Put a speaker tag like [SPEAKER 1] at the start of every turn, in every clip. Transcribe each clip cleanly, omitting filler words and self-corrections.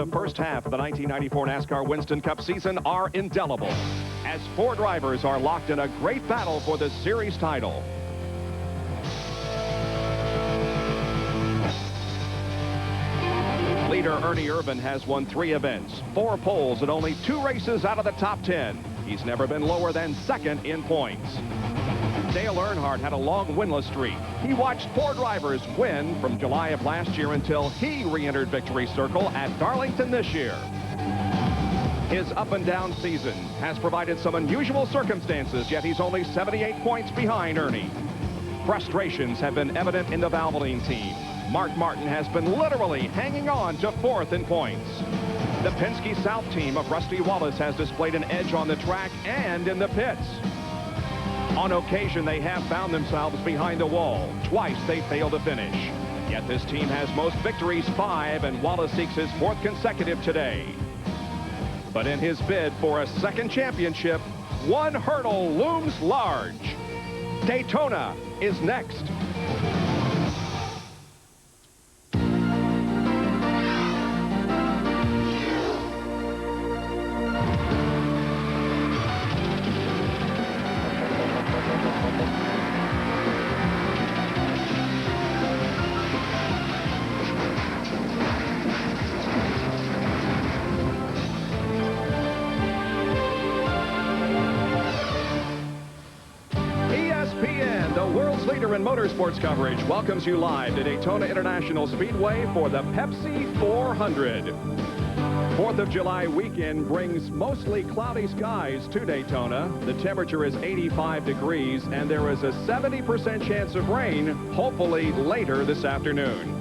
[SPEAKER 1] the first half of the 1994 NASCAR Winston Cup season are indelible, as four drivers are locked in a great battle for the series title. Leader Ernie Irvan has won 3 events, 4 poles, and only 2 races out of the top 10. He's never been lower than second in points. Dale Earnhardt had a long winless streak. He watched 4 drivers win from July of last year until he re-entered victory circle at Darlington this year. His up-and-down season has provided some unusual circumstances, yet he's only 78 points behind Ernie. Frustrations have been evident in the Valvoline team. Mark Martin has been literally hanging on to 4th in points. The Penske South team of Rusty Wallace has displayed an edge on the track and in the pits. On occasion, they have found themselves behind the wall. Twice they failed to finish. Yet this team has most victories, 5, and Wallace seeks his 4th consecutive today. But in his bid for a 2nd championship, one hurdle looms large. Daytona is next. Leader in motorsports coverage welcomes you live to Daytona International Speedway for the Pepsi 400. 4th of July weekend brings mostly cloudy skies to Daytona. The temperature is 85 degrees and there is a 70% chance of rain, hopefully later this afternoon.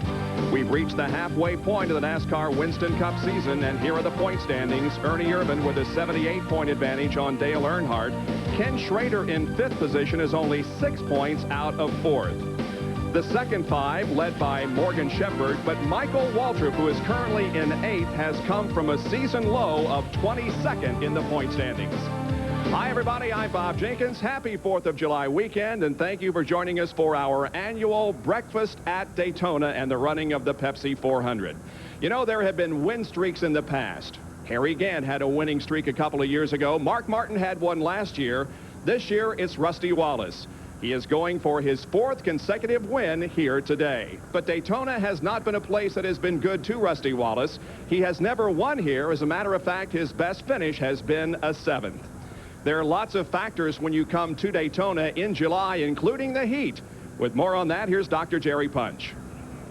[SPEAKER 1] We've reached the halfway point of the NASCAR Winston Cup season, and here are the point standings. Ernie Irvan with a 78-point advantage on Dale Earnhardt. Ken Schrader in 5th position is only 6 points out of 4th. The second 5 led by Morgan Shepherd, but Michael Waltrip, who is currently in 8th, has come from a season low of 22nd in the point standings. Hi, everybody. I'm Bob Jenkins. Happy 4th of July weekend, and thank you for joining us for our annual breakfast at Daytona and the running of the Pepsi 400. You know, there have been win streaks in the past. Harry Gant had a winning streak a couple of years ago. Mark Martin had one last year. This year, it's Rusty Wallace. He is going for his 4th consecutive win here today. But Daytona has not been a place that has been good to Rusty Wallace. He has never won here. As a matter of fact, his best finish has been a 7th. There are lots of factors when you come to Daytona in July, including the heat. With more on that, here's Dr. Jerry Punch.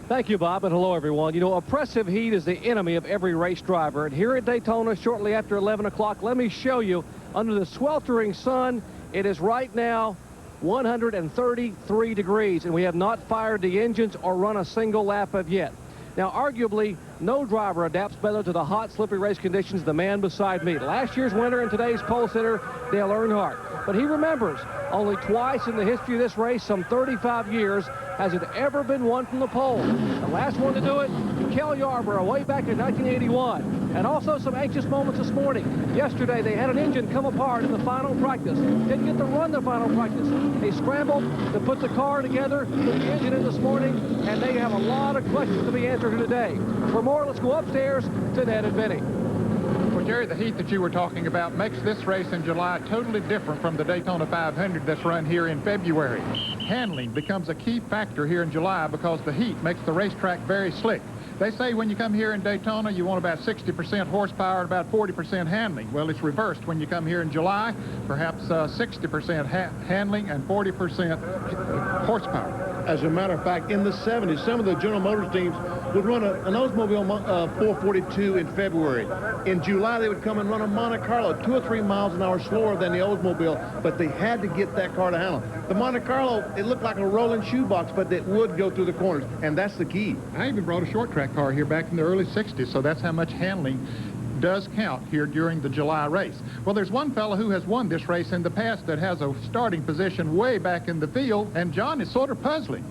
[SPEAKER 2] Thank you, Bob, and hello, everyone. You know, oppressive heat is the enemy of every race driver. And here at Daytona, shortly after 11 o'clock, let me show you, under the sweltering sun, it is right now 133 degrees, and we have not fired the engines or run a single lap of yet. Now, arguably, no driver adapts better to the hot, slippery race conditions than the man beside me. Last year's winner and today's pole sitter, Dale Earnhardt. But he remembers only twice in the history of this race, some 35 years, has it ever been won from the pole. The last one to do it, Kel Yarborough, way back in 1981. And also some anxious moments this morning. Yesterday, they had an engine come apart in the final practice. Didn't get to run the final practice. They scrambled to put the car together, put the engine in this morning, and they have a lot of questions to be answered today. For more, let's go upstairs to Ned and Benny.
[SPEAKER 3] Well, Jerry, the heat that you were talking about makes this race in July totally different from the Daytona 500 that's run here in February. Handling becomes a key factor here in July because the heat makes the racetrack very slick. They say when you come here in Daytona, you want about 60% horsepower and about 40% handling. Well, it's reversed when you come here in July, perhaps 60% handling and 40% horsepower.
[SPEAKER 4] As a matter of fact, in the 70s, some of the General Motors teams would run an Oldsmobile 442 in February. In July, they would come and run a Monte Carlo 2 or 3 miles an hour slower than the Oldsmobile, but they had to get that car to handle. The Monte Carlo, it looked like a rolling shoebox, but it would go through the corners, and that's the key.
[SPEAKER 3] I even brought a short track car here back in the early 60s, so that's how much handling does count here during the July race. Well, there's one fellow who has won this race in the past that has a starting position way back in the field, and John is sort of puzzling.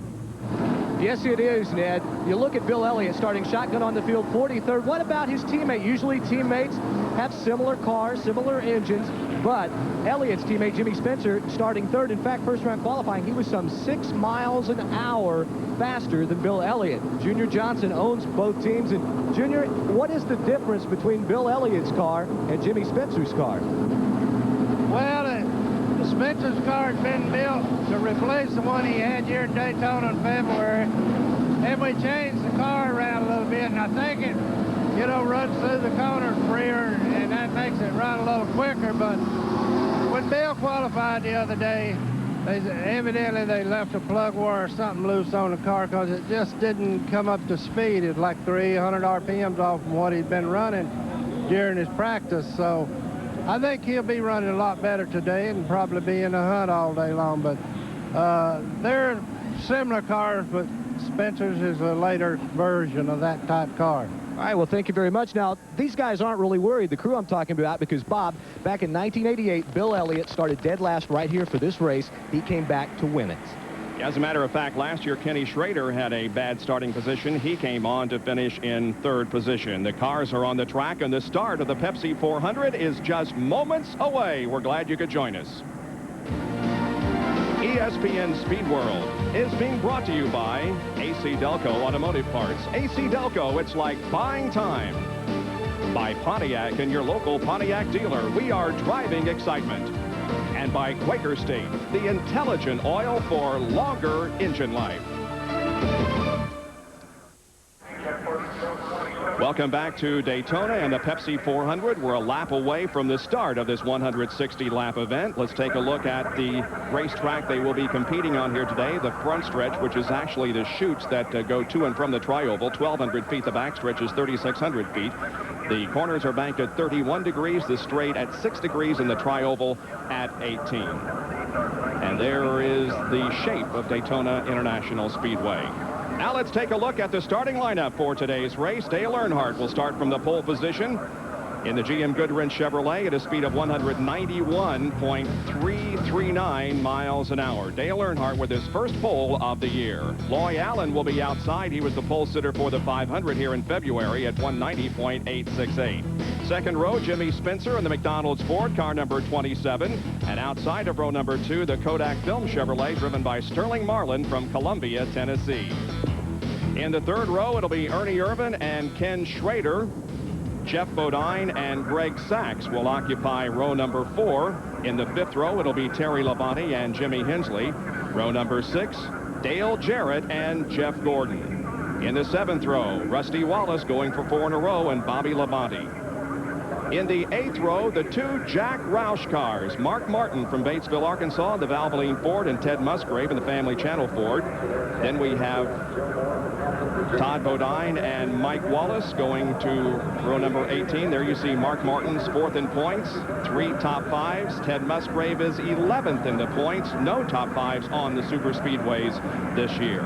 [SPEAKER 2] Yes, it is, Ned. You look at Bill Elliott starting shotgun on the field, 43rd. What about his teammate? Usually teammates have similar cars, similar engines. But Elliott's teammate Jimmy Spencer starting third. In fact, first round qualifying, he was some 6 miles an hour faster than Bill Elliott. Junior Johnson owns both teams. And Junior, what is the difference between Bill Elliott's car and Jimmy Spencer's car?
[SPEAKER 5] Well, the Spencer's car has been built to replace the one he had here in Daytona in February. And we changed the car around a little bit, and I think it, you know, runs through the corners freer, and that makes it run a little quicker. But when Bill qualified the other day, evidently they left a plug wire or something loose on the car because it just didn't come up to speed. It's like 300 RPMs off from what he'd been running during his practice. So I think he'll be running a lot better today and probably be in the hunt all day long. But they're similar cars, but Spencer's is a later version of that type car.
[SPEAKER 2] All right, well, thank you very much. Now, these guys aren't really worried, the crew I'm talking about, because, Bob, back in 1988, Bill Elliott started dead last right here for this race. He came back to win it.
[SPEAKER 1] As a matter of fact, last year, Kenny Schrader had a bad starting position. He came on to finish in third position. The cars are on the track, and the start of the Pepsi 400 is just moments away. We're glad you could join us. ESPN Speed World is being brought to you by AC Delco Automotive Parts. AC Delco, it's like buying time. By Pontiac and your local Pontiac dealer, we are driving excitement. And by Quaker State, the intelligent oil for longer engine life. Welcome back to Daytona and the Pepsi 400. We're a lap away from the start of this 160-lap event. Let's take a look at the racetrack they will be competing on here today. The front stretch, which is actually the chutes that go to and from the tri-oval, 1,200 feet. The back stretch is 3,600 feet. The corners are banked at 31 degrees, the straight at 6 degrees, and the tri-oval at 18. And there is the shape of Daytona International Speedway. Now let's take a look at the starting lineup for today's race. Dale Earnhardt will start from the pole position in the GM Goodwrench Chevrolet at a speed of 191.339 miles an hour. Dale Earnhardt with his first pole of the year. Loy Allen will be outside. He was the pole sitter for the 500 here in February at 190.868. Second row, Jimmy Spencer in the McDonald's Ford, car number 27. And outside of row number 2, the Kodak Film Chevrolet, driven by Sterling Marlin from Columbia, Tennessee. In the third row, it'll be Ernie Irvan and Ken Schrader. Jeff Bodine and Greg Sachs will occupy row number 4. In the fifth row, it'll be Terry Labonte and Jimmy Hensley. Row number 6, Dale Jarrett and Jeff Gordon. In the seventh row, Rusty Wallace going for 4 in a row and Bobby Labonte. In the eighth row, the 2 Jack Roush cars, Mark Martin from Batesville, Arkansas, the Valvoline Ford, and Ted Musgrave in the Family Channel Ford. Then we have Todd Bodine and Mike Wallace going to row number 18. There you see Mark Martin's 4th in points, 3 top 5s. Ted Musgrave is 11th in the points. No top 5s on the super speedways this year.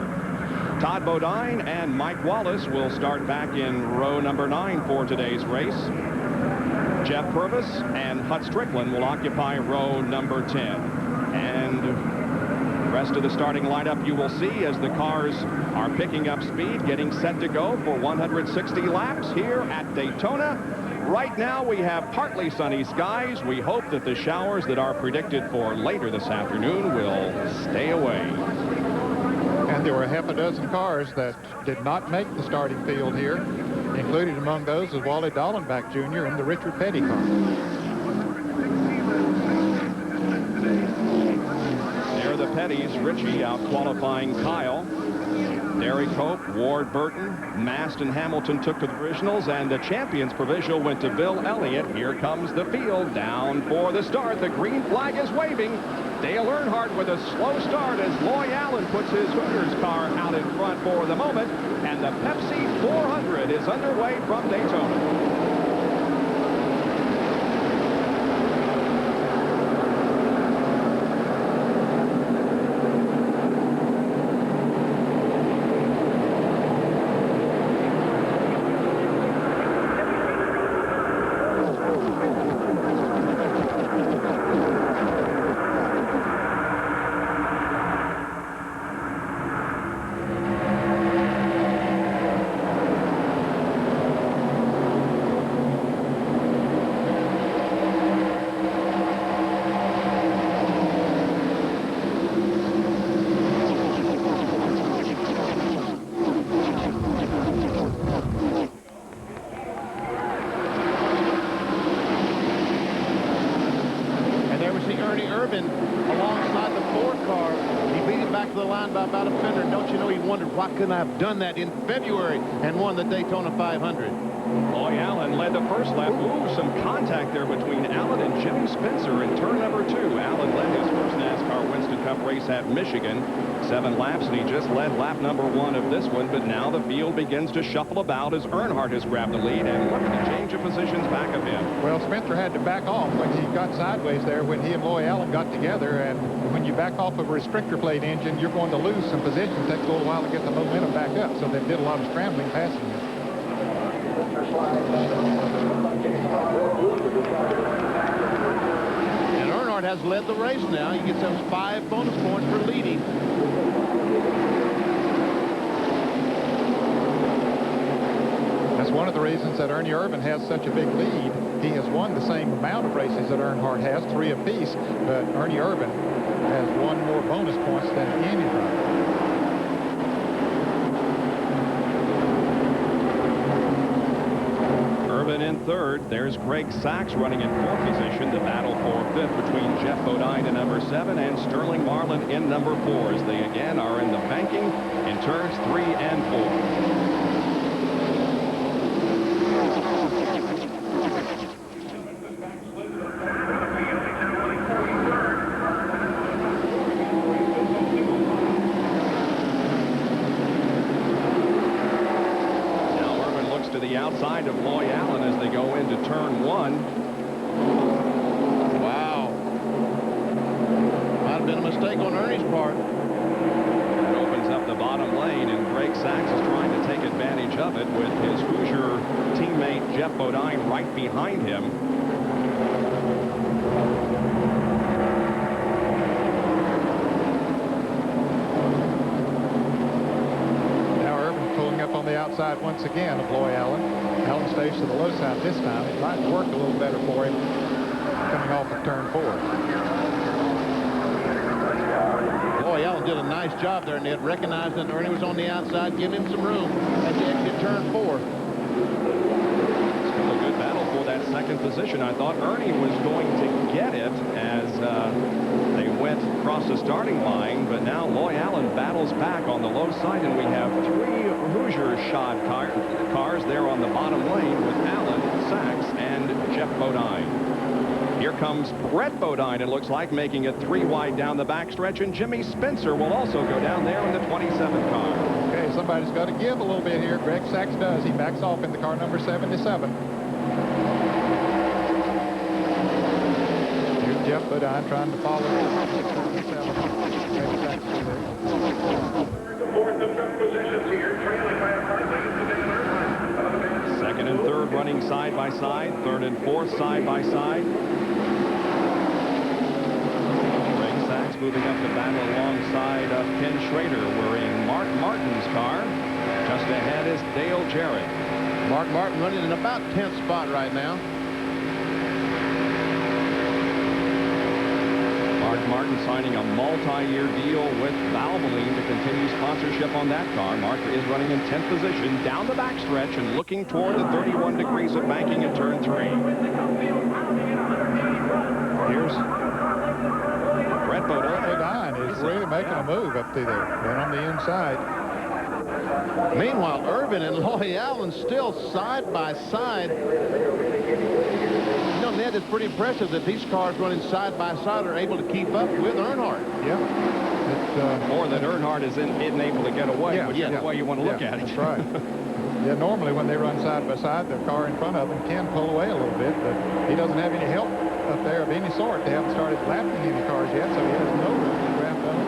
[SPEAKER 1] Todd Bodine and Mike Wallace will start back in row number 9 for today's race. Jeff Purvis and Hut Strickland will occupy row number 10. And the rest of the starting lineup you will see as the cars are picking up speed, getting set to go for 160 laps here at Daytona. Right now we have partly sunny skies. We hope that the showers that are predicted for later this afternoon will stay away.
[SPEAKER 3] And there were half a dozen cars that did not make the starting field here. Included among those is Wally Dallenbach Jr. in the Richard Petty car.
[SPEAKER 1] There are the Petties. Richie out qualifying Kyle. Derek Hope, Ward Burton, Mast and Hamilton took to the provisionals, and the champions provisional went to Bill Elliott. Here comes the field down for the start. The green flag is waving. Dale Earnhardt with a slow start as Loy Allen puts his Hooters car out in front for the moment, and the Pepsi 400 is underway from Daytona.
[SPEAKER 4] about a fender. Don't you know he wondered, why couldn't I have done that in February and won the Daytona 500?
[SPEAKER 1] Loy Allen led the first lap. Ooh, some contact there between Allen and Jimmy Spencer in turn number 2. Allen led his first NASCAR Winston Cup race at Michigan. 7 laps, and he just led lap number 1 of this one. But now the field begins to shuffle about as Earnhardt has grabbed the lead, and look at the change of positions back of him.
[SPEAKER 3] Well, Spencer had to back off when he got sideways there when he and Loy Allen got together. And when you back off of a restrictor plate engine, you're going to lose some position. It takes a little while to get the momentum back up. So they did a lot of scrambling passing him.
[SPEAKER 4] And Earnhardt has led the race now. He gets those 5 bonus points for leading.
[SPEAKER 3] That's one of the reasons that Ernie Irvan has such a big lead. He has won the same amount of races that Earnhardt has, 3 apiece, but Ernie Irvan has 1 more bonus points than any driver.
[SPEAKER 1] In 3rd. There's Greg Sachs running in 4th position. The battle for 5th between Jeff Bodine in number 7 and Sterling Marlin in number 4 as they again are in the banking in turns 3 and 4. Outside of Loy Allen as they go into turn 1.
[SPEAKER 4] Wow. Might have been a mistake on Ernie's part.
[SPEAKER 1] It opens up the bottom lane, and Greg Sachs is trying to take advantage of it with his Hoosier teammate Jeff Bodine right behind him.
[SPEAKER 3] Outside once again of Loy Allen. Allen stays to the low side this time. It might work a little better for him coming off of turn 4.
[SPEAKER 4] Loy Allen did a nice job there, Ned, recognizing that Ernie was on the outside, giving him some room at the exit turn 4.
[SPEAKER 1] Still a good battle for that 2nd position. I thought Ernie was going to get it as they went across the starting line, but now Loy Allen battles back on the low side, and we have 3 Hoosier shod cars there on the bottom lane with Allen, Sachs, and Jeff Bodine. Here comes Brett Bodine, it looks like, making it 3 wide down the backstretch, and Jimmy Spencer will also go down there in the 27 car.
[SPEAKER 3] Okay, somebody's got to give a little bit here. Greg Sachs does. He backs off in the car number 77. Here's Jeff Bodine trying to follow.
[SPEAKER 1] Second and 3rd running side by side. 3rd and 4th side by side. Greg Sachs moving up the battle alongside of Ken Schrader. We're in Mark Martin's car. Just ahead is Dale Jarrett.
[SPEAKER 4] Mark Martin running in about 10th spot right now.
[SPEAKER 1] Mark Martin signing a multi-year deal with Valvoline to continue sponsorship on that car. Mark is running in 10th position down the backstretch and looking toward the 31 degrees of banking in turn 3. Here's Brett Bodine.
[SPEAKER 3] Bodine is really making a move up through there and on the inside.
[SPEAKER 4] Meanwhile, Irvan and Loy Allen still side by side. You know, Ned, it's pretty impressive that these cars running side by side are able to keep up with Earnhardt.
[SPEAKER 3] Yeah.
[SPEAKER 1] Or that Earnhardt isn't able to get away, whichever way you want to look at it.
[SPEAKER 3] That's right. Yeah, normally when they run side by side, the car in front of them can pull away a little bit, but he doesn't have any help up there of any sort. They haven't started lapping any cars yet, so he has no room to grab them.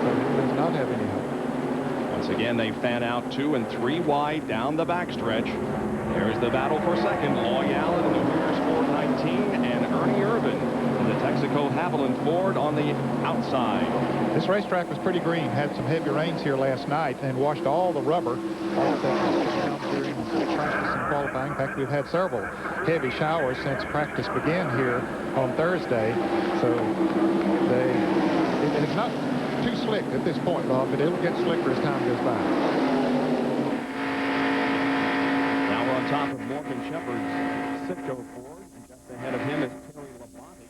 [SPEAKER 3] So he does not have any help.
[SPEAKER 1] Once again, they fan out 2 and 3 wide down the backstretch. There's the battle for second. Loy Allen in the Hoosiers Ford 19 and Ernie Irvan in the Texaco Haviland Ford on the outside.
[SPEAKER 3] This racetrack was pretty green. Had some heavy rains here last night and washed all the rubber off that during practice and qualifying. In fact, we've had several heavy showers since practice began here on Thursday. So it's not too slick at this point, Bob, but it'll get slicker as time goes by.
[SPEAKER 1] Now we're on top of Morgan Shepherd's Sitco Ford. Just ahead of him is Terry Labonte.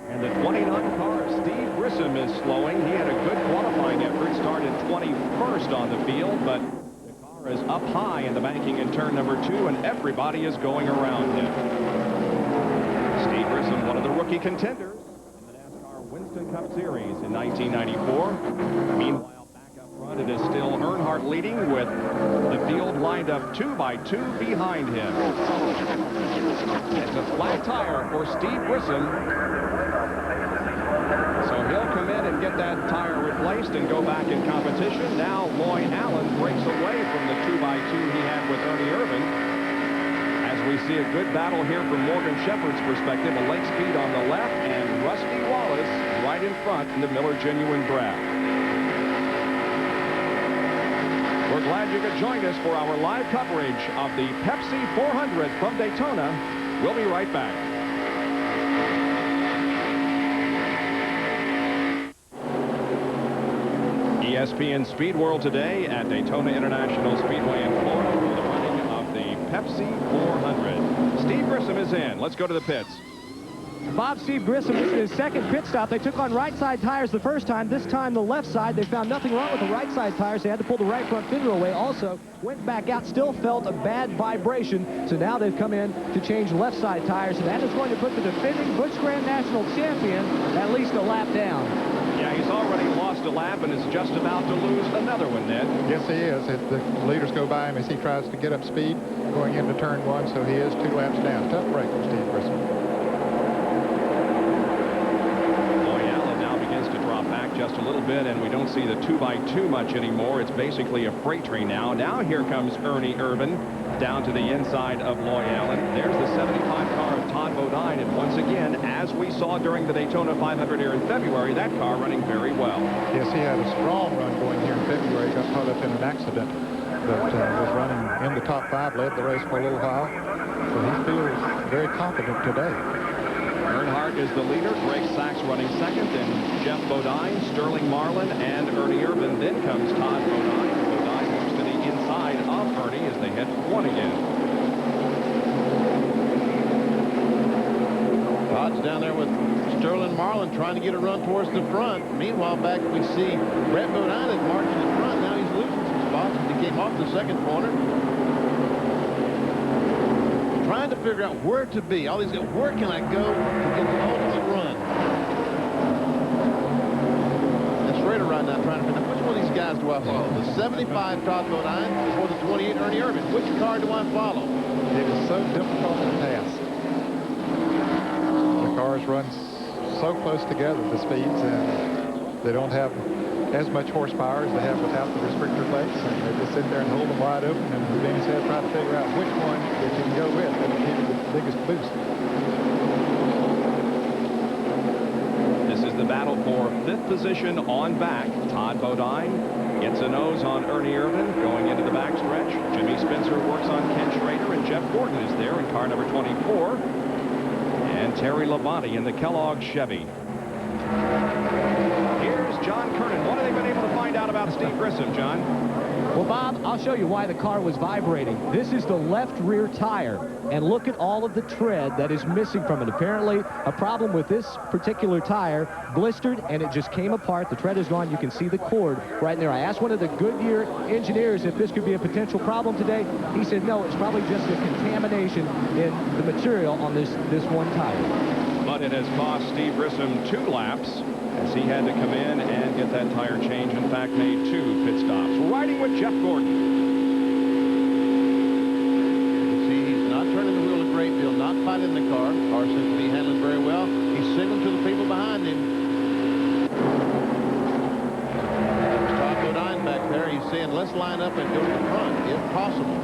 [SPEAKER 1] And the 29 car, Steve Grissom, is slowing. He had a good qualifying. 21st on the field, but the car is up high in the banking in turn number 2, and everybody is going around him. Steve Grissom, one of the rookie contenders in the NASCAR Winston Cup Series in 1994. Meanwhile, back up front, it is still Earnhardt leading with the field lined up 2 by 2 behind him. It's a flat tire for Steve Grissom. So he'll come in and get that tire replaced and go back in competition. Now Loy Allen breaks away from the 2 by 2 he had with Ernie Irvan. As we see a good battle here from Morgan Shepherd's perspective, a leg speed on the left and Rusty Wallace right in front in the Miller Genuine draft. We're glad you could join us for our live coverage of the Pepsi 400 from Daytona. We'll be right back. ESPN Speed World today at Daytona International Speedway in Florida for the running of the Pepsi 400. Steve Grissom is in. Let's go to the pits.
[SPEAKER 2] Bob, Steve Grissom, this is his second pit stop. They took on right side tires the first time. This time the left side. They found nothing wrong with the right side tires. They had to pull the right front fender away. Also went back out, still felt a bad vibration. So now they've come in to change left side tires. And that is going to put the defending Busch Grand National champion at least a lap down.
[SPEAKER 1] Yeah, he's already lost a lap and is just about to lose another one, Ned.
[SPEAKER 3] Yes, he is. The leaders go by him as he tries to get up speed going into turn 1, so he is 2 laps down. Tough break for Steve Grissom.
[SPEAKER 1] Just a little bit, and we don't see the 2 by 2 much anymore. It's basically a freight train now. Now here comes Ernie Irvan down to the inside of Loy Allen. There's the 75 car of Todd Bodine, and once again, as we saw during the Daytona 500 here in February, that car running very well.
[SPEAKER 3] Yes, he had a strong run going here in February. Got caught up in an accident, but was running in the top 5, led the race for a little while. So he feels very confident today.
[SPEAKER 1] Earnhardt is the leader. Greg Sachs running second, and Jeff Bodine, Sterling Marlin, and Ernie Irvan. Then comes Todd Bodine. Bodine moves to the inside of Ernie as they hit 1 again.
[SPEAKER 4] Todd's down there with Sterling Marlin trying to get a run towards the front. Meanwhile, back we see Brett Bodine is marching in front. Now he's losing some spots as he came off the second corner. Trying to figure out where to be. All these guys, where can I go to get the ultimate run? That's Schrader right now trying to figure out which one of these guys do I follow? The 75 Todd Bodine or the 28 Ernie Irvan? Which car do I follow?
[SPEAKER 3] It is so difficult to pass. The cars run so close together, the speeds, and they don't have as much horsepower as they have without the restrictor plates, and they just sit there and hold them wide open, and the Benny's head try to figure out which one that you can go with that will give you the biggest boost.
[SPEAKER 1] This is the battle for 5th position on back. Todd Bodine gets a nose on Ernie Irvan going into the backstretch. Jimmy Spencer works on Ken Schrader, and Jeff Gordon is there in car number 24. And Terry Labonte in the Kellogg Chevy. John Kernan. What have they been able to find out about Steve Grissom, John?
[SPEAKER 2] Well, Bob, I'll show you why the car was vibrating. This is the left rear tire, and look at all of the tread that is missing from it. Apparently, a problem with this particular tire, blistered, and it just came apart. The tread is gone. You can see the cord right there. I asked one of the Goodyear engineers if this could be a potential problem today. He said, no, it's probably just a contamination in the material on this one tire.
[SPEAKER 1] But it has cost Steve Grissom 2 laps, as he had to come in and get that tire change. In fact, made 2 pit stops. Riding with Jeff Gordon.
[SPEAKER 4] You can see he's not turning the wheel a great deal, not fighting the car. The car seems to be handling very well. He's signaling to the people behind him. There's Todd Bodine back there. He's saying, let's line up and go to the front, if possible.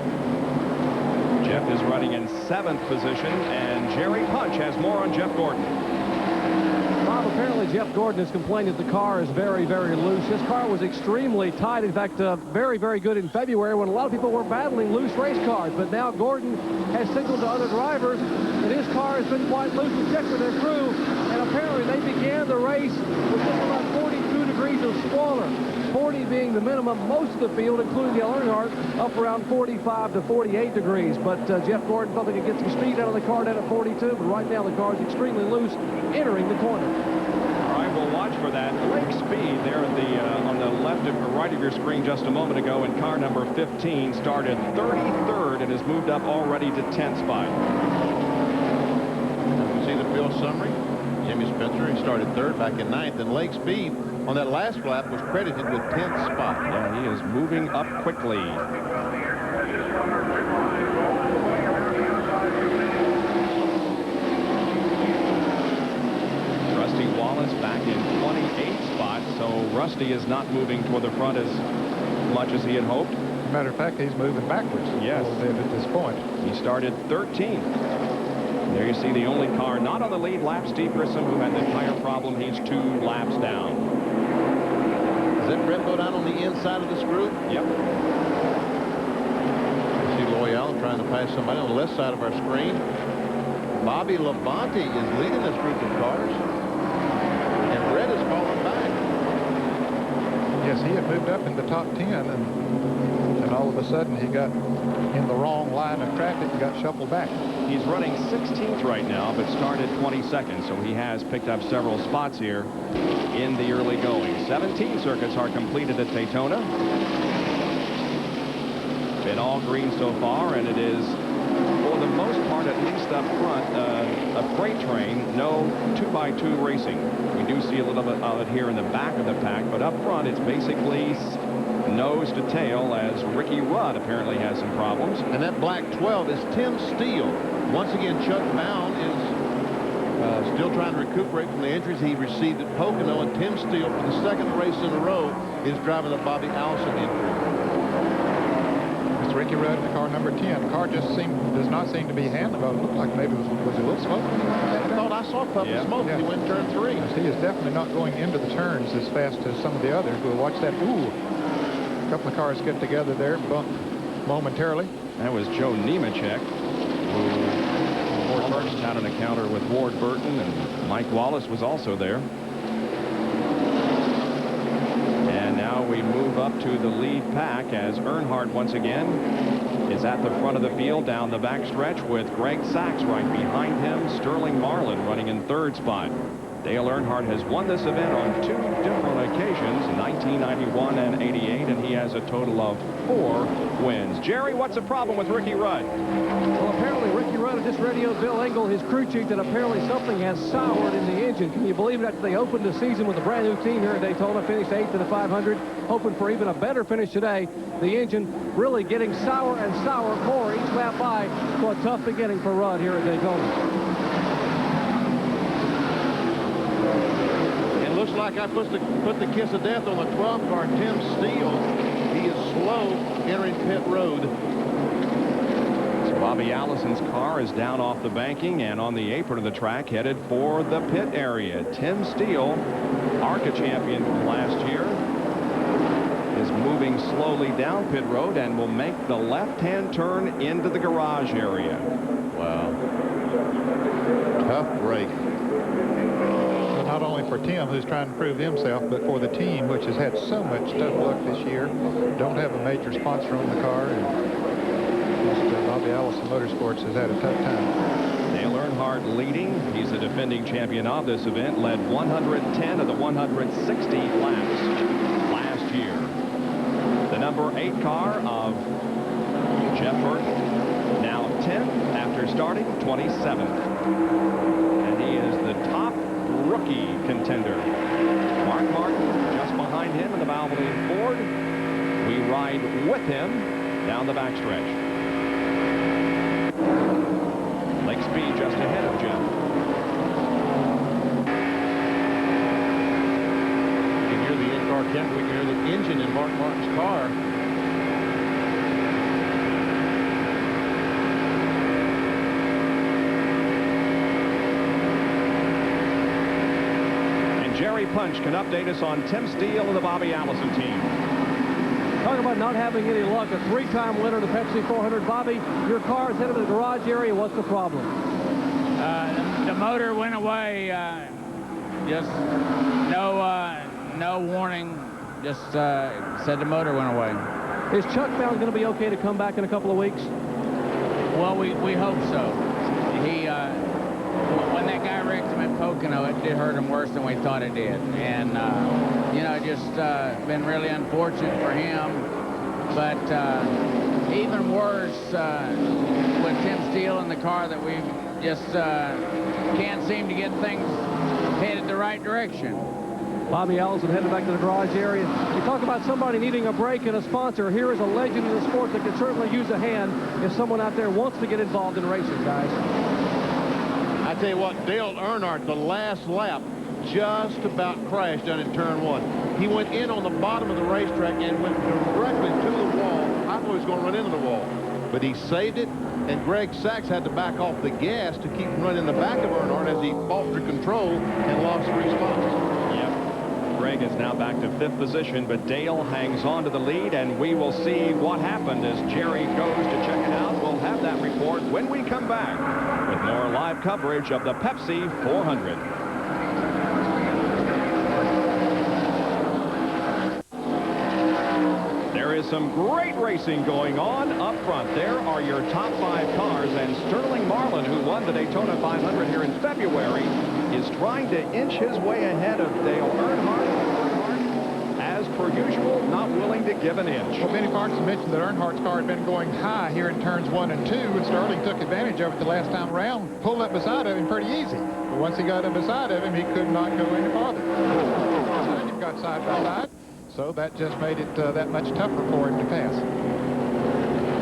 [SPEAKER 1] Jeff is running in 7th position, and Jerry Punch has more on Jeff Gordon.
[SPEAKER 2] Bob, apparently Jeff Gordon is complaining that the car is very, very loose. His car was extremely tight. In fact, very, very good in February when a lot of people were battling loose race cars. But now Gordon has signaled to other drivers that his car has been quite loose. We checked with their crew, and apparently they began the race with just about 42 degrees of spoiler. 40 being the minimum. Most of the field, including the Earnhardt, up around 45 to 48 degrees. But Jeff Gordon thought they could get some speed out of the car down at 42, but right now the car is extremely loose entering the corner.
[SPEAKER 1] All right, and we'll watch for that. Lake Speed there at the on the left or right of your screen just a moment ago in car number 15 started 33rd and has moved up already to 10th spot.
[SPEAKER 4] You see the field summary. Jimmy Spencer, he started 3rd back in 9th, and Lake Speed on that last lap was credited with 10th spot.
[SPEAKER 1] Yeah, he is moving up quickly. Rusty Wallace back in 28th spot, so Rusty is not moving toward the front as much as he had hoped.
[SPEAKER 3] Matter of fact, he's moving backwards
[SPEAKER 1] Yes.
[SPEAKER 3] a little bit at this point.
[SPEAKER 1] He started 13th. There you see the only car not on the lead lap, Steve Grissom, who had the tire problem. He's 2 laps down.
[SPEAKER 4] Does that Brett go down on the inside of this group?
[SPEAKER 1] Yep.
[SPEAKER 4] You see Loyal trying to pass somebody on the left side of our screen. Bobby Labonte is leading this group of cars. And Brett is falling back.
[SPEAKER 3] Yes, he had moved up in the top 10, and all of a sudden he got in the wrong line of traffic and got shuffled back.
[SPEAKER 1] He's running 16th right now, but started 22nd, so he has picked up several spots here in the early going. 17 circuits are completed at Daytona. Been all green so far, and it is, for the most part, at least up front, a freight train, no 2x2 racing. We do see a little bit of it here in the back of the pack, but up front, it's basically nose to tail, as Ricky Rudd apparently has some problems.
[SPEAKER 4] And that black 12 is Tim Steele. Once again, Chuck Bound is still trying to recuperate from the injuries he received at Pocono, and Tim Steele, for the 2nd race in a row, is driving the Bobby Allison injury.
[SPEAKER 3] It's Ricky Rudd in car number 10. The car just does not seem to be handling. It looked like maybe it was a little smoke.
[SPEAKER 4] I thought I saw a puff of smoke as he went turn 3.
[SPEAKER 3] Yes, he is definitely not going into the turns as fast as some of the others. We'll watch that. Ooh. A couple of cars get together there and bump momentarily.
[SPEAKER 1] That was Joe Nemechek, who almost had an encounter with Ward Burton, and Mike Wallace was also there. And now we move up to the lead pack as Earnhardt once again is at the front of the field down the backstretch with Greg Sachs right behind him. Sterling Marlin running in 3rd spot. Dale Earnhardt has won this event on 2 different occasions, 1991 and 88, and he has a total of 4 wins. Jerry, what's the problem with Ricky Rudd?
[SPEAKER 2] Well, apparently Ricky Rudd had just radioed Bill Engel, his crew chief, that apparently something has soured in the engine. Can you believe it? After they opened the season with a brand new team here at Daytona, finished 8th in the 500, hoping for even a better finish today, the engine really getting sour and sour more each lap by. So a tough beginning for Rudd here at Daytona.
[SPEAKER 4] Looks like I put the kiss of death on the 12th car, Tim Steele. He is slow entering pit road.
[SPEAKER 1] So Bobby Allison's car is down off the banking and on the apron of the track, headed for the pit area. Tim Steele, ARCA champion from last year, is moving slowly down pit road and will make the left-hand turn into the garage area.
[SPEAKER 4] Wow. Tough break.
[SPEAKER 3] Not only for Tim, who's trying to prove himself, but for the team, which has had so much tough luck this year. Don't have a major sponsor on the car, and Bobby Allison Motorsports has had a tough time.
[SPEAKER 1] Dale Earnhardt leading. He's the defending champion of this event, led 110 of the 160 laps last year. The number 8 car of Jeff Burton, now 10th after starting 27th. And he is the top rookie contender. Mark Martin just behind him in the Valvoline Ford. We ride with him down the backstretch. Lake Speed just ahead of Jeff.
[SPEAKER 4] You can hear the in-car camera. We can hear the engine in Mark Martin's car.
[SPEAKER 1] Jerry Punch can update us on Tim Steele and the Bobby Allison team.
[SPEAKER 2] Talk about not having any luck. A 3-time winner of the Pepsi 400. Bobby, your car is headed to the garage area. What's the problem?
[SPEAKER 6] The motor went away. Just no warning. Just said the motor went away.
[SPEAKER 2] Is Chuck Bound going to be okay to come back in a couple of weeks?
[SPEAKER 6] Well, we hope so. when that guy wrecked him at Pocono, it did hurt him worse than we thought it did. And, you know, just been really unfortunate for him. But even worse with Tim Steele in the car, that we just can't seem to get things headed the right direction.
[SPEAKER 2] Bobby Allison headed back to the garage area. You talk about somebody needing a break and a sponsor. Here is a legend in the sport that could certainly use a hand if someone out there wants to get involved in racing, guys.
[SPEAKER 4] I tell you what, Dale Earnhardt, the last lap, just about crashed down in turn 1. He went in on the bottom of the racetrack and went directly to the wall. I thought he was going to run into the wall, but he saved it, and Greg Sachs had to back off the gas to keep from running in the back of Earnhardt as he faltered control and lost 3 spots.
[SPEAKER 1] Greg is now back to 5th position, but Dale hangs on to the lead, and we will see what happened as Jerry goes to check it out. We'll have that report when we come back with more live coverage of the Pepsi 400. There is some great racing going on up front. There are your top 5 cars, and Sterling Marlin, who won the Daytona 500 here in February, is trying to inch his way ahead of Dale Earnhardt. As per usual, not willing to give an inch.
[SPEAKER 3] Well, Benny Parkinson mentioned that Earnhardt's car had been going high here in turns 1 and 2, and Sterling took advantage of it the last time around, pulled up beside of him pretty easy. But once he got up beside of him, he could not go any farther. Behind him got side by side, so that just made it that much tougher for him to pass.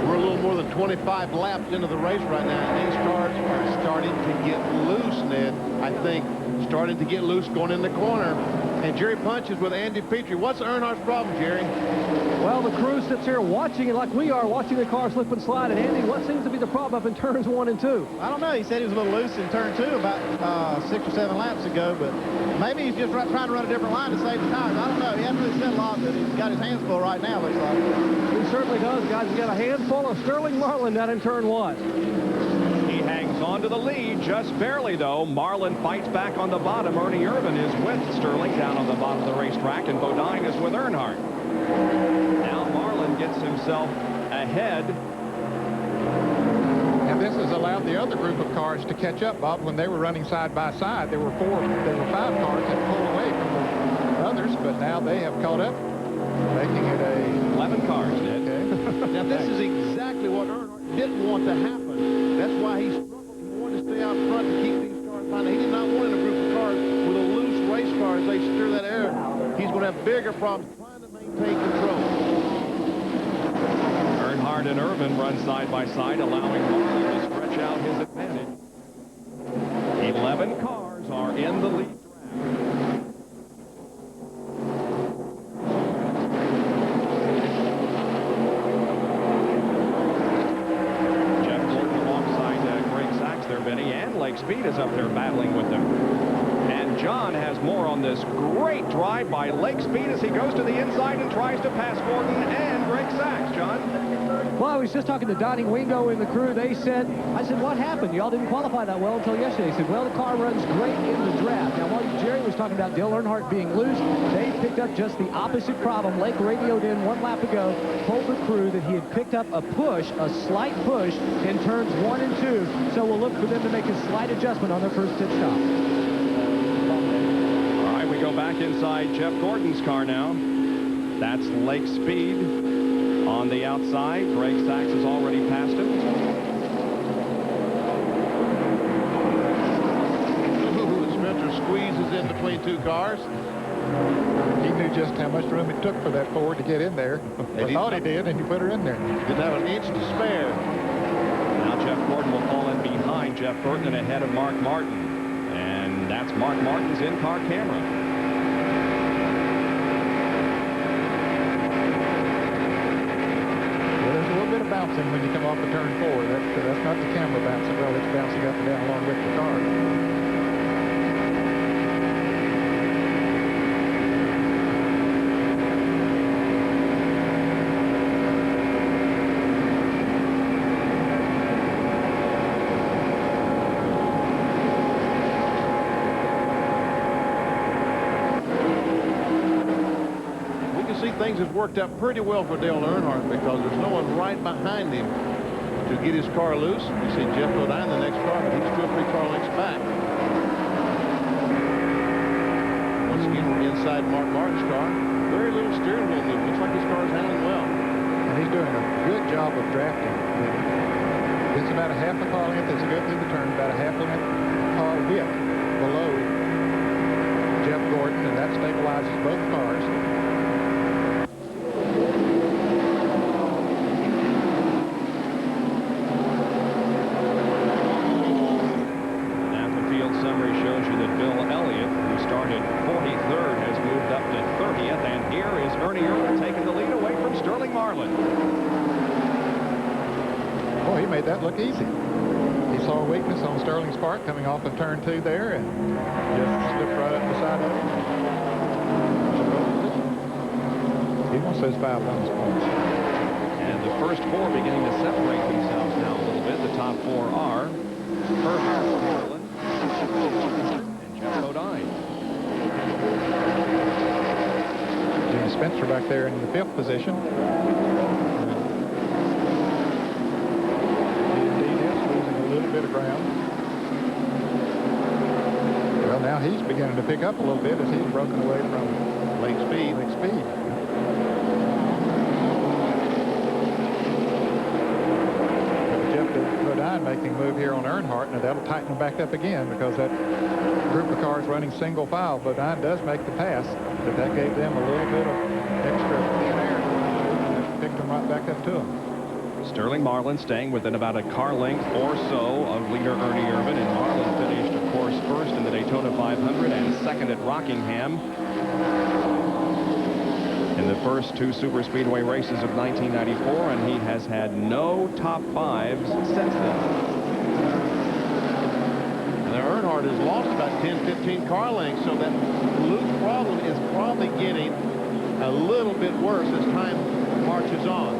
[SPEAKER 4] We're a little more than 25 laps into the race right now, and these cars are starting to get loose, Ned. I think starting to get loose going in the corner. And Jerry punches with Andy Petrie. What's Earnhardt's problem, Jerry?
[SPEAKER 2] Well, the crew sits here watching it like we are, watching the car slip and slide. And Andy, what seems to be the problem up in turns 1 and 2?
[SPEAKER 7] I don't know. He said he was a little loose in turn 2 about 6 or 7 laps ago, but maybe he's just trying to run a different line to save the tires. I don't know. He hasn't really said a lot, but he's got his hands full right now, looks like.
[SPEAKER 2] He certainly does, guys. He's got a handful of Sterling Marlin down in turn 1.
[SPEAKER 1] He hangs on to the lead just barely, though. Marlin fights back on the bottom. Ernie Irvin is with Sterling down on the bottom of the racetrack, and Bodine is with Earnhardt. Now Marlin gets himself ahead.
[SPEAKER 3] And this has allowed the other group of cars to catch up, Bob. When they were running side by side, there were 5 cars that pulled away from the others, but now they have caught up, making it a
[SPEAKER 1] 11 cars, Ned.
[SPEAKER 3] Okay.
[SPEAKER 4] Now, this is exactly what Earnhardt didn't want to happen. That's why he struggled. He wanted to stay out front to keep these cars behind. He did not want in a group of cars with a loose race car as they stir that air. He's going to have bigger problems trying to maintain control.
[SPEAKER 1] Earnhardt and Irvin run side by side, allowing Marlin to stretch out his advantage. 11 cars are in the lead draft. And Lake Speed is up there battling with them. And John has more on this great drive by Lake Speed as he goes to the inside and tries to pass Gordon and Greg Sachs. John?
[SPEAKER 2] Well, I was just talking to Donnie Wingo and the crew. I said, what happened? Y'all didn't qualify that well until yesterday. He said, well, the car runs great in the draft. Now, while Jerry was talking about Dale Earnhardt being loose, they picked up just the opposite problem. Lake radioed in 1 lap ago, told the crew that he had picked up a slight push in turns 1 and 2. So we'll look for them to make a slight adjustment on their first pit stop.
[SPEAKER 1] All right, we go back inside Jeff Gordon's car now. That's Lake Speed on the outside. Greg Sachs has already passed him.
[SPEAKER 4] Spencer squeezes in between 2 cars.
[SPEAKER 3] He knew just how much room it took for that Ford to get in there. I thought he did, and he put her in there.
[SPEAKER 4] Didn't have an inch to spare.
[SPEAKER 1] Now Jeff Gordon will fall in behind Jeff Burton and ahead of Mark Martin. And that's Mark Martin's in-car camera.
[SPEAKER 3] Bouncing when you come off the turn 4. That's not the camera bouncing. Well, it's bouncing up and down along with the car.
[SPEAKER 4] Things have worked out pretty well for Dale Earnhardt because there's no one right behind him to get his car loose. You see Jeff Bodine in the next car, but he's 2 or 3 car lengths back. Once again, we're inside Mark Martin's car. Very little steering wheel movement. Looks like his car is handling well.
[SPEAKER 3] And he's doing a good job of drafting. It's about a half a car length as you go through the turn, about a half a length car width below Jeff Gordon, and that stabilizes both cars.
[SPEAKER 1] Summary shows you that Bill Elliott, who started 43rd, has moved up to 30th, and here is Ernie Irvin taking the lead away from Sterling Marlin.
[SPEAKER 3] Boy, he made that look easy. He saw a weakness on Sterling's part coming off of turn 2 there, and just slipped right up beside of him. He wants those 5 bonus points.
[SPEAKER 1] And the first 4 beginning to separate themselves now a little bit. The top 4 are Herbert, Marlin, and Jeff Bodine.
[SPEAKER 3] Jimmy Spencer back there in the 5th position. Indeed is losing a little bit of ground. Well, now he's beginning to pick up a little bit as he's broken away from
[SPEAKER 4] Lake speed.
[SPEAKER 3] Bodine making a move here on Earnhardt. Now that'll tighten him back up again because that group of cars running single file. Bodine does make the pass, but that gave them a little bit of extra thin air and picked them right back up to him.
[SPEAKER 1] Sterling Marlin staying within about a car length or so of leader Ernie Irvin, and Marlin finished, of course, first in the Daytona 500 and second at Rockingham in the first 2 superspeedway races of 1994, and he has had no top 5s since then.
[SPEAKER 4] And Earnhardt has lost about 10-15 car lengths, so that loose problem is probably getting a little bit worse as time marches on.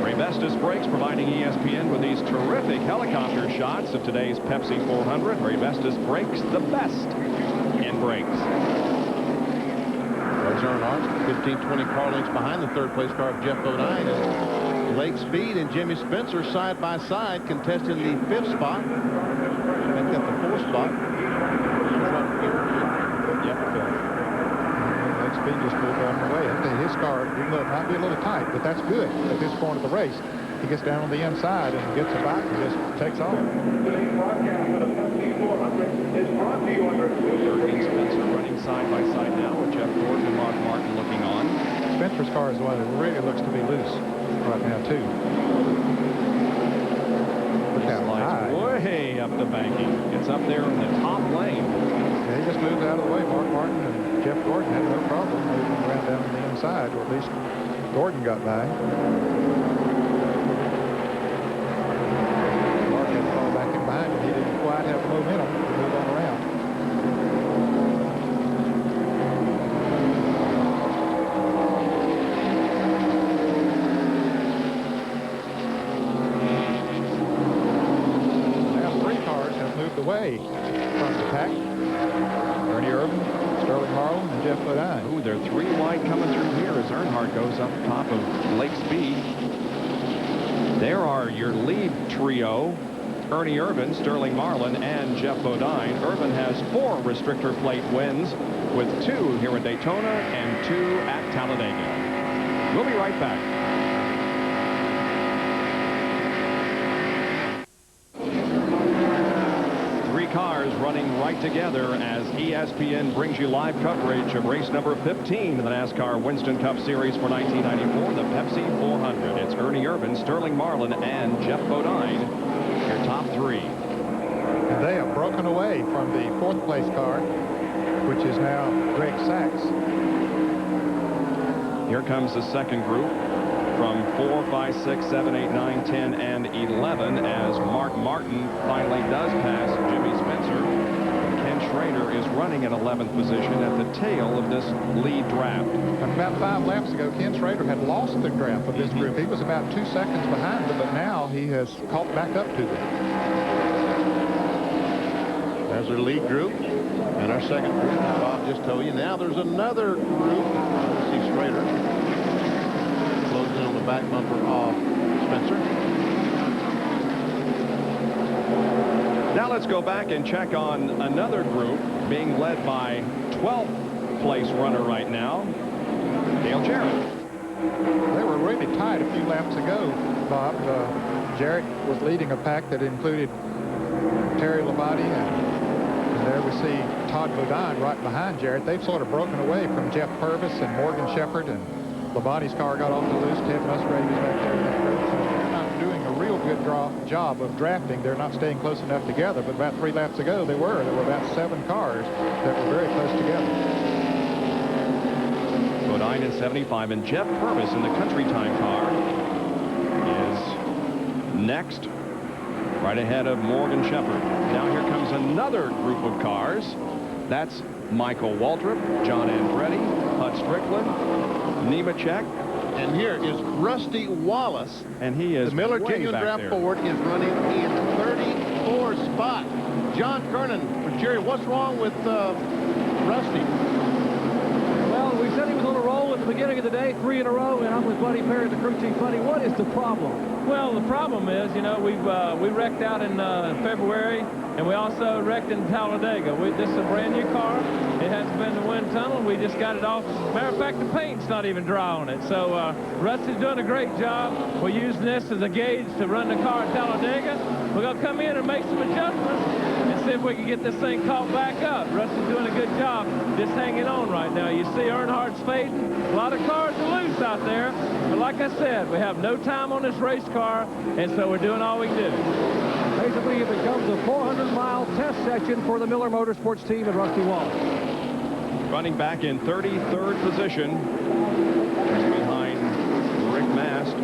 [SPEAKER 1] Ray Vestas Brakes providing ESPN with these terrific helicopter shots of today's Pepsi 400. Ray Vestas Brakes, the best in brakes.
[SPEAKER 4] There's Earnhardt, 15-20 car lengths behind the 3rd place car of Jeff Bodine. And Lake Speed and Jimmy Spencer side by side contesting the 5th spot. Make that the 4th spot.
[SPEAKER 1] Yep.
[SPEAKER 3] Lake Speed just moved out of the way. His car, even though it might be a little tight, but that's good at this point of the race. He gets down on the inside and gets a bite and just takes off.
[SPEAKER 1] Spencer running side by side now with Jeff Gordon and Mark Martin looking on.
[SPEAKER 3] Spencer's car is the one that really looks to be loose right now, too. Look how high.
[SPEAKER 1] Way up the banking. It's up there in the top lane.
[SPEAKER 3] Yeah, he just moved out of the way. Mark Martin and Jeff Gordon had no problem moving around down on the inside, or at least Gordon got by. Mark had to fall back in behind him. He didn't quite have the momentum to move on around. Away from the pack. Ernie Irvin, Sterling Marlin, and Jeff Bodine.
[SPEAKER 1] Ooh, they're 3 wide coming through here as Earnhardt goes up top of Lake Speed. There are your lead trio, Ernie Irvin, Sterling Marlin, and Jeff Bodine. Irvin has 4 restrictor plate wins, with 2 here at Daytona and 2 at Talladega. We'll be right back. Cars running right together as ESPN brings you live coverage of race number 15 in the NASCAR Winston Cup Series for 1994, the Pepsi 400. It's Ernie Irvin, Sterling Marlin, and Jeff Bodine, your top 3.
[SPEAKER 3] And they have broken away from the 4th place car, which is now Greg Sachs.
[SPEAKER 1] Here comes the second group from 4, 5, 6, 7, 8, 9, 10, and 11 as Mark Martin finally does pass Jimmy Spencer. Ken Schrader is running at 11th position at the tail of this lead draft.
[SPEAKER 3] About 5 laps ago, Ken Schrader had lost the draft of this group. He was about 2 seconds behind them, but now he has caught back up to them.
[SPEAKER 4] There's our lead group and our second group, as Bob just told you. Now there's another group. See Schrader closing on the back bumper of Spencer.
[SPEAKER 1] Now let's go back and check on another group being led by 12th place runner right now, Dale Jarrett.
[SPEAKER 3] They were really tight a few laps ago, Bob. Jarrett was leading a pack that included Terry Labonte, and there we see Todd Bodine right behind Jarrett. They've sort of broken away from Jeff Purvis and Morgan Shepherd, and Labonte's car got off the loose. Ted Musgrave is back there. So they're not doing a real good job of drafting. They're not staying close enough together, but about 3 laps ago they were. There were about 7 cars that were very close together.
[SPEAKER 1] Bodine in 75, and Jeff Purvis in the country time car is next, right ahead of Morgan Shepherd. Now here comes another group of cars. That's Michael Waltrip, John Andretti, Hud Strickland, Nemechek.
[SPEAKER 4] And here is Rusty Wallace.
[SPEAKER 1] And he is
[SPEAKER 4] the Miller
[SPEAKER 1] way
[SPEAKER 4] Genuine
[SPEAKER 1] back
[SPEAKER 4] Draft
[SPEAKER 1] there.
[SPEAKER 4] Ford is running in 34 spot. John Kernan for Jerry. What's wrong with Rusty?
[SPEAKER 2] Well, we said he was on a roll at the beginning of the day, 3 in a row, and I'm with Buddy Perry, the crew chief. Buddy, what is the problem?
[SPEAKER 8] Well, the problem is, you know, we wrecked out in February, and we also wrecked in Talladega. This is a brand new car. It hasn't been in the wind tunnel. We just got it off. Matter of fact, the paint's not even dry on it. So Rusty's doing a great job. We're using this as a gauge to run the car at Talladega. We're going to come in and make some adjustments and see if we can get this thing caught back up. Rusty's doing a good job just hanging on right now. You see Earnhardt's fading. A lot of cars are loose out there. But like I said, we have no time on this race car, and so we're doing all we can do.
[SPEAKER 2] Basically, it becomes a 400-mile test session for the Miller Motorsports team and Rusty Wallace.
[SPEAKER 1] Running back in 33rd position, just behind Rick Mast.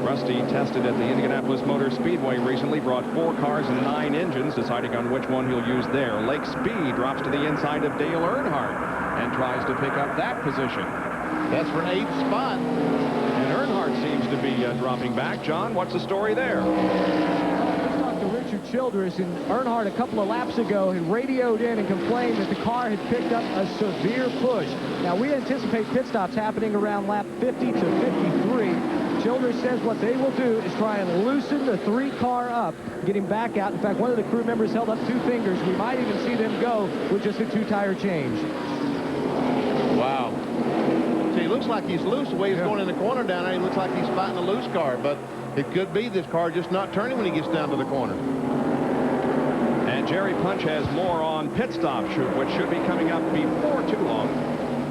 [SPEAKER 1] Rusty tested at the Indianapolis Motor Speedway recently, brought 4 cars and 9 engines, deciding on which one he'll use there. Lake Speed drops to the inside of Dale Earnhardt and tries to pick up that position.
[SPEAKER 4] That's for 8th spot.
[SPEAKER 1] And Earnhardt seems to be dropping back. John, what's the story there?
[SPEAKER 2] Let's talk to Richard Childress. And Earnhardt, a couple of laps ago, had radioed in and complained that the car had picked up a severe push. Now, we anticipate pit stops happening around lap 50 to 53. Childress says what they will do is try and loosen the 3-car up, get him back out. In fact, one of the crew members held up 2 fingers. We might even see them go with just a 2-tire change.
[SPEAKER 1] Wow.
[SPEAKER 4] See, he looks like he's loose the way he's going in the corner down there. He looks like he's fighting a loose car, but it could be this car just not turning when he gets down to the corner.
[SPEAKER 1] And Jerry Punch has more on pit stop, which should be coming up before too long.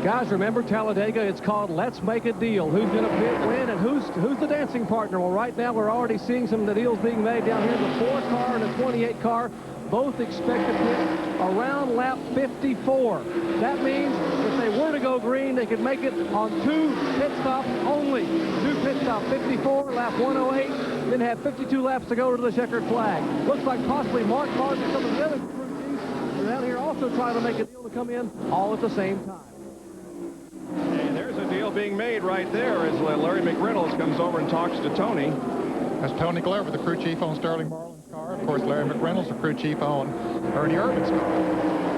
[SPEAKER 2] Guys, remember Talladega, it's called Let's Make a Deal. Who's going to pit win and who's the dancing partner? Well, right now we're already seeing some of the deals being made down here. The 4-car and the 28-car both expect to pit around lap 54. That means if they were to go green, they could make it on 2 pit stops only. 2 pit stops, 54, lap 108, then have 52 laps to go to the checkered flag. Looks like possibly Mark Martin and some of the other crew chiefs are down here also trying to make a deal to come in all at the same time.
[SPEAKER 1] And there's a deal being made right there as Larry McReynolds comes over and talks to Tony.
[SPEAKER 3] That's Tony Glover, the crew chief on Sterling Marlin's car. Of course, Larry McReynolds, the crew chief on Ernie Irvin's car.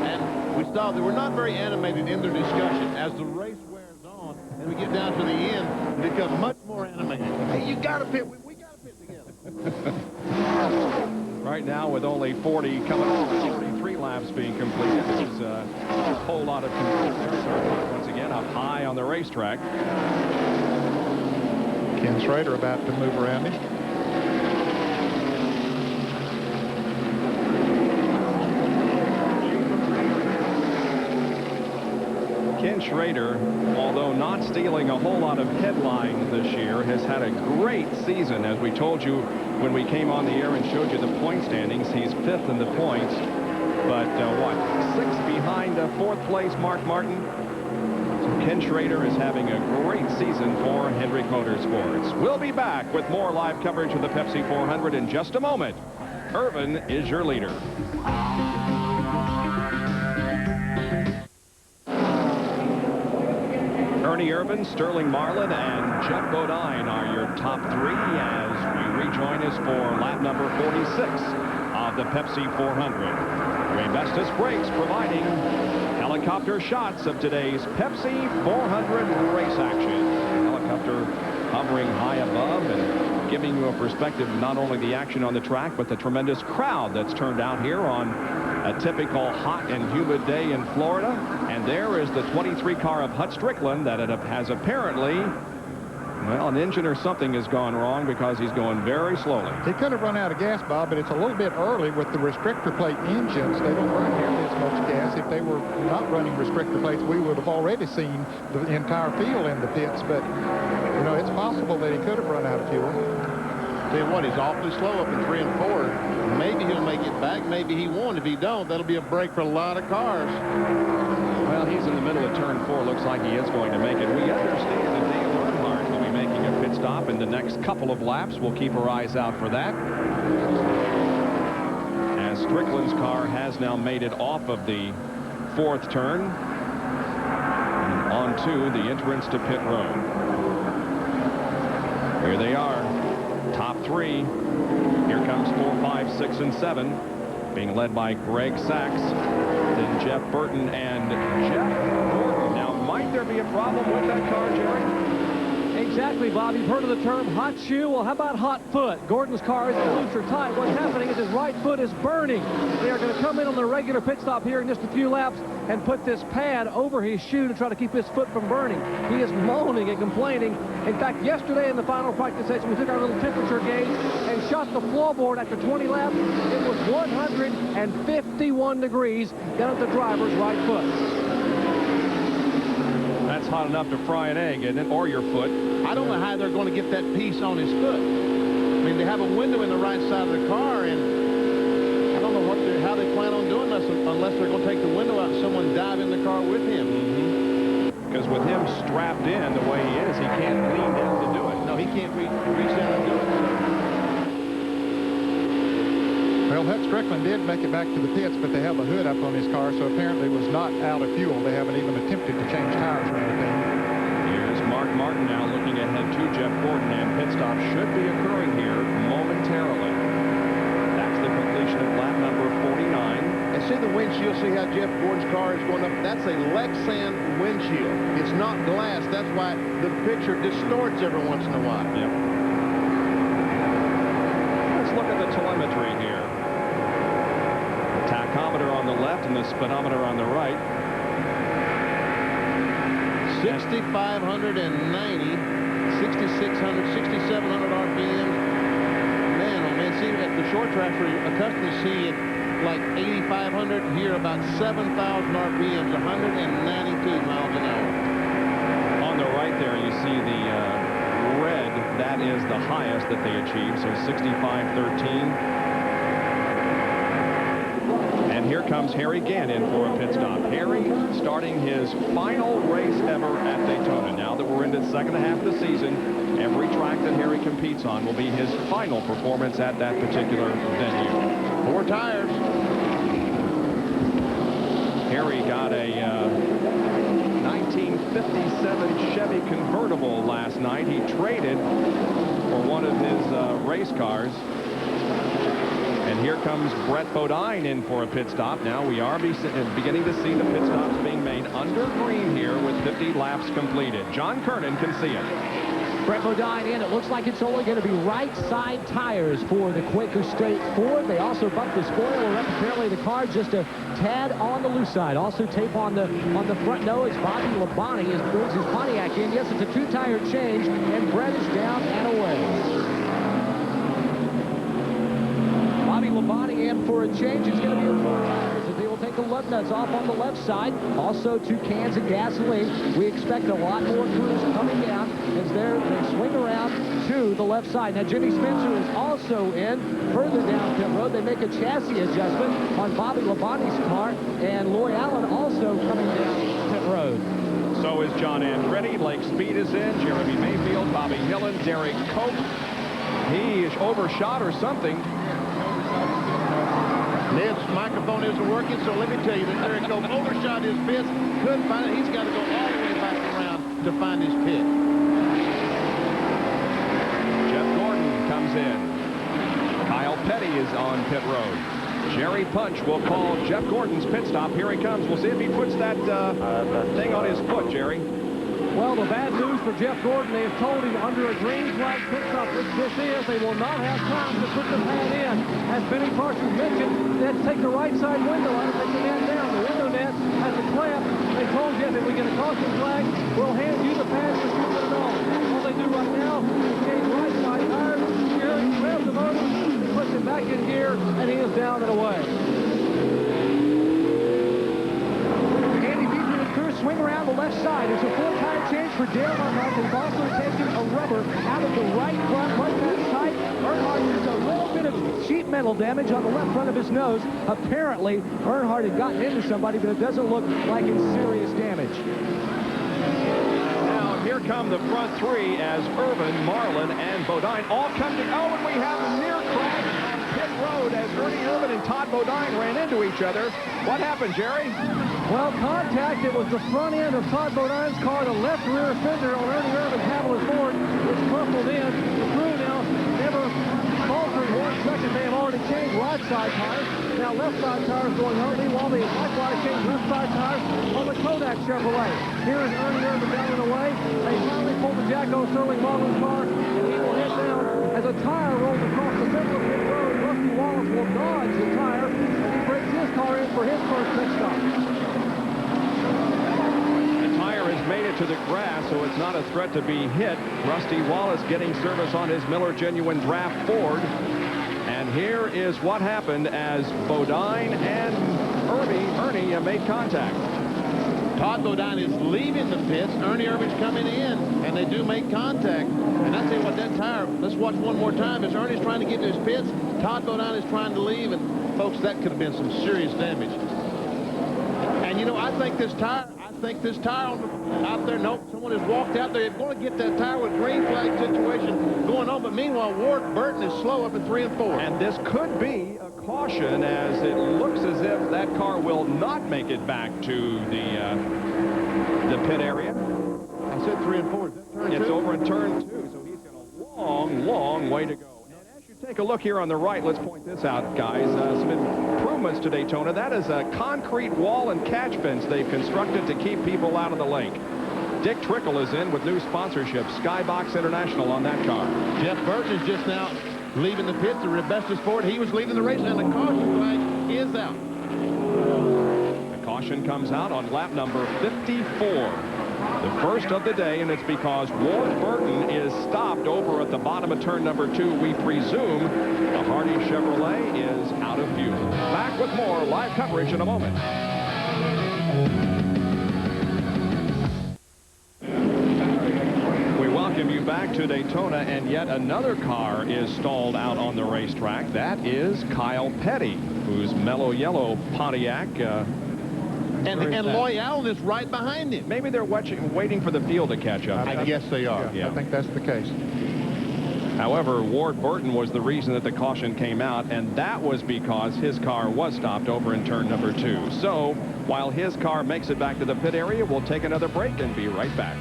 [SPEAKER 4] And we saw they were not very animated in their discussion. As the race wears on and we get down to the end, it becomes much more animated. Hey, you got to pit. We got to pit together.
[SPEAKER 1] Right now, with only 40 coming off, 43 laps being completed, this is a whole lot of confusion. Once again, up high on the racetrack.
[SPEAKER 3] Ken Schrader about to move around him.
[SPEAKER 1] Ken Schrader, although not stealing a whole lot of headlines this year, has had a great season. As we told you when we came on the air and showed you the point standings, he's 5th in the points. But what, 6th behind 4th place Mark Martin? So Ken Schrader is having a great season for Hendrick Motorsports. We'll be back with more live coverage of the Pepsi 400 in just a moment. Irvin is your leader. Ernie Irvin, Sterling Marlin, and Jeff Bodine are your top 3 as we rejoin us for lap number 46 of the Pepsi 400. Ray Bestis Brakes providing helicopter shots of today's Pepsi 400 race action. The helicopter hovering high above and giving you a perspective of not only the action on the track, but the tremendous crowd that's turned out here on a typical hot and humid day in Florida. And there is the 23 car of Hut Strickland that has apparently, well, an engine or something has gone wrong because he's going very slowly.
[SPEAKER 3] He could have run out of gas, Bob, but it's a little bit early with the restrictor plate engines. They don't run nearly as much gas. If they were not running restrictor plates, we would have already seen the entire field in the pits. But, you know, it's possible that he could have run out of fuel.
[SPEAKER 4] Tell you what, he's awfully slow up in 3 and 4. Maybe he'll make it back. Maybe he won't. If he don't, that'll be a break for a lot of cars.
[SPEAKER 1] Well, he's in the middle of turn 4. Looks like he is going to make it. We understand that Dale Earnhardt will be making a pit stop in the next couple of laps. We'll keep our eyes out for that. As Strickland's car has now made it off of the 4th turn and onto the entrance to pit road. Here they are. Top 3. Here comes 4, 5, 6, and 7. Being led by Greg Sachs. Then Jeff Burton and Jeff Gordon. Now, might there be a problem with that car, Jerry?
[SPEAKER 2] Exactly, Bob. You've heard of the term hot shoe. Well, how about hot foot? Gordon's car is loose or tight. What's happening is his right foot is burning. They are going to come in on the regular pit stop here in just a few laps and put this pad over his shoe to try to keep his foot from burning. He is moaning and complaining. In fact, yesterday in the final practice session, we took our little temperature gauge and shot the floorboard after 20 laps. It was 151 degrees down at the driver's right foot.
[SPEAKER 1] That's hot enough to fry an egg, isn't it? Or your foot.
[SPEAKER 4] I don't know how they're going to get that piece on his foot. I mean, they have a window in the right side of the car, and I don't know how they plan on doing this unless they're going to take the window out and someone dive in the car with him.
[SPEAKER 1] Because with him strapped in the way he is, he can't lean down to do it.
[SPEAKER 4] No, he can't reach down and do it.
[SPEAKER 3] Well, Hut Strickland did make it back to the pits, but they have a hood up on his car, so apparently it was not out of fuel. They haven't even attempted to change tires or anything.
[SPEAKER 1] Here's Mark Martin now looking ahead to Jeff Gordon, and pit stop should be occurring here momentarily. That's the completion of lap number 49.
[SPEAKER 4] And see the windshield, see how Jeff Gordon's car is going up? That's a Lexan windshield. It's not glass. That's why the picture distorts every once in a while.
[SPEAKER 1] Yep. Let's look at the telemetry here. The tachometer on the left and the speedometer on the right.
[SPEAKER 4] 6,590, 6,600, 6,700 RPMs. Man, oh man, see, at the short track, we're accustomed to seeing like 8,500. Here, about 7,000 RPMs, 192 miles an hour.
[SPEAKER 1] On the right there, you see the red. That is the highest that they achieved, so 65.13. And here comes Harry Gannon for a pit stop. Harry starting his final race ever at Daytona. Now that we're into the second half of the season, every track that Harry competes on will be his final performance at that particular venue.
[SPEAKER 4] 4 tires.
[SPEAKER 1] Harry got a 1957 Chevy convertible last night. He traded for one of his race cars. And here comes Brett Bodine in for a pit stop. Now we are beginning to see the pit stops being made under green here with 50 laps completed. John Kernan can see it.
[SPEAKER 9] Brett Bodine in. It looks like it's only going to be right side tires for the Quaker State Ford. They also bumped the spoiler up. Apparently the car just a tad on the loose side. Also tape on the front nose. Bobby Labonte brings his Pontiac in. Yes, it's a 2-tire change, and Brett is down and away. Bobby Labonte in for a change. It's going to be a 4 tires as they will take the lug nuts off on the left side. Also 2 cans of gasoline. We expect a lot more crews coming down as they swing around to the left side. Now Jimmy Spencer is also in further down pit road. They make a chassis adjustment on Bobby Labonte's car, and Loy Allen also coming down pit road.
[SPEAKER 1] So is John Andretti. Lake Speed is in. Jeremy Mayfield, Bobby Hillen, Derek Cope. He is overshot or something.
[SPEAKER 4] Ned's microphone isn't working, so let me tell you that Derek Cope overshot his pits, couldn't find it. He's got to go all the way back around to find his pit.
[SPEAKER 1] Jeff Gordon comes in. Kyle Petty is on pit road. Jerry Punch will call Jeff Gordon's pit stop. Here he comes. We'll see if he puts that thing on his foot, Jerry.
[SPEAKER 2] Well, the bad news for Jeff Gordon, they have told him under a green flag pit stop, which this is, they will not have time to put the pad in. As Benny Parsons mentioned, they had to take the right side window out and take the net down. The window net has a clamp. They told Jeff, if we get a caution flag, we'll hand you the pad for you to know. All they do right now is change right side tires, steering, rev the motor, puts it back in gear, and he is down and away.
[SPEAKER 9] Swing around the left side. It's a full tire change for Dale Earnhardt. They've also taken a rubber out of the right front pads tight. Earnhardt has a little bit of sheet metal damage on the left front of his nose. Apparently, Earnhardt had gotten into somebody, but it doesn't look like it's serious damage.
[SPEAKER 1] Now, here come the front three as Irvin, Marlin, and Bodine all come to... Oh, and we have a near crash on pit road as Ernie Irvin and Todd Bodine ran into each other. What happened, Jerry?
[SPEAKER 2] Well, contact, it was the front end of Todd Bodine's car, the left rear fender on Ernie Irvin's Cadillac Ford was crumpled in. The crew now never faltered 1 second. They have already changed right side tires. Now left side tires going home. Meanwhile, they likewise changed left side tires on the Kodak Chevrolet. Here is Ernie Irvin down and away. They finally pulled the Jacko Sterling Marlin's car, and he will head down as a tire rolls across the middle of pit road. Rusty Wallace will dodge the tire, and he brings his car in for his first pit stop.
[SPEAKER 1] Made it to the grass, so it's not a threat to be hit. Rusty Wallace getting service on his Miller Genuine Draft Ford. And here is what happened as Bodine and Ernie made contact.
[SPEAKER 4] Todd Bodine is leaving the pits. Ernie Irvin's coming in, and they do make contact. And I tell you what, that tire, let's watch one more time. As Ernie's trying to get to his pits, Todd Bodine is trying to leave, and folks, that could have been some serious damage. And you know, I think this tire out there, no, someone has walked out there. They're going to get that tire with green flag situation going on. But meanwhile, Ward Burton is slow up at 3 and 4.
[SPEAKER 1] And this could be a caution, as it looks as if that car will not make it back to the pit area.
[SPEAKER 4] I said 3 and 4.
[SPEAKER 1] It's over in turn 2, so he's got a long, long way to go. Take a look here on the right. Let's point this out, guys. Some improvements to Daytona. That is a concrete wall and catch fence they've constructed to keep people out of the lake. Dick Trickle is in with new sponsorship. Skybox International on that car.
[SPEAKER 4] Jeff Burton is just now leaving the pits. The Rebestos Ford, he was leading the race, and the caution flag is out.
[SPEAKER 1] The caution comes out on lap number 54. The first of the day, and it's because Ward Burton is stopped over at the bottom of turn number 2. We presume the Hardy Chevrolet is out of fuel. Back with more live coverage in a moment. We welcome you back to Daytona, and yet another car is stalled out on the racetrack. That is Kyle Petty, whose mellow yellow Pontiac
[SPEAKER 4] and Loy Allen is right behind him.
[SPEAKER 1] Maybe they're waiting for the field to catch up.
[SPEAKER 4] I guess they are.
[SPEAKER 3] Yeah. I think that's the case.
[SPEAKER 1] However, Ward Burton was the reason that the caution came out, and that was because his car was stopped over in turn number 2. So, while his car makes it back to the pit area, we'll take another break and be right back.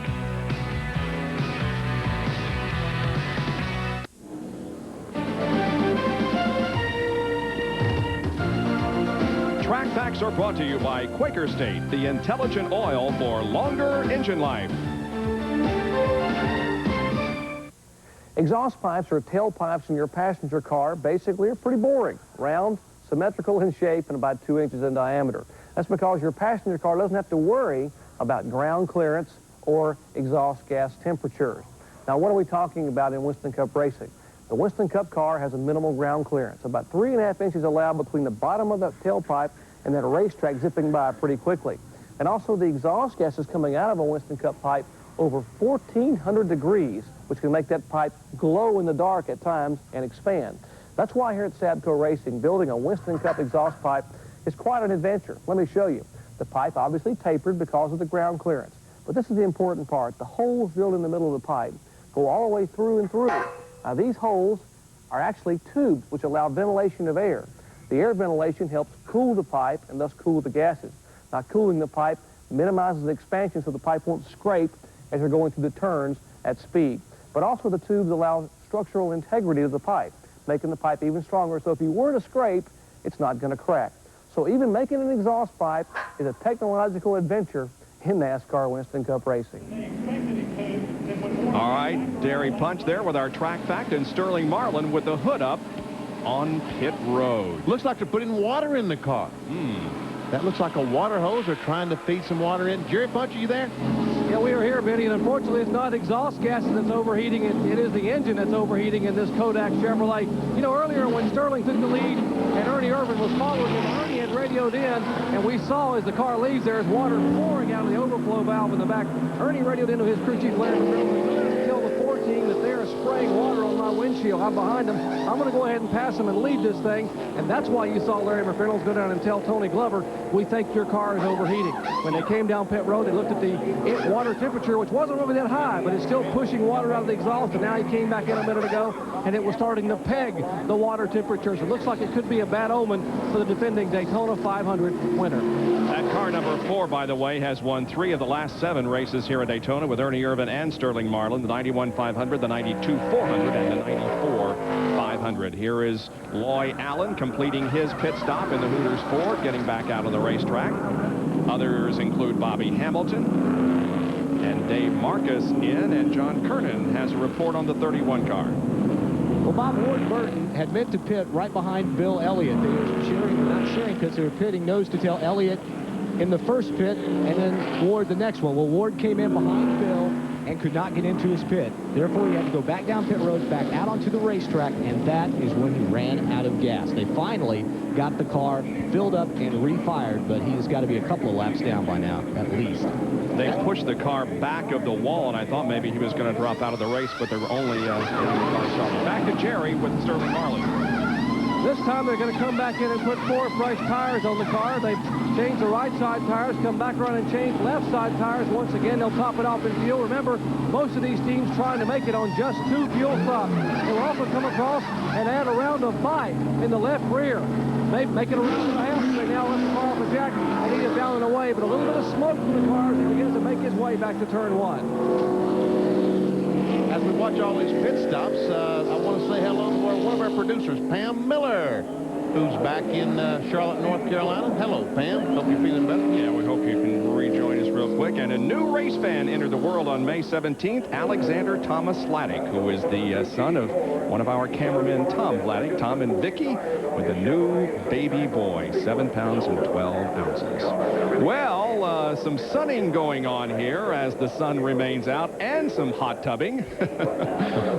[SPEAKER 1] Track Facts are brought to you by Quaker State, the intelligent oil for longer engine life.
[SPEAKER 2] Exhaust pipes or tailpipes in your passenger car basically are pretty boring. Round, symmetrical in shape, and about 2 inches in diameter. That's because your passenger car doesn't have to worry about ground clearance or exhaust gas temperatures. Now, what are we talking about in Winston Cup racing? The Winston Cup car has a minimal ground clearance, about 3.5 inches allowed between the bottom of the tailpipe and that racetrack zipping by pretty quickly. And also the exhaust gases coming out of a Winston Cup pipe over 1,400 degrees, which can make that pipe glow in the dark at times and expand. That's why here at Sabco Racing, building a Winston Cup exhaust pipe is quite an adventure. Let me show you. The pipe obviously tapered because of the ground clearance. But this is the important part. The holes drilled in the middle of the pipe go all the way through and through. Now, these holes are actually tubes which allow ventilation of air. The air ventilation helps cool the pipe and thus cool the gases. Now, cooling the pipe minimizes the expansion so the pipe won't scrape as you're going through the turns at speed. But also the tubes allow structural integrity to the pipe, making the pipe even stronger. So if you were to scrape, it's not going to crack. So even making an exhaust pipe is a technological adventure in NASCAR Winston Cup racing.
[SPEAKER 1] All right, Dairy Punch there with our track fact, and Sterling Marlin with the hood up on pit road.
[SPEAKER 4] Looks like they're putting water in the car. That looks like a water hose. They're trying to feed some water in. Jerry Punch, are you there?
[SPEAKER 2] Yeah, we are here, Benny, and unfortunately it's not exhaust gases that's overheating. It is the engine that's overheating in this Kodak Chevrolet. You know, earlier when Sterling took the lead and Ernie Irvin was following him, Ernie had radioed in, and we saw as the car leaves, there's water pouring out of the overflow valve in the back. Ernie radioed into his crew chief, Larry McMillan, tell the 14 that they're spraying water on my windshield. I'm behind them. I'm going to go ahead and pass them and lead this thing, and that's why you saw Larry McReynolds go down and tell Tony Glover, we think your car is overheating. When they came down pit road, they looked at the water temperature, which wasn't really that high, but it's still pushing water out of the exhaust, and now he came back in a minute ago, and it was starting to peg the water temperatures. It looks like it could be a bad omen for the defending Daytona 500 winner.
[SPEAKER 1] That car number 4, by the way, has won 3 of the last 7 races here at Daytona with Ernie Irvin and Sterling Marlin, the 91 500, the 92 400, and the 94 500. Here is Loy Allen completing his pit stop in the Hooters Ford, getting back out on the racetrack. Others include Bobby Hamilton and Dave Marcus in, and John Kernan has a report on the 31 car.
[SPEAKER 9] Well, Bob Ward Burton had meant to pit right behind Bill Elliott. They were cheering, not cheering, because they were pitting nose to tail. Elliott in the first pit, and then Ward the next one. Well, Ward came in behind Bill and could not get into his pit. Therefore, he had to go back down pit road, back out onto the racetrack, and that is when he ran out of gas. They finally got the car filled up and refired, but he's got to be a couple of laps down by now, at least.
[SPEAKER 1] They pushed the car back of the wall, and I thought maybe he was going to drop out of the race, but they were only back to Jerry with Sterling Marlin.
[SPEAKER 2] This time they're going to come back in and put 4 fresh tires on the car. They've changed the right side tires, come back around and change left side tires once again. They'll top it off in fuel. Remember, most of these teams trying to make it on just 2 fuel stops. They will also come across and add a round of 5 in the left rear. They make it a round and a half. They now let the car off the jack and he is down and away, but a little bit of smoke from the car as he begins to make his way back to turn 1.
[SPEAKER 4] As we watch all these pit stops, I want to say hello to one of our producers, Pam Miller, who's back in Charlotte, North Carolina. Hello, Pam. Hope you're feeling better.
[SPEAKER 1] Yeah, we hope you can rejoin us real quick. And a new race fan entered the world on May 17th, Alexander Thomas Vladek, who is the son of one of our cameramen, Tom Vladek, Tom and Vicky, with a new baby boy, 7 pounds and 12 ounces. Well, some sunning going on here as the sun remains out, and some hot tubbing.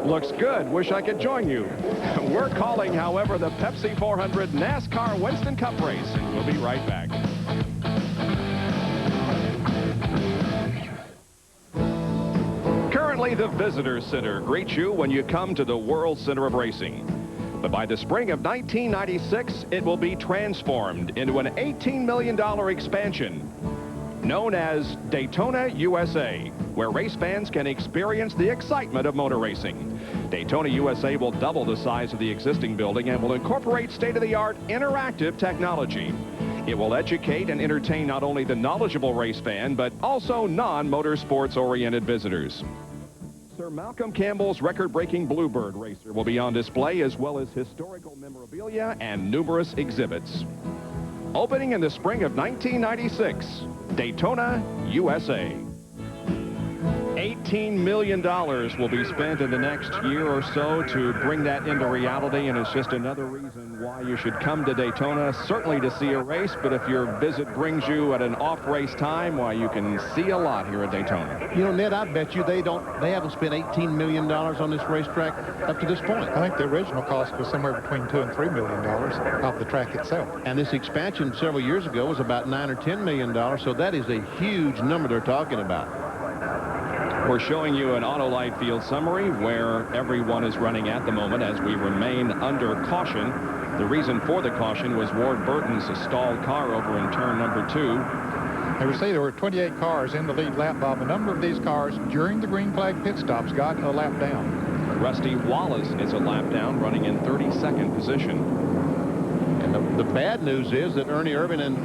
[SPEAKER 1] Looks good. Wish I could join you. We're calling, however, the Pepsi 400 NASCAR Winston Cup race, and we'll be right back. Currently, the Visitor Center greets you when you come to the World Center of Racing. But by the spring of 1996, it will be transformed into an $18 million expansion known as Daytona USA, where race fans can experience the excitement of motor racing. Daytona USA will double the size of the existing building and will incorporate state-of-the-art interactive technology. It will educate and entertain not only the knowledgeable race fan, but also non-motorsports-oriented visitors. Sir Malcolm Campbell's record-breaking Bluebird racer will be on display, as well as historical memorabilia and numerous exhibits. Opening in the spring of 1996, Daytona, USA. $18 million will be spent in the next year or so to bring that into reality, and it's just another reason why you should come to Daytona, certainly to see a race, but if your visit brings you at an off-race time, why, you can see a lot here at Daytona.
[SPEAKER 4] You know, Ned, I bet you they haven't spent $18 million on this racetrack up to this point.
[SPEAKER 3] I think the original cost was somewhere between $2 and $3 million of the track itself.
[SPEAKER 4] And this expansion several years ago was about $9 or $10 million, so that is a huge number they're talking about.
[SPEAKER 1] We're showing you an Autolite field summary where everyone is running at the moment as we remain under caution. The reason for the caution was Ward Burton's stalled car over in turn number 2.
[SPEAKER 3] They would say there were 28 cars in the lead lap, Bob. A number of these cars during the green flag pit stops got a lap down.
[SPEAKER 1] Rusty Wallace is a lap down, running in 32nd position.
[SPEAKER 4] And the bad news is that Ernie Irvin and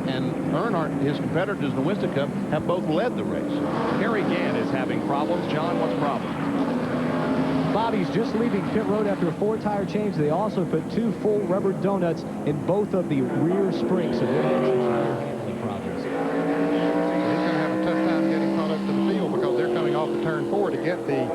[SPEAKER 4] Earnhardt, his competitors in the Winston Cup, have both led the race.
[SPEAKER 1] Harry Gann is having problems. John, what's the problem?
[SPEAKER 9] Bobby's just leaving pit road after a 4-tire change. They also put 2 full rubber donuts in both of the rear springs, so they're having some handling problems.
[SPEAKER 3] He's going to have a tough time getting caught up to the field because they're coming off of turn 4 to get the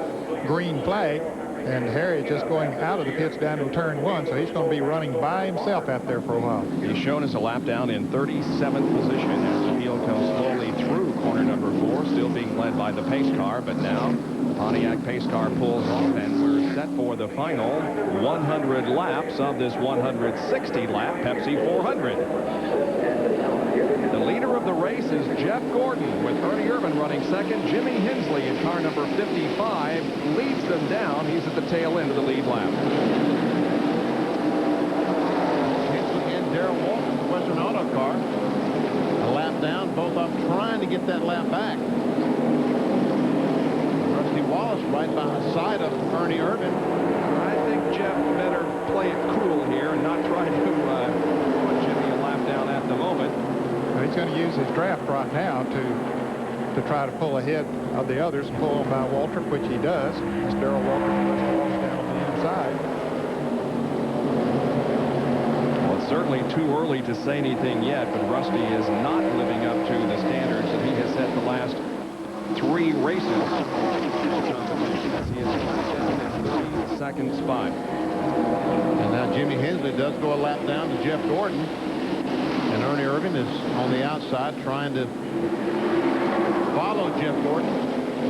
[SPEAKER 3] green flag. And Harry is just going out of the pits down in turn 1, so he's going to be running by himself out there for a while.
[SPEAKER 1] He's shown as a lap down in 37th position as the field comes slowly through corner number 4, still being led by the pace car. But now Pontiac pace car pulls off, and we're set for the final 100 laps of this 160-lap Pepsi 400. The leader of the race is Jeff Gordon, with Ernie Irvin running second. Jimmy Hensley in car number 55 leads them down. He's at the tail end of the lead lap.
[SPEAKER 4] Hensley and Darrell Walton, the Western Auto car. A lap down, both of them trying to get that lap back. Rusty Wallace right by the side of Ernie Irvin.
[SPEAKER 1] I think Jeff better play it cool here and not try to put Jimmy a lap down at the moment.
[SPEAKER 3] He's going to use his draft right now to try to pull ahead of the others, pull on by Waltrip, which he does. As Darrell Waltrip walks down on the inside.
[SPEAKER 1] Well, it's certainly too early to say anything yet, but Rusty is not living up to the standards that he has set the last 3 races. He is 32nd spot.
[SPEAKER 4] And now Jimmy Hensley does go a lap down to Jeff Gordon. And Ernie Irvin is on the outside trying to follow Jeff Gordon.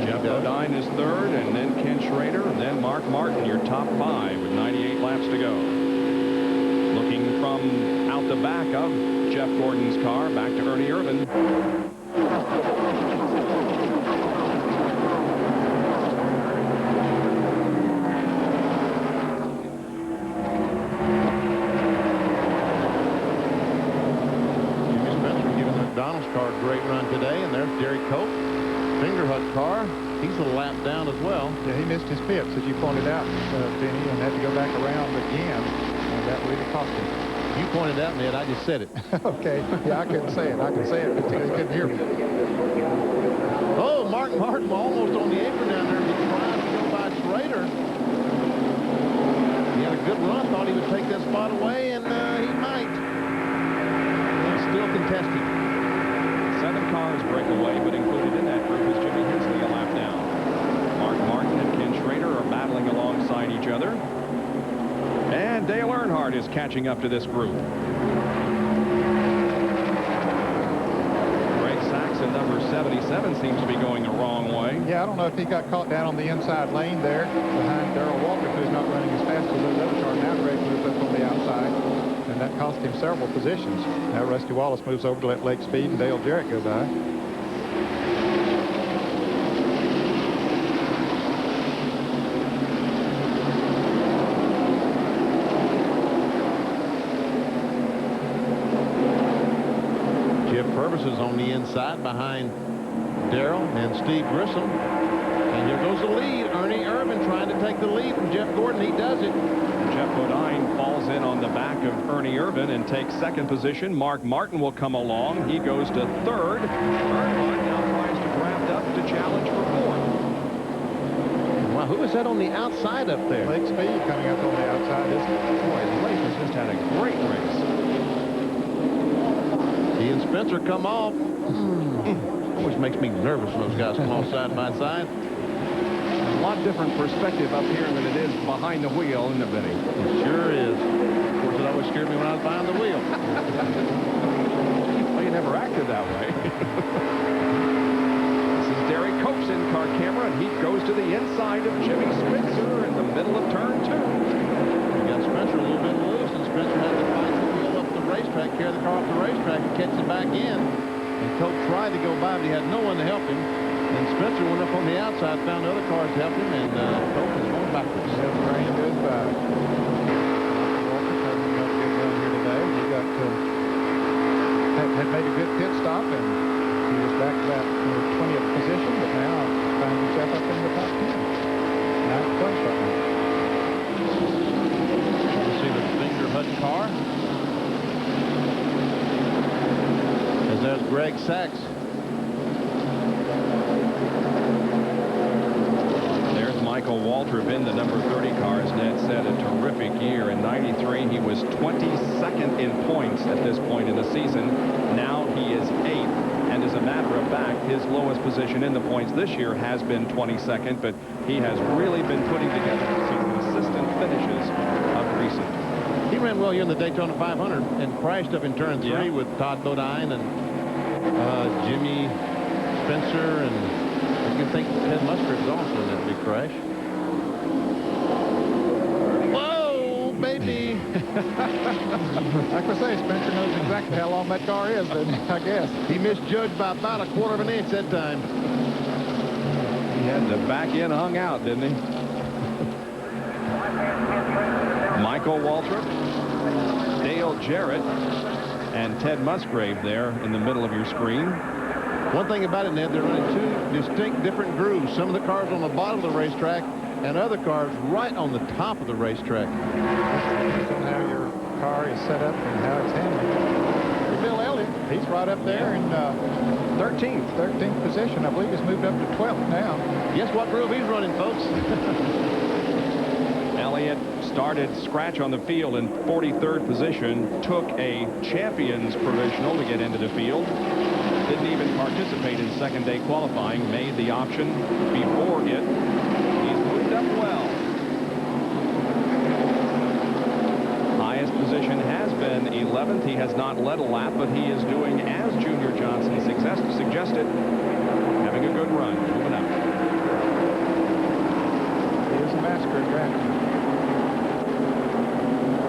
[SPEAKER 1] Jeff Bodine is third, and then Ken Schrader, and then Mark Martin, your top 5 with 98 laps to go. Looking from out the back of Jeff Gordon's car, back to Ernie Irvin.
[SPEAKER 4] Car, great run today, and there's Jerry Cope. Fingerhut car, he's a lap down as well.
[SPEAKER 3] Yeah, he missed his pits, as you pointed out, Benny, and had to go back around again, and that really cost him.
[SPEAKER 4] You pointed out, Ned, I just said it.
[SPEAKER 3] Okay, yeah, I couldn't say it. I can say it, but he couldn't hear me.
[SPEAKER 4] Oh, Mark Martin almost on the apron down there. He tried to go by Schrader. He had a good run, thought he would take that spot away, and he might. He's still contested.
[SPEAKER 1] 7 cars break away, but included in that group is Jimmy Hensley a lap down. Mark Martin and Ken Schrader are battling alongside each other. And Dale Earnhardt is catching up to this group. Greg Saxon, number 77, seems to be going the wrong way.
[SPEAKER 3] Yeah, I don't know if he got caught down on the inside lane there behind Darrell Waltrip, who's not running as fast as those other cars. Now Greg moves up on the outside, and that cost him several positions. Now Rusty Wallace moves over to let Lake Speed and Dale Jarrett go by.
[SPEAKER 4] Jeff Purvis is on the inside behind Darrell and Steve Grissom. And here goes the lead. Ernie Irvin trying to take the lead from Jeff Gordon. He does it.
[SPEAKER 1] Jeff Bodine falls in on the back of Ernie Irvin and takes second position. Mark Martin will come along. He goes to third. Earnhardt now tries to draft up to challenge for 4th.
[SPEAKER 4] Wow, who is that on the outside up there?
[SPEAKER 3] Lake Speed coming up on the outside, isn't it?
[SPEAKER 1] Boy, Lake has just had a great race.
[SPEAKER 4] He and Spencer come off. Always makes me nervous when those guys come off side by side.
[SPEAKER 1] A lot different perspective up here than it is behind the wheel, isn't it, Benny?
[SPEAKER 4] It sure is. Of course, it always scared me when I was behind the wheel.
[SPEAKER 1] Well, you never acted that way. This is Derek Cope's in-car camera, and he goes to the inside of Jimmy Spencer in the middle of turn 2.
[SPEAKER 4] We got Spencer a little bit loose, and Spencer had to fight the wheel up the racetrack, carry the car off the racetrack, and catch it back in. And Cope tried to go by, but he had no one to help him. And Spencer went up on the outside, found other cars to help him, and Cope is going backwards.
[SPEAKER 3] Yeah, the train goes by. Walter having got a good run here today. He had made a good pit stop, and he was back to that 20th position, but now finds himself up in the top 10. Ninth place right now.
[SPEAKER 4] You see the Fingerhut car. As there's Greg Sachs.
[SPEAKER 1] Michael Waltrip in the number 30 car, as Ned said, a terrific year. In '93, he was 22nd in points at this point in the season. Now he is 8th. And as a matter of fact, his lowest position in the points this year has been 22nd, but he has really been putting together some consistent finishes of recent.
[SPEAKER 4] He ran well here in the Daytona 500 and crashed up in turn 3 with Todd Bodine and Jimmy Spencer, and I can think Ted Musgrave was also in that big crash. Whoa, baby!
[SPEAKER 3] Like I say, Spencer knows exactly how long that car is, but I guess.
[SPEAKER 4] He misjudged by about 1/4 of an inch that time.
[SPEAKER 1] He had the back end hung out, didn't he? Michael Waltrip, Dale Jarrett, and Ted Musgrave there in the middle of your screen.
[SPEAKER 4] One thing about it, Ned, they're running 2 distinct different grooves. Some of the cars on the bottom of the racetrack and other cars right on the top of the racetrack.
[SPEAKER 3] How your car is set up and how it's handled. Bill Elliott, he's right up there in 13th position. I believe he's moved up to 12th now.
[SPEAKER 4] Guess what groove he's running, folks?
[SPEAKER 1] Elliott started scratch on the field in 43rd position, took a champion's provisional to get into the field. Didn't even participate in second-day qualifying, made the option before it. He's moved up well. Highest position has been 11th. He has not led a lap, but he is doing as Junior Johnson suggested, having a good run, moving up.
[SPEAKER 3] Here's a massacre draft.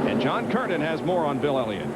[SPEAKER 1] And John Curtin has more on Bill Elliott.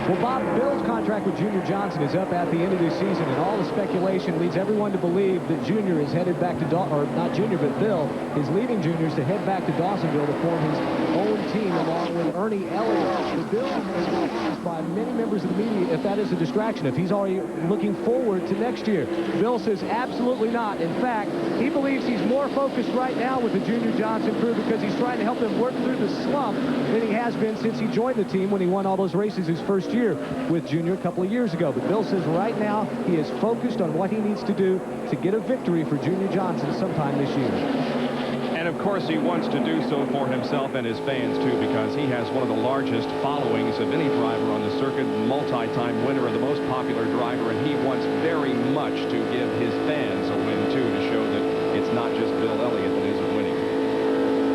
[SPEAKER 9] Well, Bob, Bill's contract with Junior Johnson is up at the end of the season, and all the speculation leads everyone to believe that Junior is headed back to or not Junior, but Bill is leaving Juniors to head back to Dawsonville to form his own team along with Ernie Elliott. The Bill has been asked by many members of the media if that is a distraction, if he's already looking forward to next year. Bill says absolutely not. In fact, he believes he's more focused right now with the Junior Johnson crew because he's trying to help them work through the slump than he has been since he joined the team when he won all those races his first year with Junior a couple of years ago. But Bill says right now he is focused on what he needs to do to get a victory for Junior Johnson sometime this year.
[SPEAKER 1] And of course he wants to do so for himself and his fans too, because he has one of the largest followings of any driver on the circuit, multi-time winner and the most popular driver, and he wants very much to give his fans a win too, to show that it's not just Bill Elliott that is winning.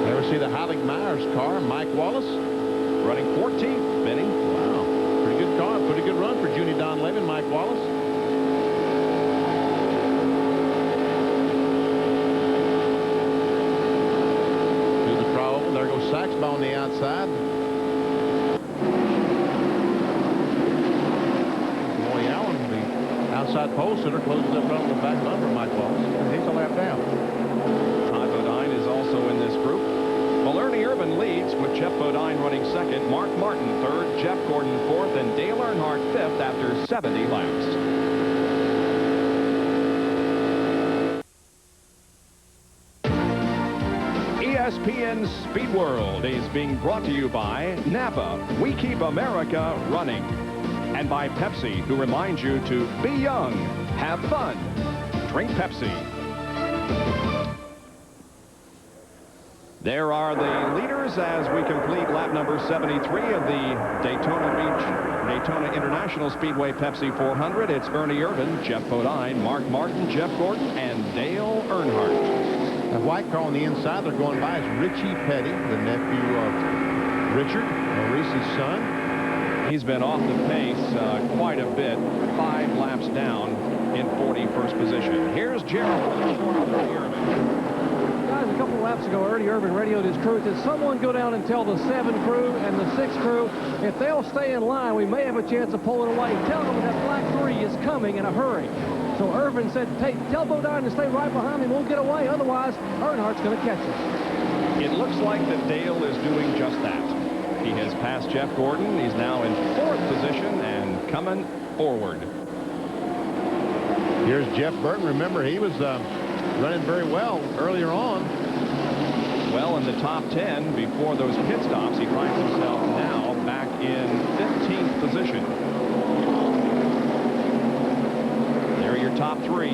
[SPEAKER 4] Ever see the Heilig Myers car, Mike Wallace?
[SPEAKER 1] Running 14th, Benny.
[SPEAKER 4] Wow. Pretty good car, pretty good run for Junie Don Levin, Mike Wallace. Do the crawl. There goes Saxby on the outside. Roy Allen, the outside pole sitter, closes up front on the back bumper, Mike Wallace.
[SPEAKER 3] And he's a lap down.
[SPEAKER 1] Todd Bodine is also in this group. Well, Ernie Irvin leads with Jeff Bodine running second, Mark Martin third, Jeff Gordon fourth, and Dale Earnhardt fifth after 70 laps. ESPN Speed World is being brought to you by Napa. We keep America running. And by Pepsi, who reminds you to be young, have fun, drink Pepsi. There are the leaders as we complete lap number 73 of the Daytona International Speedway Pepsi 400. It's Ernie Irvin, Jeff Bodine, Mark Martin, Jeff Gordon, and Dale Earnhardt.
[SPEAKER 4] The white car on the inside they're going by is Richie Petty, the nephew of Richard, Maurice's son.
[SPEAKER 1] He's been off the pace quite a bit, 5 laps down in 41st position. Here's Gerald Ernie Irvin.
[SPEAKER 2] Guys, a couple of laps ago, Ernie Irvin radioed his crew. Did someone go down and tell the 7 crew and the 6 crew if they'll stay in line, we may have a chance of pulling away. Tell them that black 3 is coming in a hurry. So Irvin said, hey, tell Bodine to stay right behind me. We'll get away. Otherwise, Earnhardt's going to catch us.
[SPEAKER 1] It looks like that Dale is doing just that. He has passed Jeff Gordon. He's now in 4th position and coming forward.
[SPEAKER 4] Here's Jeff Burton. Remember, he was running very well earlier on.
[SPEAKER 1] Well, in the top 10 before those pit stops, he finds himself now back in 15th position. There are your top 3.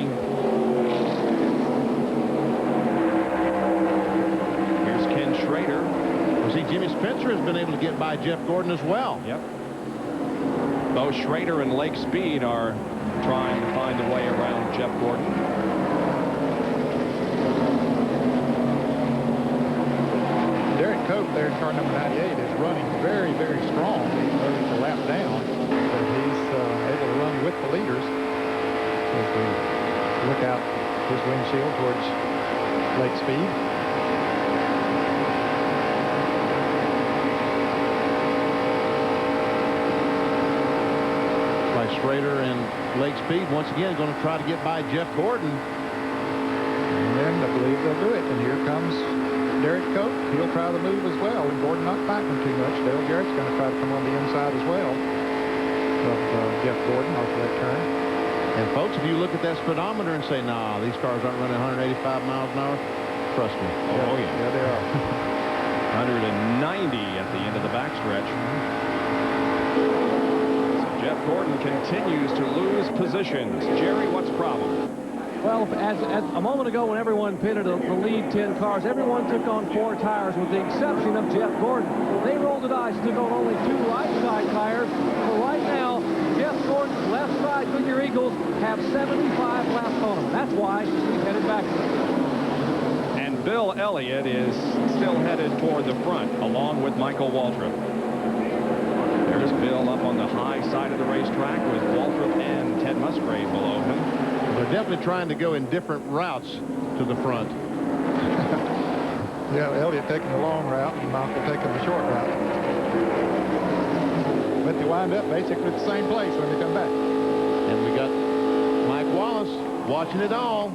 [SPEAKER 1] Here's Ken Schrader.
[SPEAKER 4] You see, Jimmy Spencer has been able to get by Jeff Gordon as well.
[SPEAKER 1] Yep. Both Schrader and Lake Speed are trying to find a way around Jeff Gordon.
[SPEAKER 3] Derek Cope there in car number 98 is running very, very strong. He's a lap down, but he's able to run with the leaders. As we look out his windshield towards lake speed.
[SPEAKER 4] Schrader and Lake Speed once again going to try to get by Jeff Gordon.
[SPEAKER 3] And I believe they'll do it. And here comes Derek Cope. He'll try the move as well. And Gordon not fighting him too much. Dale Jarrett's going to try to come on the inside as well of Jeff Gordon off that turn.
[SPEAKER 4] And folks, if you look at that speedometer and say, nah, these cars aren't running 185 miles an hour, trust me.
[SPEAKER 1] Oh, yeah.
[SPEAKER 3] Yeah, they are.
[SPEAKER 1] 190 at the end of the backstretch. Jeff Gordon continues to lose positions. Jerry, what's the problem?
[SPEAKER 2] Well, as a moment ago when everyone pitted the lead 10 cars, everyone took on 4 tires with the exception of Jeff Gordon. They rolled the dice, took on only 2 right side tires. But right now, Jeff Gordon's left side Goodyear Eagles have 75 laps on them. That's why he's headed backwards.
[SPEAKER 1] And Bill Elliott is still headed toward the front, along with Michael Waltrip. There's Bill up on the high side of the racetrack with Waltrip and Ted Musgrave below him.
[SPEAKER 4] They're definitely trying to go in different routes to the front.
[SPEAKER 3] Yeah, Elliott taking the long route and Michael taking the short route. But they wind up basically at the same place when they come back.
[SPEAKER 4] And we got Mike Wallace watching it all.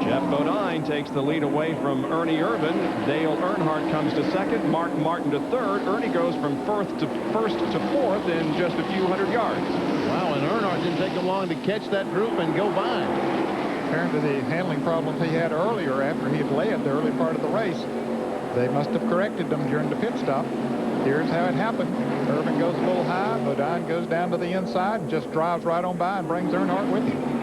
[SPEAKER 1] Jeff Bodine takes the lead away from Ernie Irvan. Dale Earnhardt comes to second. Mark Martin to third. Ernie goes from first to fourth in just a few hundred yards.
[SPEAKER 4] Wow, and Earnhardt didn't take him long to catch that group and go by.
[SPEAKER 3] Apparently the handling problems he had earlier after he had led the early part of the race, they must have corrected them during the pit stop. Here's how it happened. Irvan goes a little high. Bodine goes down to the inside and just drives right on by and brings Earnhardt with him.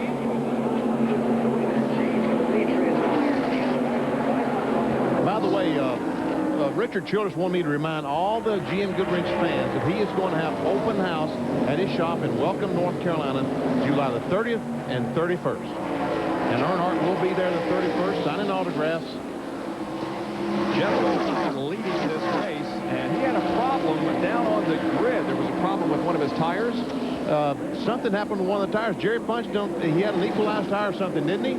[SPEAKER 4] By the way, Richard Childress wanted me to remind all the GM Goodwrench fans that he is going to have open house at his shop in Welcome, North Carolina, July the 30th and 31st. And Earnhardt will be there the 31st, signing autographs.
[SPEAKER 1] Jeff Bodine leading this race, and he had a problem down on the grid. There was a problem with one of his tires.
[SPEAKER 4] Something happened with one of the tires. Jerry punched him. He had an equalized tire or something, didn't he?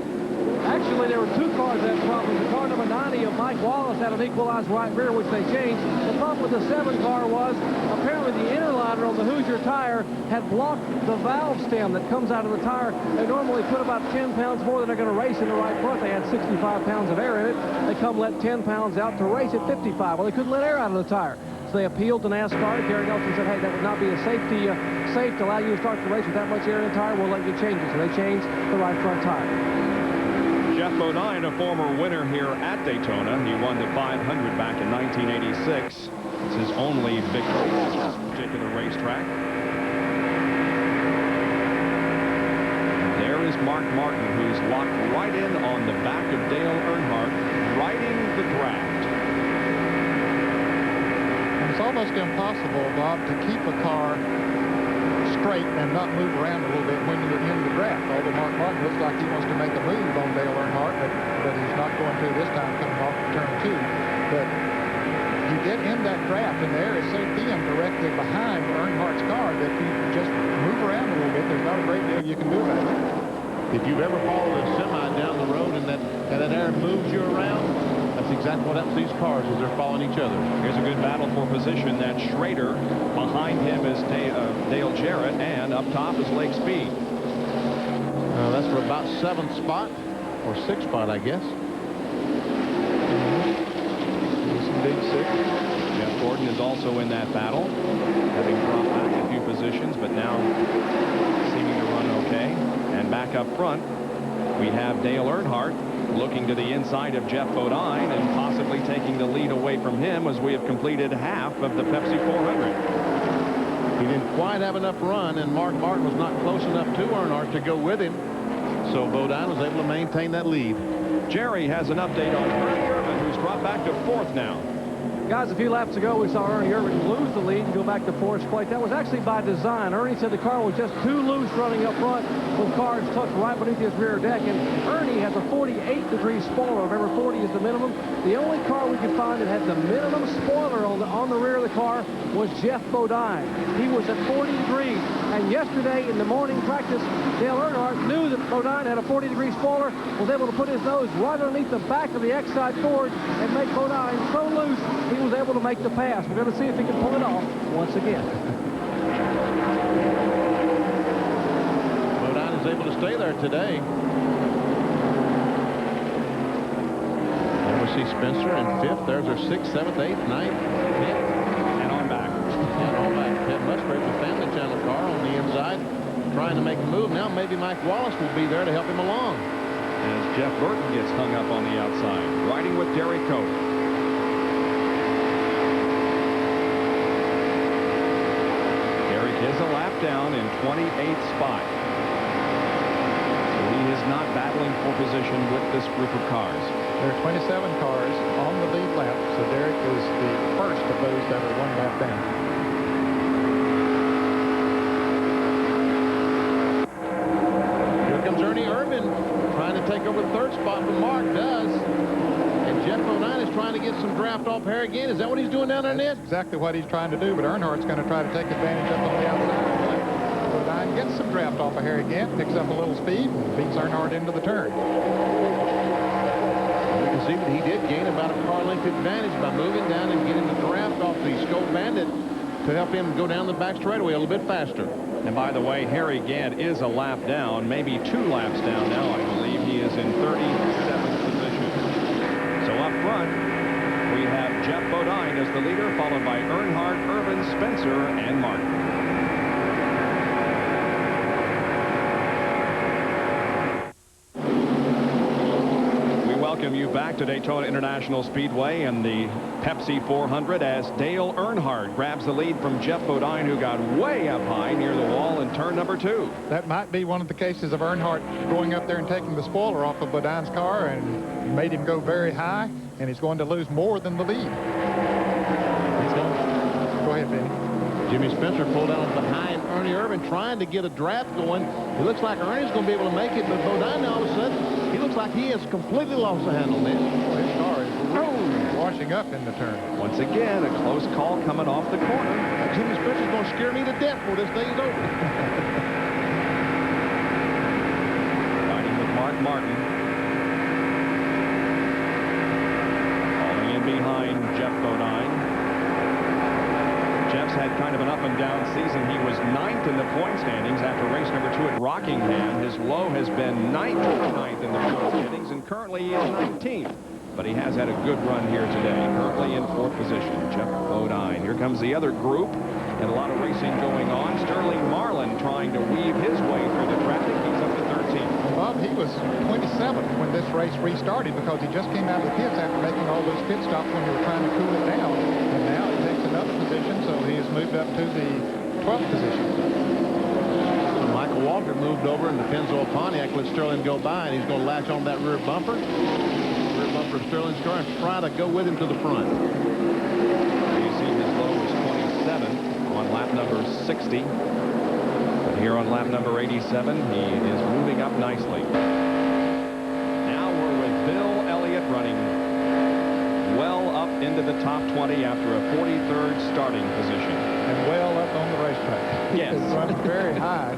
[SPEAKER 2] Actually, there were 2 cars that had problems. The car number 90 of Mike Wallace had an equalized right rear, which they changed. The problem with the 7 car was apparently the inner liner on the Hoosier tire had blocked the valve stem that comes out of the tire. They normally put about 10 pounds more than they're going to race in the right front. They had 65 pounds of air in it. They come let 10 pounds out to race at 55. Well, they couldn't let air out of the tire. So they appealed to NASCAR. Gary Nelson said, hey, that would not be a safe to allow you to start the race with that much air in the tire. We'll let you change it. So they changed the right front tire.
[SPEAKER 1] Jeff Bodine, a former winner here at Daytona. He won the 500 back in 1986. It's his only victory at this particular racetrack. And there is Mark Martin, who's locked right in on the back of Dale Earnhardt, riding the draft.
[SPEAKER 3] And it's almost impossible, Bob, to keep a car straight and not move around a little bit when you're in the draft. Although Mark Martin looks like he wants to make a move on Dale Earnhardt, but he's not going to this time coming off of turn 2. But you get in that draft and the air is so thin directly behind Earnhardt's car that you just move around a little bit. There's not a great deal you can do about it.
[SPEAKER 4] If you've ever followed a semi down the road and that air moves you around, that's exactly what happens to these cars as they're following each other.
[SPEAKER 1] Here's a good battle for position. That Schrader. Behind him is Dale Jarrett, and up top is Lake Speed.
[SPEAKER 4] That's for about 7th spot, or 6th spot, I guess.
[SPEAKER 3] Big 6.
[SPEAKER 1] Jeff Gordon is also in that battle, having dropped back a few positions, but now seeming to run okay. And back up front, we have Dale Earnhardt looking to the inside of Jeff Bodine and possibly taking the lead away from him as we have completed half of the Pepsi 400.
[SPEAKER 4] He didn't quite have enough run, and Mark Martin was not close enough to Earnhardt to go with him. So Bodine was able to maintain that lead.
[SPEAKER 1] Jerry has an update on Ernie Irvan, who's dropped back to 4th now.
[SPEAKER 2] Guys, a few laps ago, we saw Ernie Irvin lose the lead and go back to Forest Plate. That was actually by design. Ernie said the car was just too loose running up front with cars tucked right beneath his rear deck. And Ernie has a 48-degree spoiler. Remember, 40 is the minimum. The only car we could find that had the minimum spoiler on the rear of the car was Jeff Bodine. He was at 40 degrees. And yesterday in the morning practice, Dale Earnhardt knew that Bodine had a 40-degree spoiler, was able to put his nose right underneath the back of the X-side Ford and make Bodine so loose he was able to make the pass. We're going to see if he can pull it off once again.
[SPEAKER 4] Bodine is able to stay there today. There we see Spencer in 5th. There's our 6th, 7th, 8th, 9th, 10th. And on back. And on back. Ted Musgrave, the family channel car on the inside, trying to make a move. Now maybe Mike Wallace will be there to help him along.
[SPEAKER 1] As Jeff Burton gets hung up on the outside, riding with Derek Cope. Derek is a lap down in 28th spot. So he is not battling for position with this group of cars.
[SPEAKER 3] There are 27 cars on the lead lap, so Derek is the first of those that are 1 lap down.
[SPEAKER 4] Here comes Ernie Irvin trying to take over the 3rd spot, but Mark does. And Jeff Bodine is trying to get some draft off here again. Is that what he's doing down there, Ned?
[SPEAKER 3] That's exactly what he's trying to do, but Earnhardt's going to try to take advantage up on the outside. Bodine gets some draft off of here again, picks up a little speed, and beats Earnhardt into the turn.
[SPEAKER 4] You can see that he did gain about a car length advantage by moving down and getting the draft off the Scope Bandit to help him go down the back straightaway a little bit faster.
[SPEAKER 1] And by the way, Harry Gant is a lap down, maybe 2 laps down now. I believe he is in 37th position. So up front, we have Jeff Bodine as the leader, followed by Earnhardt, Irvin, Spencer, and Martin. Welcome you back to Daytona International Speedway and the Pepsi 400 as Dale Earnhardt grabs the lead from Jeff Bodine, who got way up high near the wall in turn number 2.
[SPEAKER 3] That might be one of the cases of Earnhardt going up there and taking the spoiler off of Bodine's car and made him go very high, and he's going to lose more than the lead. He's going to... Go ahead, Benny.
[SPEAKER 4] Jimmy Spencer pulled out behind Ernie Irvin, trying to get a draft going. It looks like Ernie's going to be able to make it, but Bodine all of a sudden, he looks like he has completely lost the handle there.
[SPEAKER 3] His car is washing up in the turn.
[SPEAKER 1] Once again, a close call coming off the corner.
[SPEAKER 4] Jimmy Spencer's going to scare me to death before this day is over.
[SPEAKER 1] Riding with Mark Martin. Falling in behind Jeff Bodine. Jeff's had kind of an up-and-down season. He was 9th in the point standings after race number 2 at Rockingham. His low has been 9th in the point standings, and currently he is 19th. But he has had a good run here today, currently in 4th position. Jeff Bodine. Here comes the other group, and a lot of racing going on. Sterling Marlin trying to weave his way through the traffic. He's up to 13th.
[SPEAKER 3] Well, Bob, he was 27th when this race restarted because he just came out of the pits after making all those pit stops when you were trying to cool it down. And now he takes another position, so he has moved up to the 12th position.
[SPEAKER 4] So Michael Walker moved over in the Pennzoil Pontiac, let Sterling go by, and he's going to latch on that rear bumper. Rear bumper of Sterling's car and try to go with him to the front.
[SPEAKER 1] You see his low is 27 on lap number 60. But here on lap number 87, he is moving up nicely. Now we're with Bill Elliott running well up into the top 20 after a 43rd starting position.
[SPEAKER 3] And well up on the racetrack.
[SPEAKER 1] Yes.
[SPEAKER 3] He's running very high.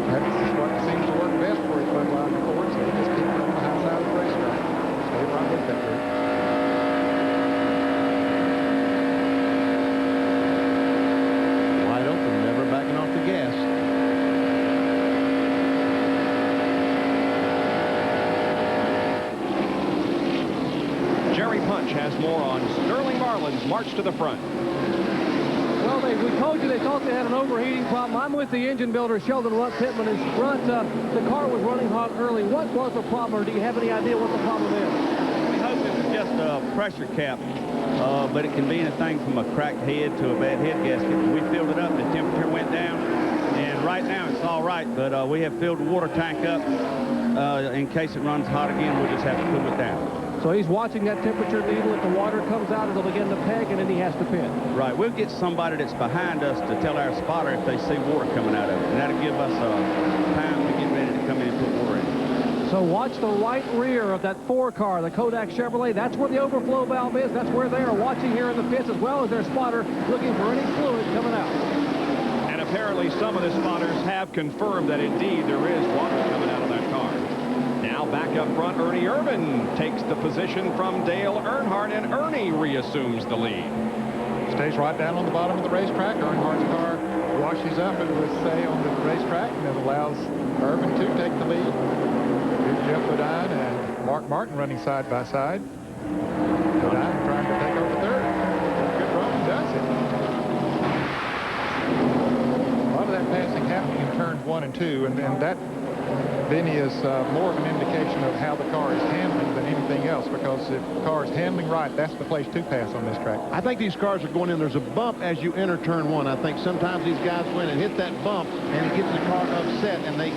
[SPEAKER 3] That's what seems to work best for his Budweiser Ford, so he just keeps on the high side of the racetrack. Stay right with that group.
[SPEAKER 4] Wide open, never backing off the gas.
[SPEAKER 1] Jerry Punch has more on Sterling Marlin's march to the front.
[SPEAKER 2] Well, we told you they thought they had an overheating problem. I'm with the engine builder, Sheldon Pittman. His front, the car was running hot early. What was the problem, or do you have any idea what the problem is?
[SPEAKER 10] We hope it was just a pressure cap, but it can be anything from a cracked head to a bad head gasket. We filled it up, the temperature went down, and right now it's all right, but we have filled the water tank up. In case it runs hot again, we'll just have to cool it down.
[SPEAKER 2] So he's watching that temperature needle. If the water comes out, it'll begin to peg, and then he has to pit.
[SPEAKER 10] Right. We'll get somebody that's behind us to tell our spotter if they see water coming out of it. And that'll give us time to get ready to come in and put water in.
[SPEAKER 2] So watch the right rear of that 4 car, the Kodak Chevrolet. That's where the overflow valve is. That's where they are watching here in the pits, as well as their spotter looking for any fluid coming out.
[SPEAKER 1] And apparently some of the spotters have confirmed that indeed there is water coming out of that car. Now back up front, Ernie Irvin takes the position from Dale Earnhardt, and Ernie reassumes the lead.
[SPEAKER 3] Stays right down on the bottom of the racetrack. Earnhardt's car washes up, it would say, on the racetrack, and it allows Irvin to take the lead. Here's Jeff Bodine and Mark Martin running side by side. Bodine trying to take over third. Good run, does it. A lot of that passing happening in turns 1 and 2, and that, Vinny, is more of an indication of how the car is handling than anything else, because if the car is handling right, that's the place to pass on this track.
[SPEAKER 4] I think these cars are going in. There's a bump as you enter turn 1. I think sometimes these guys go in and hit that bump, and it gets the car upset, and they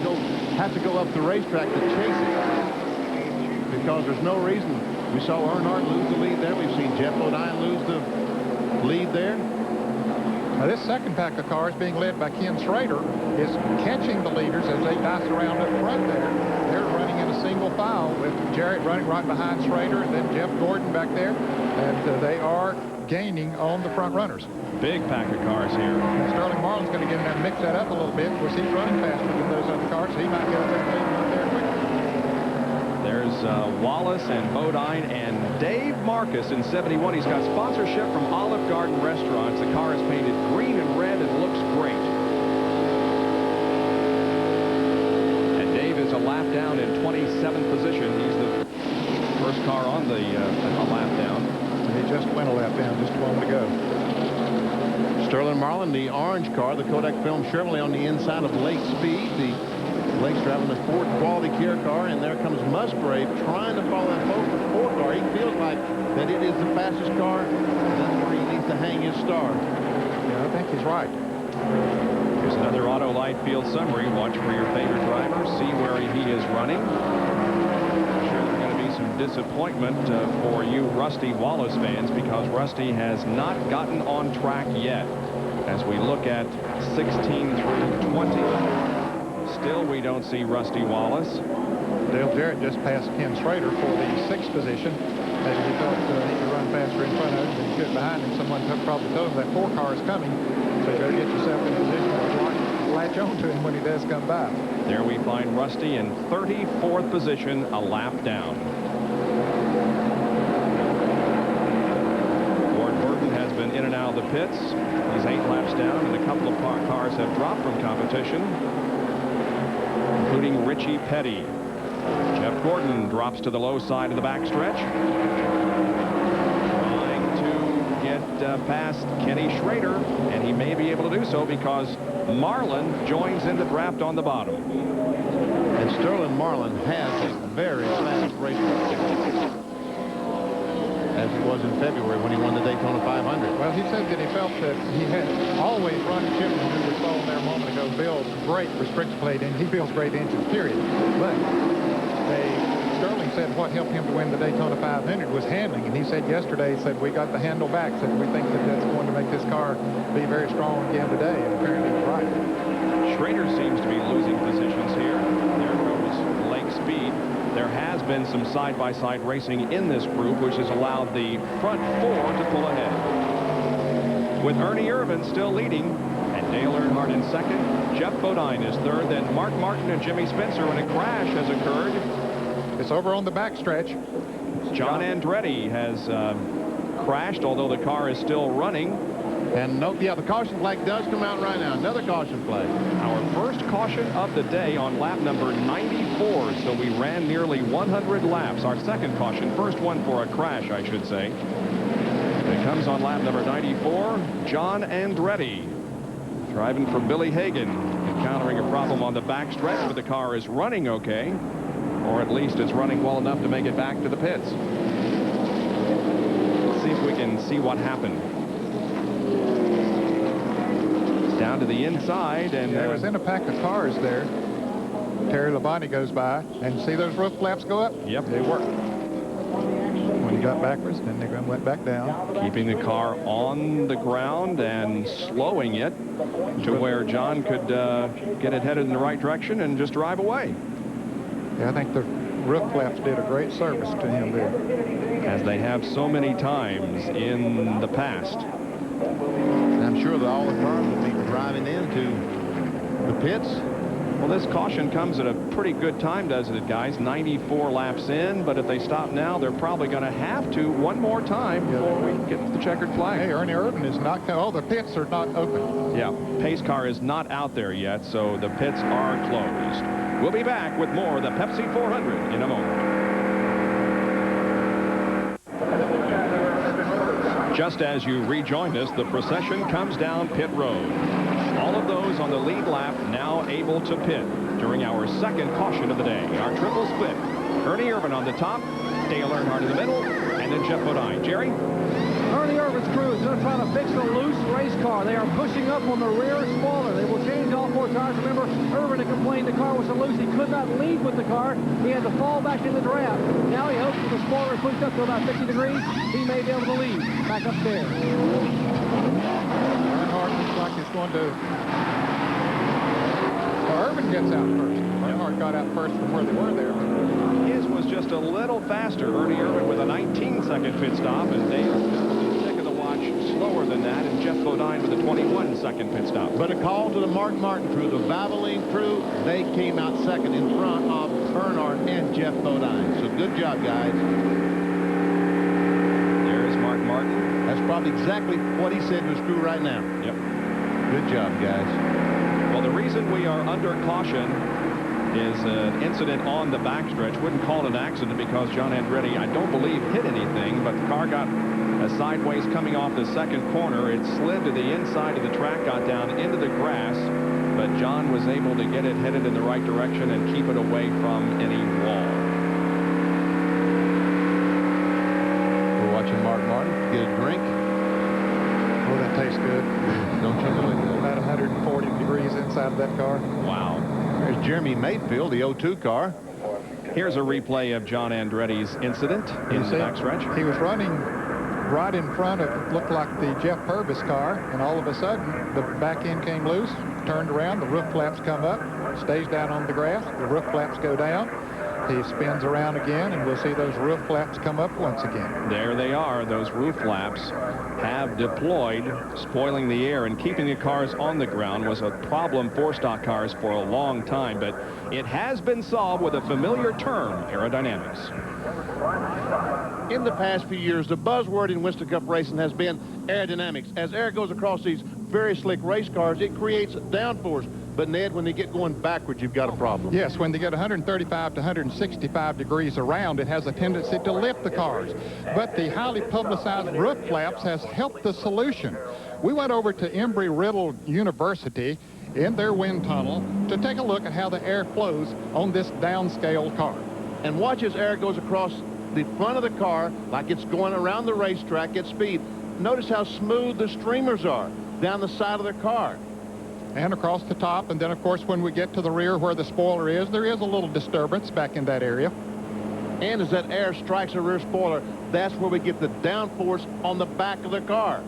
[SPEAKER 4] have to go up the racetrack to chase it, because there's no reason. We saw Earnhardt lose the lead there. We've seen Jeff Bodine lose the lead there.
[SPEAKER 3] Now, this second pack of cars, being led by Ken Schrader, is catching the leaders as they dice around up front there. They're running in a single file with Jarrett running right behind Schrader, and then Jeff Gordon back there, and they are gaining on the front runners.
[SPEAKER 1] Big pack of cars here.
[SPEAKER 3] And Sterling Marlin's going to get in there and mix that up a little bit. Of course, he's running faster than those other cars, so he might get up there and lead them up there quickly.
[SPEAKER 1] There's Wallace and Bodine and Dave Marcus in 71. He's got sponsorship from Olive Garden Restaurants. The car is painted green and red and looks great. And Dave is a lap down in 27th position. He's the first car on the lap down.
[SPEAKER 3] He just went a lap down just a moment ago.
[SPEAKER 4] Sterling Marlin, the orange car, the Kodak Film Chevrolet on the inside of Lake Speed. Lake's driving the Ford Quality Care car, and there comes Musgrave trying to follow that Ford car. He feels like that it is the fastest car. That's where he needs to hang his star.
[SPEAKER 3] Yeah, I think he's right.
[SPEAKER 1] Here's another Auto Light Field summary. Watch for your favorite driver. See where he is running. I'm sure there's going to be some disappointment for you Rusty Wallace fans, because Rusty has not gotten on track yet. As we look at 16 through 20, still we don't see Rusty Wallace.
[SPEAKER 3] Dale Jarrett just passed Ken Schrader for the 6th position, as he thought he could run faster in front of him than he could behind him. Someone probably told him that 4 car is coming, so you better get yourself in position to latch on to him when he does come by.
[SPEAKER 1] There we find Rusty in 34th position, a lap down. Ward Burton has been in and out of the pits. He's 8 laps down, and a couple of cars have dropped from competition, including Richie Petty. Jeff Gordon drops to the low side of the backstretch, trying to get past Kenny Schrader, and he may be able to do so because Marlin joins in the draft on the bottom.
[SPEAKER 4] And Sterling Marlin has a very fast race car, as it was in February when he won the Daytona 500.
[SPEAKER 3] Well, he said that he felt that he had always run Chipman, who was falling there a moment ago, builds great restriction plate, and he builds great engines, period. But Sterling said what helped him to win the Daytona 500 was handling, and he said yesterday, he said, we got the handle back, said we think that that's going to make this car be very strong again today, and apparently he's right.
[SPEAKER 1] Schrader seems to be losing positions here. There goes Lake Speed. There has been some side-by-side racing in this group, which has allowed the front 4 to pull ahead. With Ernie Irvin still leading, and Dale Earnhardt in second. Jeff Bodine is third, then Mark Martin and Jimmy Spencer, and a crash has occurred.
[SPEAKER 3] It's over on the backstretch.
[SPEAKER 1] John Andretti has crashed, although the car is still running.
[SPEAKER 4] And the caution flag does come out right now. Another caution flag.
[SPEAKER 1] Our first caution of the day on lap number 94, so we ran nearly 100 laps. Our second caution, first one for a crash, I should say. It comes on lap number 94, John Andretti, driving for Billy Hagan, encountering a problem on the backstretch, but the car is running okay, or at least it's running well enough to make it back to the pits. Let's see if we can see what happened. Down to the inside, and
[SPEAKER 3] there was in a pack of cars there. Terry Labonte goes by, and see those roof flaps go up?
[SPEAKER 1] Yep.
[SPEAKER 3] They work. when he got backwards, then they went back down.
[SPEAKER 1] Keeping the car on the ground and slowing it to where John could get it headed in the right direction and just drive away.
[SPEAKER 3] Yeah, I think the roof flaps did a great service to him there.
[SPEAKER 1] As they have so many times in the past.
[SPEAKER 4] And I'm sure that all the cars will be driving into the pits.
[SPEAKER 1] Well, this caution comes at a pretty good time, doesn't it, guys? 94 laps in, but if they stop now, they're probably going to have to one more time before we get to the checkered flag.
[SPEAKER 3] Hey, Ernie Irvin is not, oh, the pits are not open.
[SPEAKER 1] Yeah, pace car is not out there yet, so the pits are closed. We'll be back with more of the Pepsi 400 in a moment. Just as you rejoined us, the procession comes down pit road. All of those on the lead lap now able to pit during our second caution of the day. Our triple split. Ernie Irvin on the top, Dale Earnhardt in the middle, and then Jeff Bodine. Jerry?
[SPEAKER 2] Ernie Irvin's crew is going to try to fix a loose race car. They are pushing up on the rear spoiler. They will change all four tires. Remember, Irvin had complained the car was so loose he could not lead with the car. He had to fall back in the draft. Now he hopes with the spoiler pushed up to about 50 degrees, he may be able to lead back upstairs.
[SPEAKER 3] Earnhardt looks like he's going to... Well, Irvin gets out first. Earnhardt got out first from where they were there.
[SPEAKER 1] His was just a little faster. Ernie Irvin with a 19-second pit stop, and Dale Stick of the watch slower than that, and Jeff Bodine with a 21-second pit stop.
[SPEAKER 4] But a call to the Mark Martin crew, the Valvoline crew. They came out second in front of Earnhardt and Jeff Bodine. So good job, guys.
[SPEAKER 1] There's Mark Martin.
[SPEAKER 4] That's probably exactly what he said to his crew right now.
[SPEAKER 1] Yep.
[SPEAKER 4] Good job, guys.
[SPEAKER 1] Well, the reason we are under caution is an incident on the backstretch. Wouldn't call it an accident because John Andretti, I don't believe, hit anything, but the car got sideways coming off the second corner. It slid to the inside of the track, got down into the grass, but John was able to get it headed in the right direction and keep it away from any wall.
[SPEAKER 4] We're watching Mark Martin get a drink.
[SPEAKER 3] Oh, that tastes good.
[SPEAKER 4] Don't you know it?
[SPEAKER 3] About 140 degrees inside of that car.
[SPEAKER 1] Wow.
[SPEAKER 4] There's Jeremy Mayfield, the 02 car.
[SPEAKER 1] Here's a replay of John Andretti's incident in the backstretch.
[SPEAKER 3] He was running right in front of, it looked like the Jeff Purvis car, and all of a sudden the back end came loose, turned around, the roof flaps come up, stays down on the grass, the roof flaps go down, he spins around again, and we'll see those roof flaps come up once again.
[SPEAKER 1] There they are. Those roof flaps have deployed, spoiling the air, and keeping the cars on the ground was a problem for stock cars for a long time, but it has been solved with a familiar term, aerodynamics.
[SPEAKER 4] In the past few years, the buzzword in Winston Cup racing has been aerodynamics. As air goes across these very slick race cars, it creates downforce. But, Ned, when they get going backwards, you've got a problem.
[SPEAKER 3] Yes, when they get 135 to 165 degrees around, it has a tendency to lift the cars. But the highly publicized roof flaps has helped the solution. We went over to Embry-Riddle University in their wind tunnel to take a look at how the air flows on this downscale car.
[SPEAKER 4] And watch as air goes across the front of the car like it's going around the racetrack at speed. Notice how smooth the streamers are down the side of the car.
[SPEAKER 3] And across the top, and then of course when we get to the rear where the spoiler is, there is a little disturbance back in that area.
[SPEAKER 4] And as that air strikes the rear spoiler, that's where we get the downforce on the back of the car.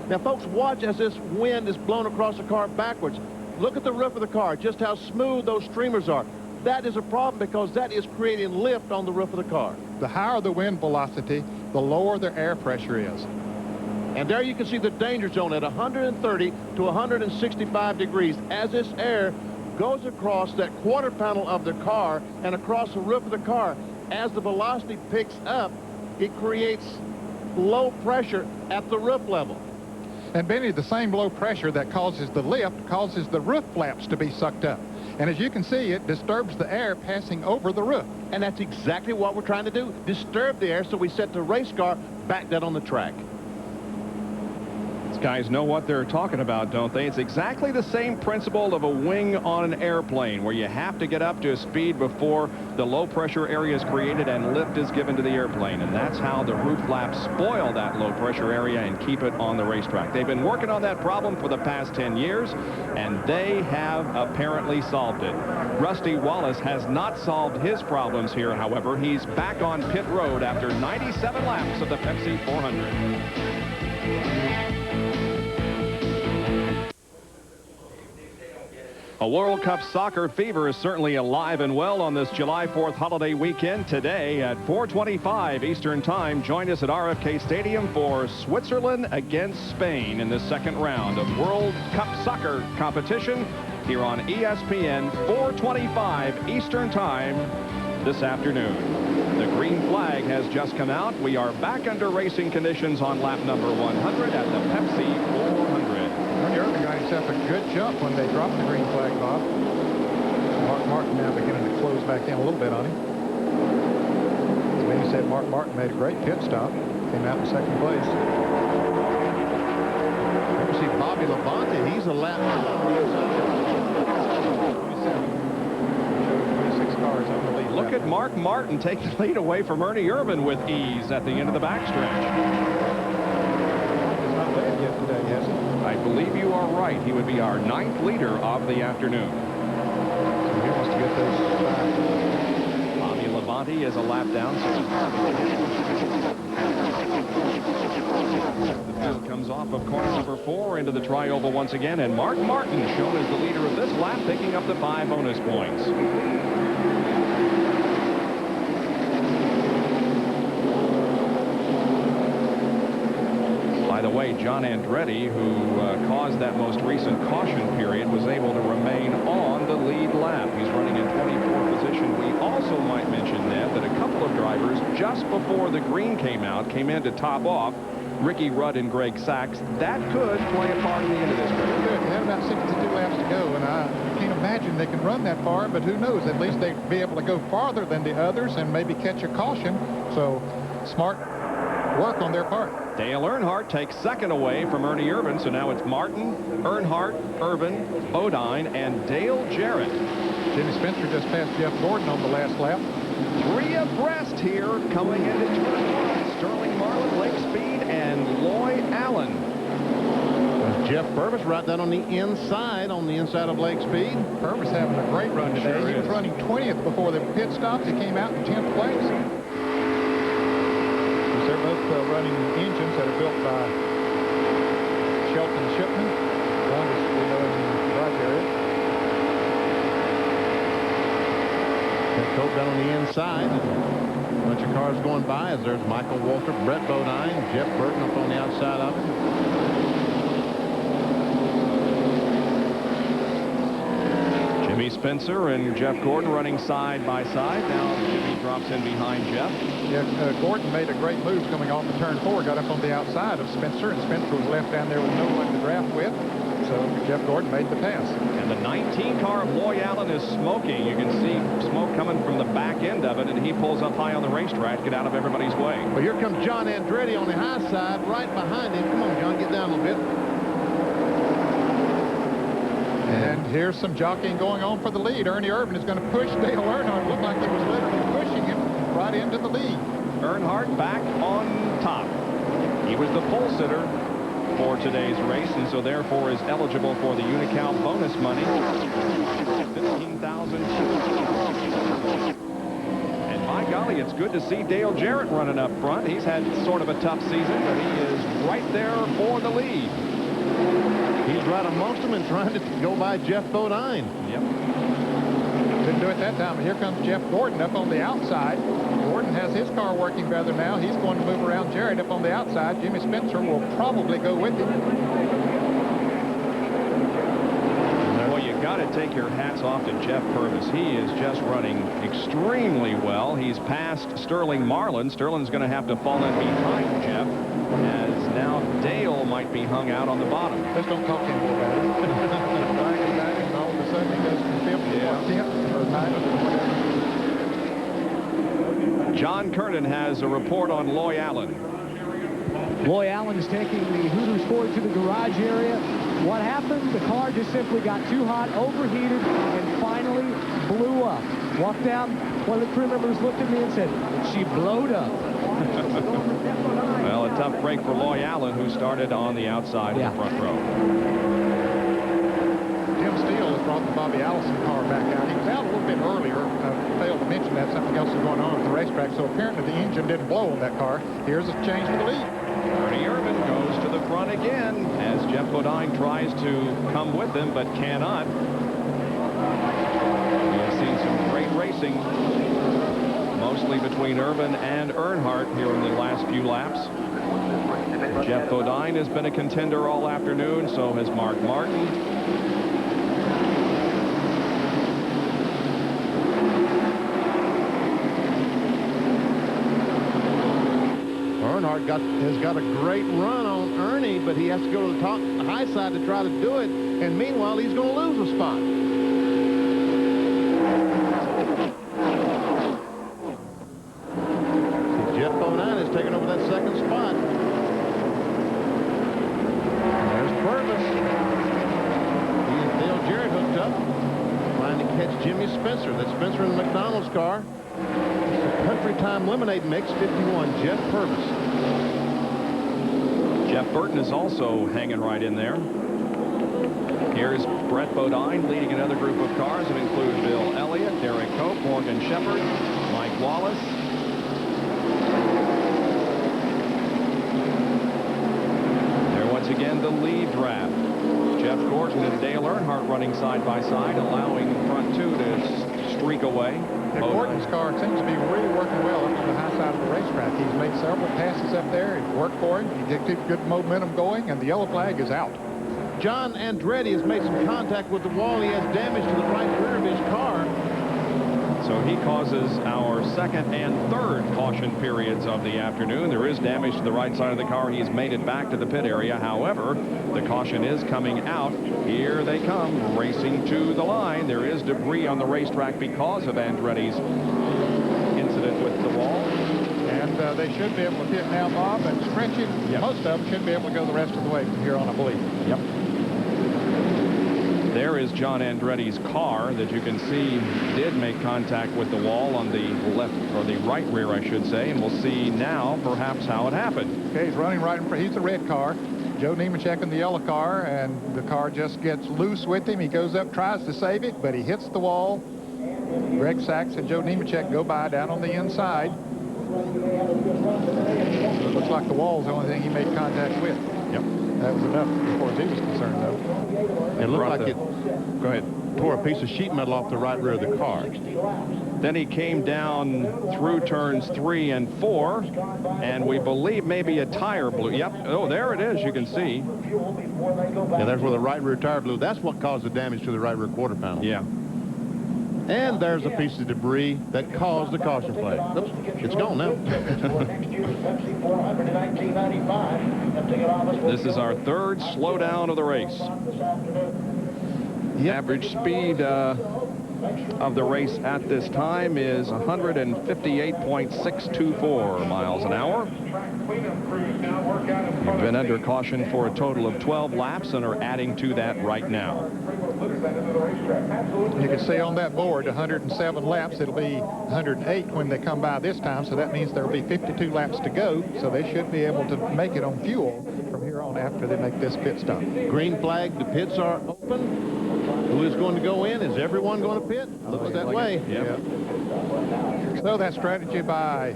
[SPEAKER 4] Now folks, watch as this wind is blown across the car backwards. Look at the roof of the car, just how smooth those streamers are. That is a problem because that is creating lift on the roof of the car.
[SPEAKER 3] The higher the wind velocity, the lower the air pressure is.
[SPEAKER 4] And there you can see the danger zone at 130 to 165 degrees as this air goes across that quarter panel of the car and across the roof of the car. As the velocity picks up, it creates low pressure at the roof level.
[SPEAKER 3] And Benny, the same low pressure that causes the lift causes the roof flaps to be sucked up. And as you can see, it disturbs the air passing over the roof.
[SPEAKER 4] And that's exactly what we're trying to do, disturb the air so we set the race car back down on the track.
[SPEAKER 1] guys know what they're talking about, don't they? It's exactly the same principle of a wing on an airplane, where you have to get up to a speed before the low pressure area is created and lift is given to the airplane. And that's how the roof flaps spoil that low pressure area and keep it on the racetrack. They've been working on that problem for the past 10 years, and they have apparently solved it. Rusty Wallace has not solved his problems here, however. He's back on pit road after 97 laps of the Pepsi 400. A World Cup soccer fever is certainly alive and well on this July 4th holiday weekend. Today at 4:25 Eastern Time, join us at RFK Stadium for Switzerland against Spain in the second round of World Cup soccer competition here on ESPN, 4:25 Eastern Time this afternoon. The green flag has just come out. We are back under racing conditions on lap number 100 at the Pepsi 400.
[SPEAKER 3] Ernie Irvin got himself a good jump when they dropped the green flag, Bob. Mark Martin now beginning to close back in a little bit on him. As Vinny said, Mark Martin made a great pit stop. Came out in second place.
[SPEAKER 4] You see Bobby Labonte. He's a lap.
[SPEAKER 3] 26 cars on the lead.
[SPEAKER 1] Look at Mark Martin take the lead away from Ernie Irvin with ease at the end of the backstretch.
[SPEAKER 3] He's not led yet today, has he?
[SPEAKER 1] I believe you are right. He would be our 9th leader of the afternoon.
[SPEAKER 3] So he wants to get those back.
[SPEAKER 1] Bobby Labonte is a lap down. The field comes off of corner number 4 into the trioval once again, and Mark Martin shown as the leader of this lap, picking up the 5 bonus points. By the way, John Andretti, who caused that most recent caution period, was able to remain on the lead lap. He's running in 24th position. We also might mention that a couple of drivers just before the green came out came in to top off. Ricky Rudd and Greg Sachs. That could play a part in the end of this race.
[SPEAKER 3] Good. They have about 62 laps to go, and I can't imagine they can run that far, but who knows? At least they'd be able to go farther than the others and maybe catch a caution. So smart work on their part.
[SPEAKER 1] Dale Earnhardt takes second away from Ernie Irvin, so now it's Martin, Earnhardt, Irvin, Bodine, and Dale Jarrett.
[SPEAKER 3] Jimmy Spencer just passed Jeff Gordon on the last lap.
[SPEAKER 1] 3 abreast here coming into turn 1. Sterling Marlin, Lake Speed, and Loy Allen.
[SPEAKER 4] Jeff Purvis right down on the inside of Lake Speed.
[SPEAKER 3] Purvis having a great run today.
[SPEAKER 1] Sure
[SPEAKER 3] he was running 20th before the pit stops. He came out in 10th place. They're both running engines that are built by Shelton Shipman. One is, we know, in the garage area.
[SPEAKER 4] That coat down on the inside. A bunch of cars going by as there's Michael Walter, Brett Bodine, Jeff Burton up on the outside of him.
[SPEAKER 1] Jimmy Spencer and Jeff Gordon running side by side. Now Jimmy drops in behind Jeff.
[SPEAKER 3] Yeah, Gordon made a great move coming off the turn 4, got up on the outside of Spencer, and Spencer was left down there with no one to draft with. So Jeff Gordon made the pass.
[SPEAKER 1] And the 19 car of Loy Allen is smoking. You can see smoke coming from the back end of it, and he pulls up high on the racetrack, get out of everybody's way.
[SPEAKER 4] Well, here comes John Andretti on the high side, right behind him. Come on, John, get down a little bit.
[SPEAKER 3] And here's some jockeying going on for the lead. Ernie Irvin is going to push Dale Earnhardt. It looked like he was literally pushing him right into the lead.
[SPEAKER 1] Earnhardt back on top. He was the pole sitter for today's race, and so therefore is eligible for the Unicount bonus money. $15,000. And by golly, it's good to see Dale Jarrett running up front. He's had sort of a tough season, but he is right there for the lead.
[SPEAKER 4] He's right amongst them and trying to go by Jeff Bodine.
[SPEAKER 1] Yep.
[SPEAKER 3] Didn't do it that time, but here comes Jeff Gordon up on the outside. Gordon has his car working better now. He's going to move around Jarrett up on the outside. Jimmy Spencer will probably go with him.
[SPEAKER 1] Well, you got to take your hats off to Jeff Purvis. He is just running extremely well. He's passed Sterling Marlin. Sterling's going to have to fall in behind Jeff, as now Dale might be hung out on the bottom.
[SPEAKER 3] Just don't talk anymore about it. And all of a sudden he goes from 5th to 10th or 9th or whatever.
[SPEAKER 1] John Kernan has a report on Loy Allen.
[SPEAKER 9] Loy Allen's taking the Hooters Ford to the garage area. What happened? The car just simply got too hot, overheated, and finally blew up. Walked down, one of the crew members looked at me and said, she blowed up.
[SPEAKER 1] Well, a tough break for Loy Allen, who started on the outside of the front row.
[SPEAKER 3] Jim Steele has brought the Bobby Allison car back out. He was out a little bit earlier. Failed to mention that something else is going on at the racetrack, so apparently the engine didn't blow on that car. Here's a change for the lead.
[SPEAKER 1] Ernie Irvin goes to the front again as Jeff Bodine tries to come with him, but cannot. We have seen some great racing, mostly between Irvin and Earnhardt here in the last few laps. Jeff Bodine has been a contender all afternoon, so has Mark Martin.
[SPEAKER 4] Earnhardt has got a great run on Ernie, but he has to go to the high side to try to do it, and meanwhile he's going to lose a spot. Jeff Bodine has taken over that second spot. There's Purvis. He and Dale Jarrett hooked up, trying to catch Jimmy Spencer. That's Spencer in the McDonald's car. Country Time Lemonade Mix 51, Jeff Purvis.
[SPEAKER 1] Jeff Burton is also hanging right in there. Here's Brett Bodine leading another group of cars that include Bill Elliott, Derek Cope, Morgan Shepherd, Mike Wallace. There once again the lead draft. Jeff Gordon and Dale Earnhardt running side by side, allowing the front two to streak away.
[SPEAKER 3] Gordon's car seems to be really working well up on the high side of the racetrack. He's made several passes up there. It worked for him. He did keep good momentum going, and the yellow flag is out.
[SPEAKER 4] John Andretti has made some contact with the wall. He has damage to the right rear of his car.
[SPEAKER 1] So he causes our second and third caution periods of the afternoon. There is damage to the right side of the car. He's made it back to the pit area. However, the caution is coming out. Here they come, racing to the line. There is debris on the racetrack because of Andretti's incident with the wall.
[SPEAKER 3] And they should be able to pit now, Bob, and stretching. Yep. Most of them should be able to go the rest of the way from here on, I believe.
[SPEAKER 1] Yep. There is John Andretti's car that you can see did make contact with the wall on the left, or the right rear, I should say, and we'll see now perhaps how it happened.
[SPEAKER 3] Okay, he's running right in front. He's the red car. Joe Nemechek in the yellow car, and the car just gets loose with him. He goes up, tries to save it, but he hits the wall. Greg Sachs and Joe Nemechek go by down on the inside. So it looks like the wall's the only thing he made contact with.
[SPEAKER 1] Yep.
[SPEAKER 3] That was enough as far as he was concerned, though.
[SPEAKER 4] It looked like it
[SPEAKER 1] go ahead.
[SPEAKER 4] Tore a piece of sheet metal off the right rear of the car.
[SPEAKER 1] Then he came down through turns 3 and 4, and we believe maybe a tire blew. Yep. Oh, there it is. You can see.
[SPEAKER 4] Yeah, there's where the right rear tire blew. That's what caused the damage to the right rear quarter panel.
[SPEAKER 1] Yeah.
[SPEAKER 4] And there's a piece of debris that caused the caution flag. Oops, it's gone now.
[SPEAKER 1] This is our third slowdown of the race. The average speed of the race at this time is 158.624 miles an hour. We've been under caution for a total of 12 laps and are adding to that right now.
[SPEAKER 3] You can see on that board 107 laps. It'll be 108 when they come by this time, so that means there'll be 52 laps to go, so they should be able to make it on fuel from here on after they make this pit stop.
[SPEAKER 4] Green flag, the pits are open. Who is going to go in? Is everyone going to pit? Looks that way.
[SPEAKER 1] Yep.
[SPEAKER 3] So that strategy by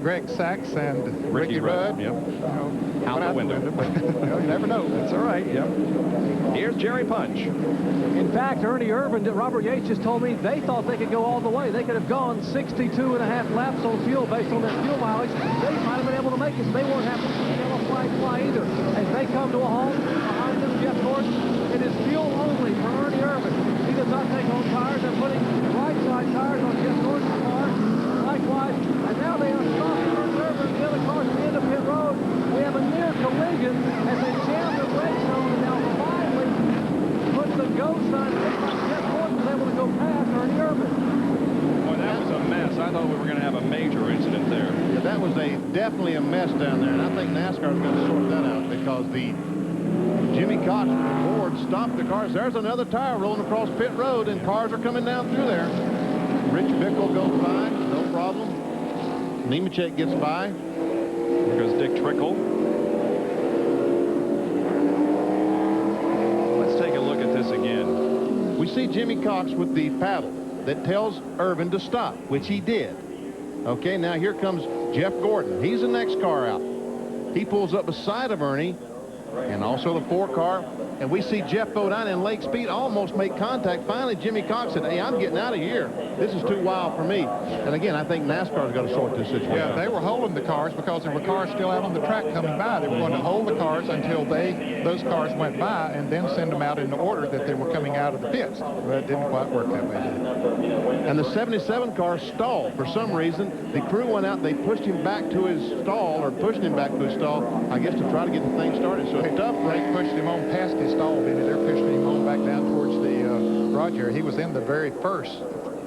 [SPEAKER 3] Greg Sachs and Ricky Rudd.
[SPEAKER 1] Yep.
[SPEAKER 3] Out the window. But, you never know.
[SPEAKER 1] That's all right. Yep. Here's Jerry Punch.
[SPEAKER 2] In fact, Ernie Irvin, Robert Yates just told me they thought they could go all the way. They could have gone 62.5 laps on fuel based on that fuel mileage. They might have been able to make it, so they won't have to yellow fly either. As they come to a halt behind them, Jeff Gordon, it is fuel only for Ernie Irvin. He does not take on tires. They're putting right side tires on Jeff Gordon's car. Likewise, and now they are stopping Ernie Irvin. The other cars at the end of pit road. We have a near collision as they jam the brake zone and now finally put the go sign. Jeff Gordon was able to go past Ernie Irvin.
[SPEAKER 1] Boy, that was a mess. I thought we were going to have a major incident there.
[SPEAKER 4] Yeah, that was a definitely a mess down there, and I think NASCAR is going to sort that out because the Jimmy Cox board stopped the cars. There's another tire rolling across pit road, and cars are coming down through there. Rich Bickle goes by, no problem. Nemechek gets by.
[SPEAKER 1] Here goes Dick Trickle. Let's take a look at this again.
[SPEAKER 4] We see Jimmy Cox with the paddle that tells Irvin to stop, which he did. Okay, now here comes Jeff Gordon. He's the next car out. He pulls up beside of Ernie, and also the 4 car. And we see Jeff Bodine and Lake Speed almost make contact. Finally, Jimmy Cox said, hey, I'm getting out of here. This is too wild for me. And again, I think NASCAR's got to sort this situation.
[SPEAKER 3] Yeah, they were holding the cars because there were cars still out on the track coming by. They were going to hold the cars until those cars went by and then send them out in the order that they were coming out of the pits. But it didn't quite work that way, did it?
[SPEAKER 4] And the 77 car stalled. For some reason, the crew went out. They pushed him back to his stall, or pushed him back to his stall, I guess, to try to get the thing started. So it's tough.
[SPEAKER 3] They pushed him on past his stall, didn't they? They're pushing him on back down towards the garage area. He was in the very first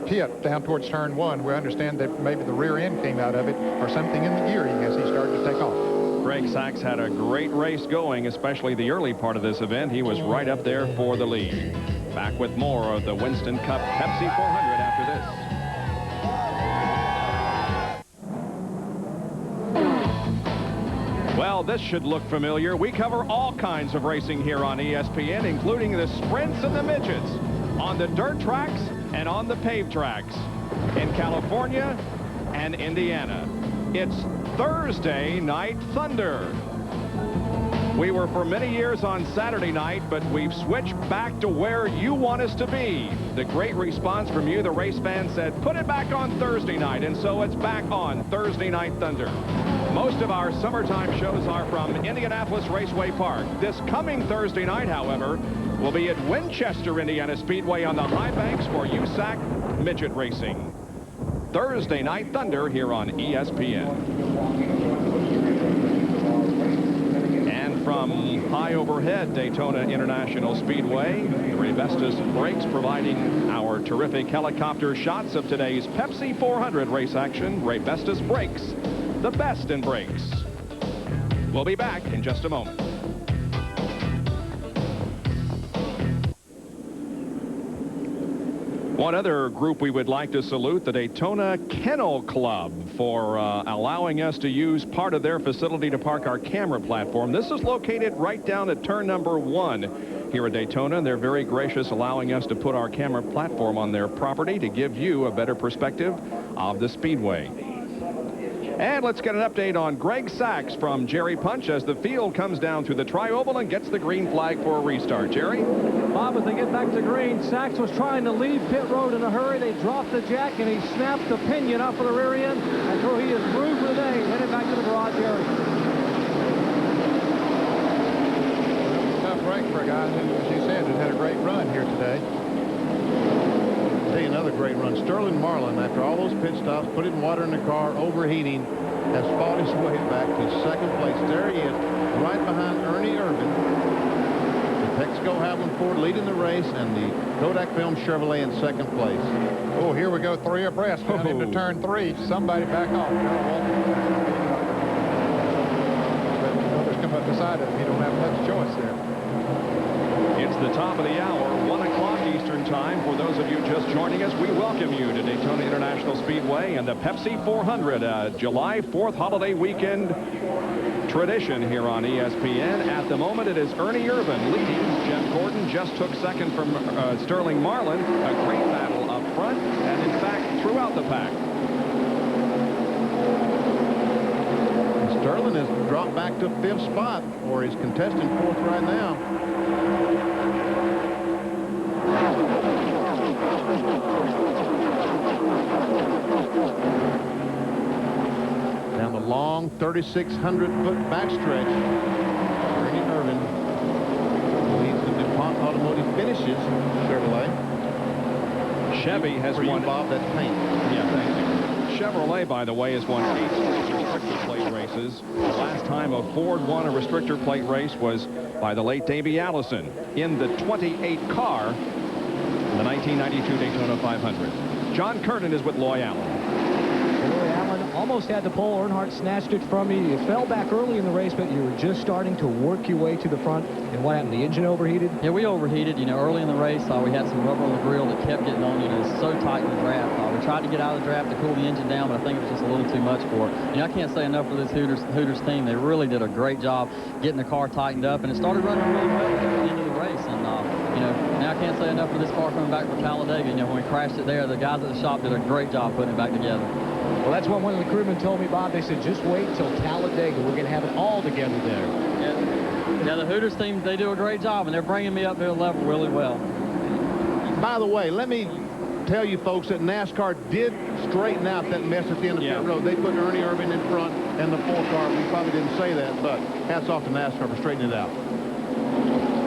[SPEAKER 3] pit down towards turn 1. We understand that maybe the rear end came out of it or something in the gearing as he started to take off.
[SPEAKER 1] Greg Sachs had a great race going, especially the early part of this event. He was right up there for the lead. Back with more of the Winston Cup Pepsi 400 after this. Well, this should look familiar. We cover all kinds of racing here on ESPN, including the sprints and the midgets, on the dirt tracks and on the paved tracks, in California and Indiana. It's Thursday Night Thunder. We were for many years on Saturday night, but we've switched back to where you want us to be. The great response from you, the race fans, said, put it back on Thursday night, and so it's back on Thursday Night Thunder. Most of our summertime shows are from Indianapolis Raceway Park. This coming Thursday night, however, will be at Winchester, Indiana Speedway on the high banks for USAC midget racing. Thursday Night Thunder here on ESPN. From high overhead Daytona International Speedway, Ray Vestas Brakes providing our terrific helicopter shots of today's Pepsi 400 race action. Ray Vestas Brakes, the best in brakes. We'll be back in just a moment. One other group we would like to salute, the Daytona Kennel Club, for allowing us to use part of their facility to park our camera platform. This is located right down at turn number 1 here at Daytona. They're very gracious, allowing us to put our camera platform on their property to give you a better perspective of the speedway. And let's get an update on Greg Sachs from Jerry Punch as the field comes down through the tri-oval and gets the green flag for a restart. Jerry?
[SPEAKER 2] Bob, as they get back to green, Sachs was trying to leave pit road in a hurry. They dropped the jack, and he snapped the pinion off of the rear end. And so he is through for the day, headed back to the garage area.
[SPEAKER 3] Tough break for a guy who, as you said, has had a great run here today.
[SPEAKER 4] Another great run. Sterling Marlin, after all those pit stops, putting water in the car, overheating, has fought his way back to second place. There he is, right behind Ernie Irvin. The Texaco Havoline Ford leading the race, and the Kodak Film Chevrolet in second place.
[SPEAKER 3] Oh, here we go, 3 abreast down into turn 3. Somebody back off. But others come up beside him. You don't have much choice there.
[SPEAKER 1] It's the top of the hour, 1 o'clock Eastern time. For those of you just joining us, we welcome you to Daytona International Speedway and the Pepsi 400, July 4th holiday weekend tradition here on ESPN. At the moment, it is Ernie Irvin leading. Jeff Gordon just took second from Sterling Marlin. A great battle up front and, in fact, throughout the pack.
[SPEAKER 4] Sterling has dropped back to 5th spot, or he's contesting 4th right now. Down the long 3,600-foot backstretch, Ernie Irvin leads the DuPont Automotive Finishes Chevrolet.
[SPEAKER 1] Chevy has won.
[SPEAKER 4] Bob, that's paint.
[SPEAKER 1] Yeah, thank you. Chevrolet, by the way, has won 8 restrictor plate races. The last time a Ford won a restrictor plate race was by the late Davey Allison in the 28 car in the 1992 Daytona 500. John Curtin is with Loy Allen.
[SPEAKER 9] Loy Allen almost had the pole. Earnhardt snatched it from you. You fell back early in the race, but you were just starting to work your way to the front. And what happened? The engine overheated?
[SPEAKER 11] Yeah, we overheated. You know, early in the race, we had some rubber on the grill that kept getting on. You know, it's so tight in the draft. We tried to get out of the draft to cool the engine down, but I think it was just a little too much for it. You know, I can't say enough for this Hooters team. They really did a great job getting the car tightened up, and it started running really well at the end of the race. And, you know, now I can't say enough for this car coming back from Talladega. You know, when we crashed it there, the guys at the shop did a great job putting it back together.
[SPEAKER 9] Well, that's what one of the crewmen told me, Bob. They said, just wait till Talladega. We're going to have it all together there.
[SPEAKER 11] Yeah, the Hooters team, they do a great job, and they're bringing me up to a level really well.
[SPEAKER 4] By the way, let me tell you folks that NASCAR did straighten out that mess at the end of pit road. They put Ernie Irvin in front and the 4 car. We probably didn't say that, but hats off to NASCAR for straightening it out.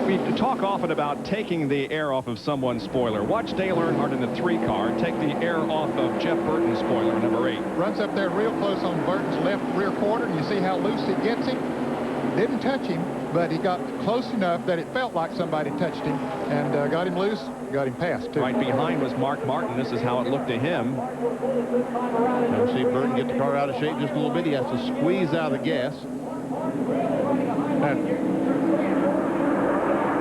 [SPEAKER 1] We talk often about taking the air off of someone's spoiler. Watch Dale Earnhardt in the 3 car take the air off of Jeff Burton's spoiler, number 8.
[SPEAKER 3] Runs up there real close on Burton's left rear quarter, and you see how loose he gets him. Didn't touch him, but he got close enough that it felt like somebody touched him and got him loose, got him past, too.
[SPEAKER 1] Right behind was Mark Martin. This is how it looked to him.
[SPEAKER 4] Now we see Burton get the car out of shape just a little bit. He has to squeeze out of the gas.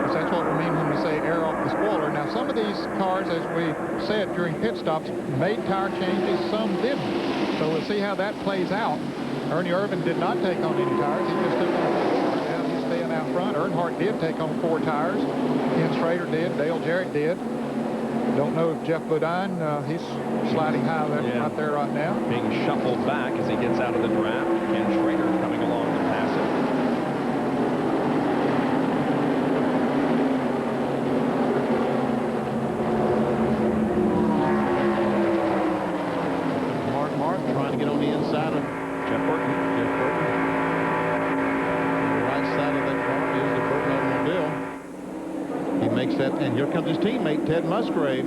[SPEAKER 3] That's what we mean when we say air off the spoiler. Now, some of these cars, as we said during pit stops, made tire changes, some didn't. So we'll see how that plays out. Ernie Irvin did not take on any tires. He just took on 4. Now he's staying out front. Earnhardt did take on 4 tires. Ken Schrader did. Dale Jarrett did. Don't know if Jeff Bodine, he's sliding high right there right now.
[SPEAKER 1] Being shuffled back as he gets out of the draft. Ken Schrader coming along to pass it.
[SPEAKER 4] Trying to get on the inside of
[SPEAKER 1] Jeff Burton.
[SPEAKER 4] The right side of that car is the Burton automobile. He makes that, and here comes his teammate, Ted Musgrave.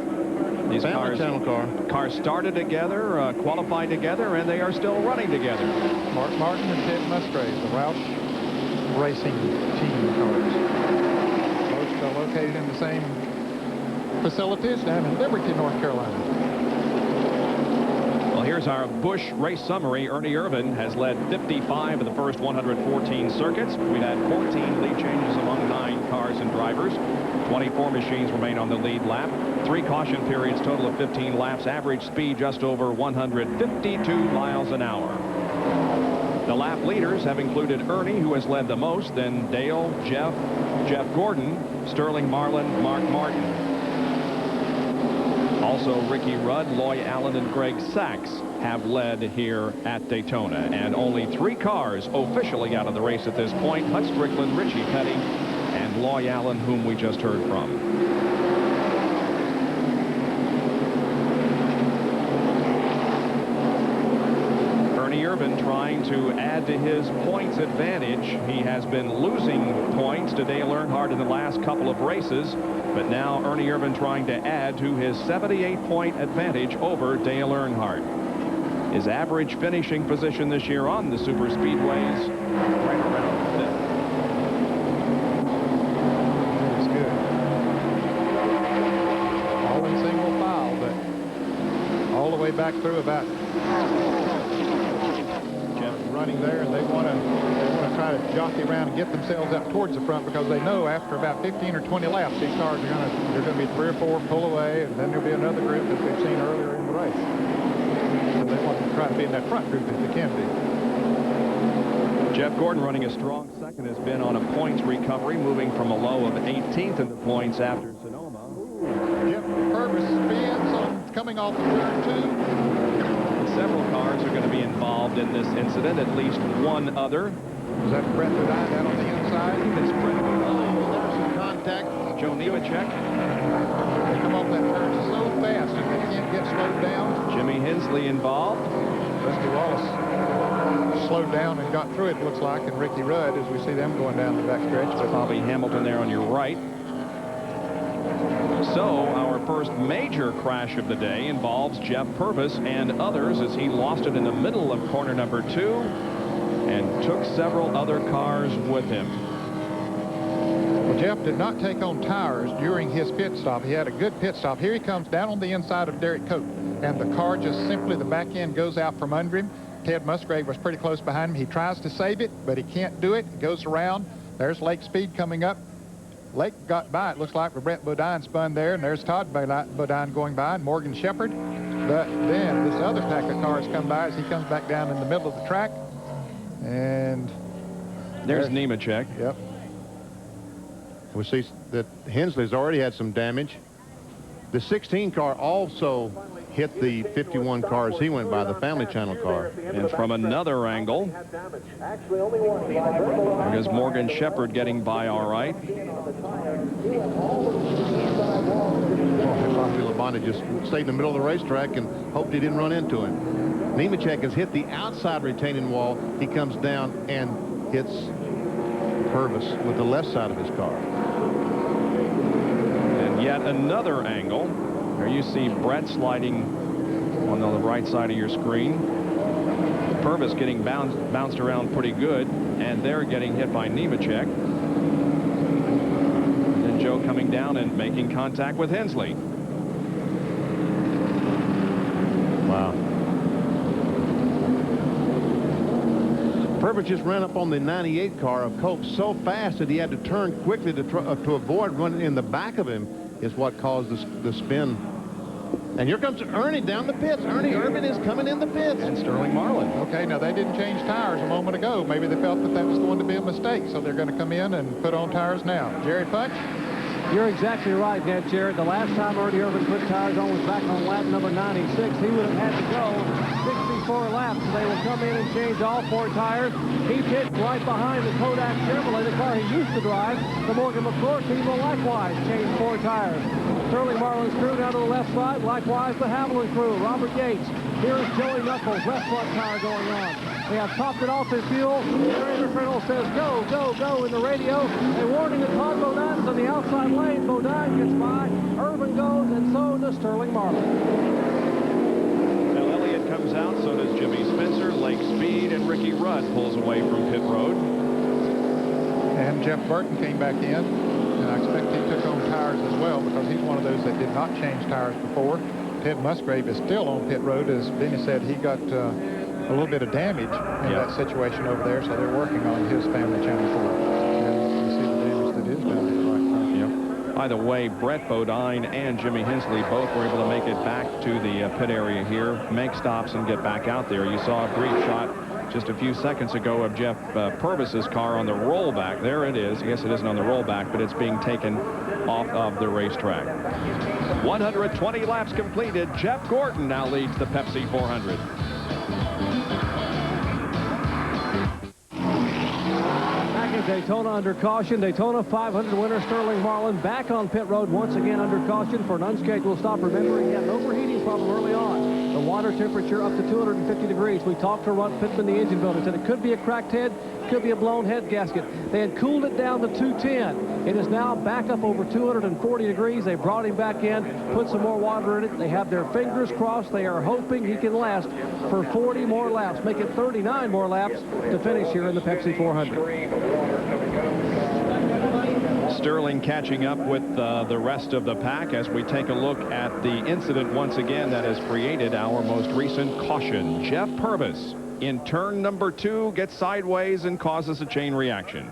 [SPEAKER 1] These
[SPEAKER 4] Family Channel
[SPEAKER 1] cars started together, qualified together, and they are still running together.
[SPEAKER 3] Mark Martin and Ted Musgrave, the Roush Racing team cars. Both are located in the same facilities down in Liberty, North Carolina.
[SPEAKER 1] Well, here's our Busch race summary. Ernie Irvin has led 55 of the first 114 circuits. We've had 14 lead changes among 9 cars and drivers. 24 machines remain on the lead lap. 3 caution periods, total of 15 laps. Average speed just over 152 miles an hour. The lap leaders have included Ernie, who has led the most, then Dale, Jeff Gordon, Sterling Marlin, Mark Martin. Also, Ricky Rudd, Loy Allen, and Greg Sachs have led here at Daytona. And only 3 cars officially out of the race at this point: Hut Strickland, Richie Petty, and Loy Allen, whom we just heard from. Ernie Irvin trying to add to his points advantage. He has been losing points to Dale Earnhardt in the last couple of races. But now Ernie Irvin trying to add to his 78-point advantage over Dale Earnhardt. His average finishing position this year on the super speedways, right around 5th.
[SPEAKER 3] That's good. All in single file, but all the way back through about Jeff running there, and they want to try to jockey around and get themselves up towards the front, because they know after about 15 or 20 laps these cars are going to be 3 or 4 pull away, and then there'll be another group that we've seen earlier in the race. So they want to try to be in that front group if they can be.
[SPEAKER 1] Jeff Gordon, running a strong second, has been on a points recovery, moving from a low of 18th in the points after Sonoma.
[SPEAKER 3] Jeff Purvis spins on coming off of turn 2.
[SPEAKER 1] Several cars are going to be involved in this incident, at least one other.
[SPEAKER 3] Is that Brett Bodine down on the inside?
[SPEAKER 1] It's Brett.
[SPEAKER 4] Oh, there's some contact.
[SPEAKER 1] Joe Nemechek.
[SPEAKER 3] They come off that turn so fast and they can't get slowed down.
[SPEAKER 1] Jimmy Hensley involved.
[SPEAKER 3] Rusty Wallace slowed down and got through it, looks like, and Ricky Rudd, as we see them going down the backstretch.
[SPEAKER 1] Bobby Hamilton there on your right. So our first major crash of the day involves Jeff Purvis and others, as he lost it in the middle of corner number 2 and took several other cars with him.
[SPEAKER 3] Well, Jeff did not take on tires during his pit stop. He had a good pit stop. Here he comes down on the inside of Derek Cope, and the car just simply, the back end goes out from under him. Ted Musgrave was pretty close behind him. He tries to save it, but he can't do it. He goes around. There's Lake Speed coming up. Lake got by, it looks like, where Brett Bodine spun there, and there's Todd Bodine going by, and Morgan Shepherd. But then this other pack of cars come by as he comes back down in the middle of the track. And
[SPEAKER 1] there's Nemechek.
[SPEAKER 4] Yep. We see that Hensley's already had some damage. The 16 car also hit the 51 car as he went by, the Family Channel car.
[SPEAKER 1] And from another angle, there's Morgan Shepherd getting by all right.
[SPEAKER 4] Labonte just stayed in the middle of the racetrack and hoped he didn't run into him. Nemechek has hit the outside retaining wall. He comes down and hits Purvis with the left side of his car.
[SPEAKER 1] And yet another angle. Here you see Brett sliding on the right side of your screen. Purvis getting bounced around pretty good, and they're getting hit by Nemechek. And then Joe coming down and making contact with Hensley.
[SPEAKER 4] Wow. Purvis just ran up on the 98 car of Cope so fast that he had to turn quickly to avoid running in the back of him, is what caused the spin. And here comes Ernie down the pits. Ernie Irvin is coming in the pits.
[SPEAKER 1] And Sterling Marlin.
[SPEAKER 3] Okay, now they didn't change tires a moment ago. Maybe they felt that was going to be a mistake, so they're going to come in and put on tires now. Jerry Punch?
[SPEAKER 2] You're exactly right, Ned Jarrett. The last time Ernie Irvin put tires on was back on lap number 96. He would have had to go 64 laps. They will come in and change all 4 tires. He pit right behind the Kodak Chevrolet, the car he used to drive. The Morgan McClure team will likewise change 4 tires. Sterling Marlin's crew down to the left side. Likewise, the Haviland crew. Robert Yates. Here is Joey Knuckles. Left front tire going on. They have topped it off his fuel. Terry McCrinnell says, go, go, go in the radio. A warning that Todd Bodine's on the outside lane. Bodine gets by. Irvin goes, and so does Sterling Marlin.
[SPEAKER 1] Now Elliott comes out, so does Jimmy Spencer. Lake Speed and Ricky Rudd pulls away from pit road.
[SPEAKER 3] And Jeff Burton came back in, and I expect he took on tires as well, because he's one of those that did not change tires before. Ted Musgrave is still on pit road. As Benny said, he got a little bit of damage in that situation over there, so they're working on his Family Channel 4. And you see the damage that is down there right now.
[SPEAKER 1] By the way, Brett Bodine and Jimmy Hensley both were able to make it back to the pit area here, make stops and get back out there. You saw a brief shot just a few seconds ago of Jeff Purvis's car on the rollback. There it is. I guess it isn't on the rollback, but it's being taken off of the racetrack. 120 laps completed. Jeff Gordon now leads the Pepsi 400.
[SPEAKER 2] Back at Daytona under caution. Daytona 500 winner Sterling Marlin back on pit road once again under caution for an unscheduled stop. Remember, he had an overheating problem early on. The water temperature up to 250 degrees. We talked to Runt Pittman, the engine builder. Said it could be a cracked head, could be a blown head gasket. They had cooled it down to 210. It is now back up over 240 degrees. They brought him back in, put some more water in it. They have their fingers crossed. They are hoping he can last for 40 more laps, make it 39 more laps to finish here in the Pepsi 400.
[SPEAKER 1] Sterling catching up with the rest of the pack as we take a look at the incident once again that has created our most recent caution. Jeff Purvis in turn number 2 gets sideways and causes a chain reaction.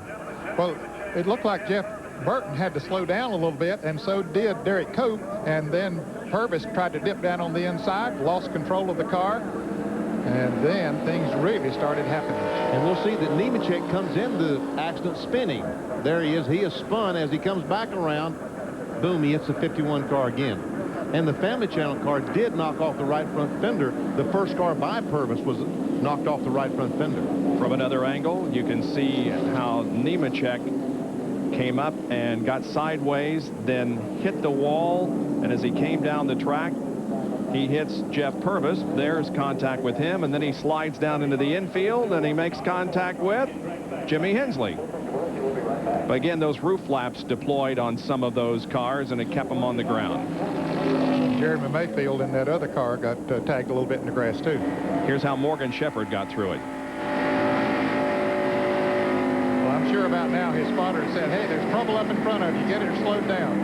[SPEAKER 3] Well, it looked like Jeff Burton had to slow down a little bit, and so did Derek Cope, and then Purvis tried to dip down on the inside, lost control of the car, and then things really started happening.
[SPEAKER 4] And we'll see that Nemechek comes into the accident spinning. There he is. He is spun. As he comes back around, boom, he hits the 51 car again. And the Family Channel car did knock off the right front fender. The first car by Purvis was knocked off the right front fender.
[SPEAKER 1] From another angle, you can see how Nemechek came up and got sideways, then hit the wall, and as he came down the track, he hits Jeff Purvis. There's contact with him, and then he slides down into the infield, and he makes contact with Jimmy Hensley. But again, those roof flaps deployed on some of those cars, and it kept them on the ground.
[SPEAKER 3] Jeremy Mayfield in that other car got tagged a little bit in the grass, too.
[SPEAKER 1] Here's how Morgan Shepherd got through it.
[SPEAKER 3] Well, I'm sure about now his spotter said, hey, there's trouble up in front of you. Get it slowed down.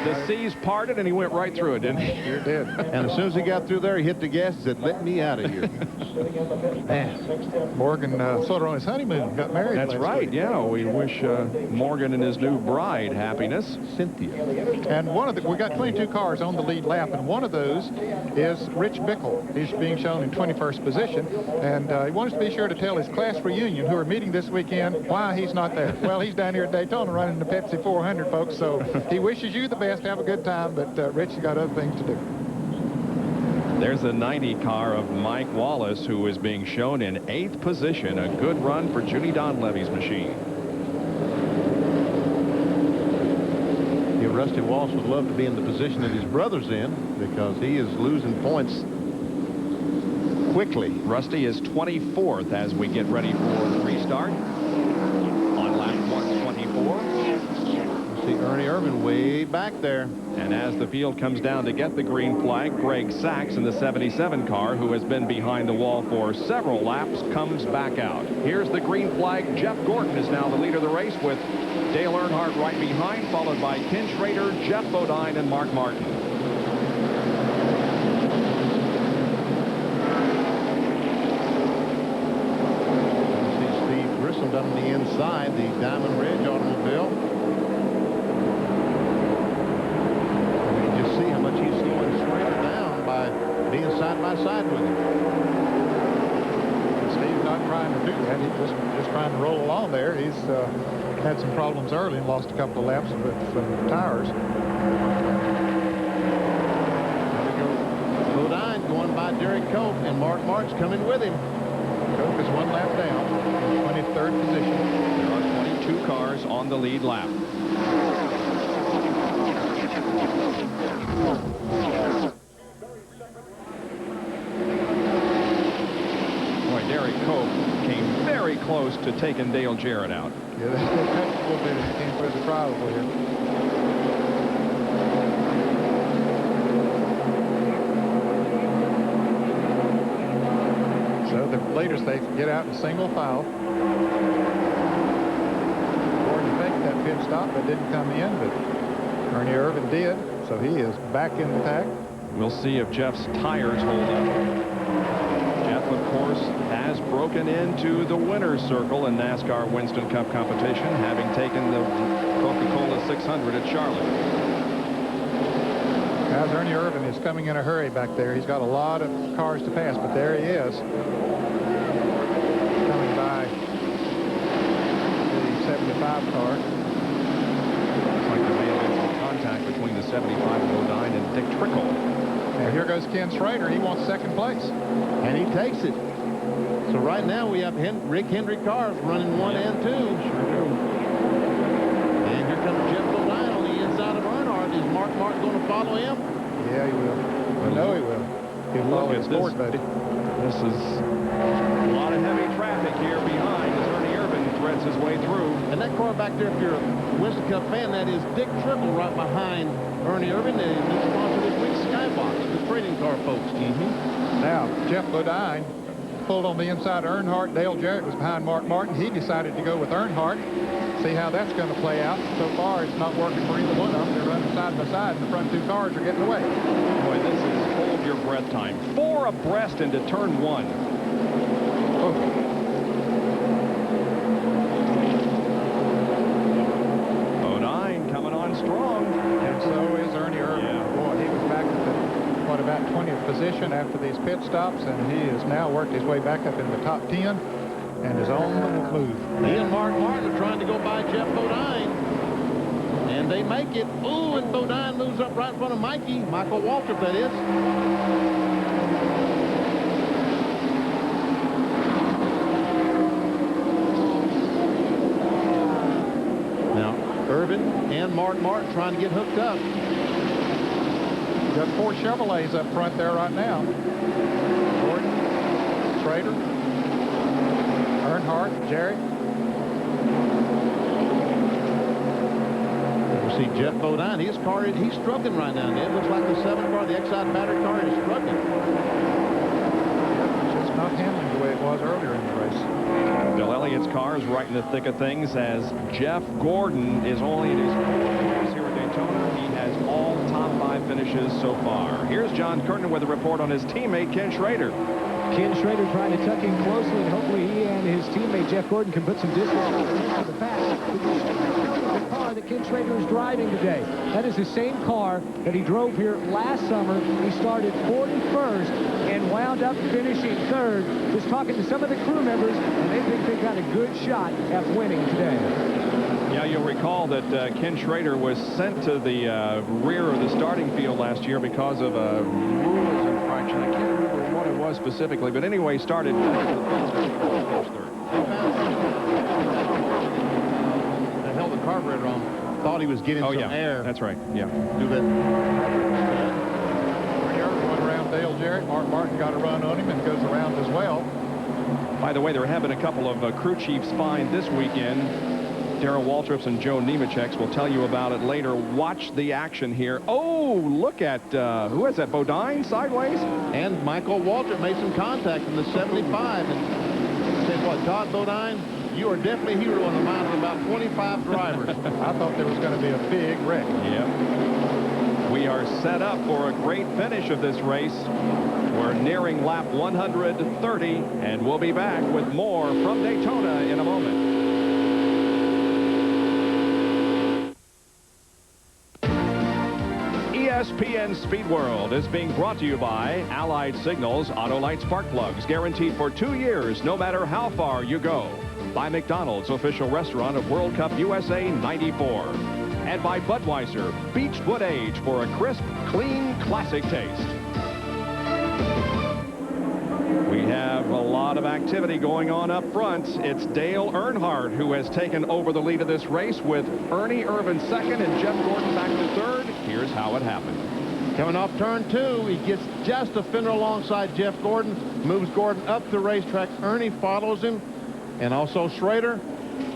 [SPEAKER 1] The seas parted, and he went right through it, didn't he?
[SPEAKER 3] Sure did.
[SPEAKER 4] And as soon as he got through there, he hit the gas and said, "Let me out of here."
[SPEAKER 3] Man, Morgan sort of on his honeymoon, got married.
[SPEAKER 1] That's right.
[SPEAKER 3] Week.
[SPEAKER 1] Yeah, we wish Morgan and his new bride happiness.
[SPEAKER 4] Cynthia.
[SPEAKER 3] And we got 22 cars on the lead lap, and one of those is Rich Bickle. He's being shown in 21st position, and he wants to be sure to tell his class reunion, who are meeting this weekend, why he's not there. Well, he's down here at Daytona running the Pepsi 400, folks, so he wishes you the best. Have a good time, but Rich has got other things to do.
[SPEAKER 1] There's a 90 car of Mike Wallace, who is being shown in 8th position. A good run for Junie Donlevy's machine.
[SPEAKER 4] Yeah, Rusty Walsh would love to be in the position that his brother's in, because he is losing points quickly.
[SPEAKER 1] Rusty is 24th as we get ready for the restart. On lap 124.
[SPEAKER 4] See Ernie Irvin way back there.
[SPEAKER 1] And as the field comes down to get the green flag, Greg Sachs in the 77 car, who has been behind the wall for several laps, comes back out. Here's the green flag. Jeff Gordon is now the leader of the race, with Dale Earnhardt right behind, followed by Ken Schrader, Jeff Bodine, and Mark Martin.
[SPEAKER 4] See Steve Grissom down on the inside, the Diamond Ridge automobile. See how much he's slowing Schrader down by being side by side with him.
[SPEAKER 3] Steve's not trying to do that. He's just trying to roll along there. He's had some problems early and lost a couple of laps with some tires.
[SPEAKER 4] There we go. Bodine going by Derek Cope, and Mark Marks coming with him.
[SPEAKER 3] Cope is 1 lap down, 23rd position.
[SPEAKER 1] There are 22 cars on the lead lap. Boy, Derek Cope came very close to taking Dale Jarrett out.
[SPEAKER 3] Yeah, that's a little bit as he came through the trial here. So the leaders, they get out in single file. Gordon faked that pit stop, but didn't come in, but Ernie Irvin did, so he is back in the pack.
[SPEAKER 1] We'll see if Jeff's tires hold up. Jeff, of course, has broken into the winner's circle in NASCAR Winston Cup competition, having taken the Coca-Cola 600 at Charlotte.
[SPEAKER 3] As Ernie Irvin is coming in a hurry back there, he's got a lot of cars to pass, but there he is. Coming by the 75 car.
[SPEAKER 1] Looks like there may have been some contact between the 75 Bodine and Dick Trickle.
[SPEAKER 3] And here goes Ken Schrader. He wants 2nd place.
[SPEAKER 4] And he takes it. So right now we have Rick Hendry cars running 1 and 2. Sure do. And here comes Jeff Bodine on the inside of Earnhardt. Is Mark Martin going to follow him?
[SPEAKER 3] Yeah, he will. I know he will. He'll follow his board, buddy.
[SPEAKER 1] This is a lot of heavy traffic here behind as Ernie Irvin threads his way through.
[SPEAKER 4] And that car back there, if you're a Winston Cup fan, that is Dick Triple right behind Ernie Irvin. And he's sponsored this week's Skybox, the trading car folks.
[SPEAKER 3] Now, Jeff Bodine pulled on the inside of Earnhardt. Dale Jarrett was behind Mark Martin. He decided to go with Earnhardt. See how that's going to play out. So far, it's not working for either one of them. They're running side by side, and the front 2 cars are getting away.
[SPEAKER 1] Boy, this is hold your breath time. 4 abreast into turn 1. Bodine coming on strong.
[SPEAKER 3] And so is Ernie Irvin.
[SPEAKER 1] Yeah.
[SPEAKER 3] Boy, he was back at the, what, about 20th position after these pit stops, and he has now worked his way back up in the top 10 and is on the move.
[SPEAKER 4] He and Mark Martin are trying to go by Jeff Bodine. And they make it. Ooh, and Bodine moves up right in front of Michael Waltrip, that is. Now, Irvin and Mark Martin trying to get hooked up.
[SPEAKER 3] You've got 4 Chevrolets up front there right now. Gordon, Schrader, Earnhardt, Jerry.
[SPEAKER 4] See Jeff Bodine, his car, he's struggling right now. It looks like the 7 car, the Exide battery car, is struggling.
[SPEAKER 3] It's just not handling the way it was earlier in the race.
[SPEAKER 1] Bill Elliott's car is right in the thick of things as Jeff Gordon is only in his 4th race here at Daytona. He has finishes so far. Here's John Curtin with a report on his teammate, Ken Schrader.
[SPEAKER 9] Ken Schrader trying to tuck in closely, and hopefully he and his teammate Jeff Gordon can put some distance into the pack. The car that Ken Schrader is driving today, that is the same car that he drove here last summer. He started 41st and wound up finishing 3rd. Just talking to some of the crew members, and they think they've got a good shot at winning today.
[SPEAKER 1] Yeah, you'll recall that Ken Schrader was sent to the rear of the starting field last year because of a rules infraction. I can't remember what it was specifically, but anyway, started third.
[SPEAKER 4] They held the carburetor on. Thought he was getting some air.
[SPEAKER 1] That's right. Yeah.
[SPEAKER 4] Do that.
[SPEAKER 3] Going around Dale Jarrett. Mark Martin got a run on him and goes around as well.
[SPEAKER 1] By the way, they're having a couple of crew chiefs fined this weekend. Darrell Waltrips and Joe Nemechek will tell you about it later. Watch the action here. Oh, look at, who is that, Bodine sideways?
[SPEAKER 4] And Michael Waltrip made some contact in the 75. And said, what, Todd Bodine, you are definitely a hero in the mind of about 25 drivers.
[SPEAKER 3] I thought there was going to be a big wreck.
[SPEAKER 1] Yep. We are set up for a great finish of this race. We're nearing lap 130, and we'll be back with more from Daytona in a moment. ESPN Speed World is being brought to you by Allied Signals Autolite Spark Plugs, guaranteed for 2 years, no matter how far you go. By McDonald's, official restaurant of World Cup USA '94. And by Budweiser, Beechwood Age for a crisp, clean, classic taste. We have a lot of activity going on up front. It's Dale Earnhardt who has taken over the lead of this race with Ernie Irvan second and Jeff Gordon back to third. Here's how it happened.
[SPEAKER 4] Coming off turn 2, he gets just a fender alongside Jeff Gordon, moves Gordon up the racetrack. Ernie follows him, and also Schrader,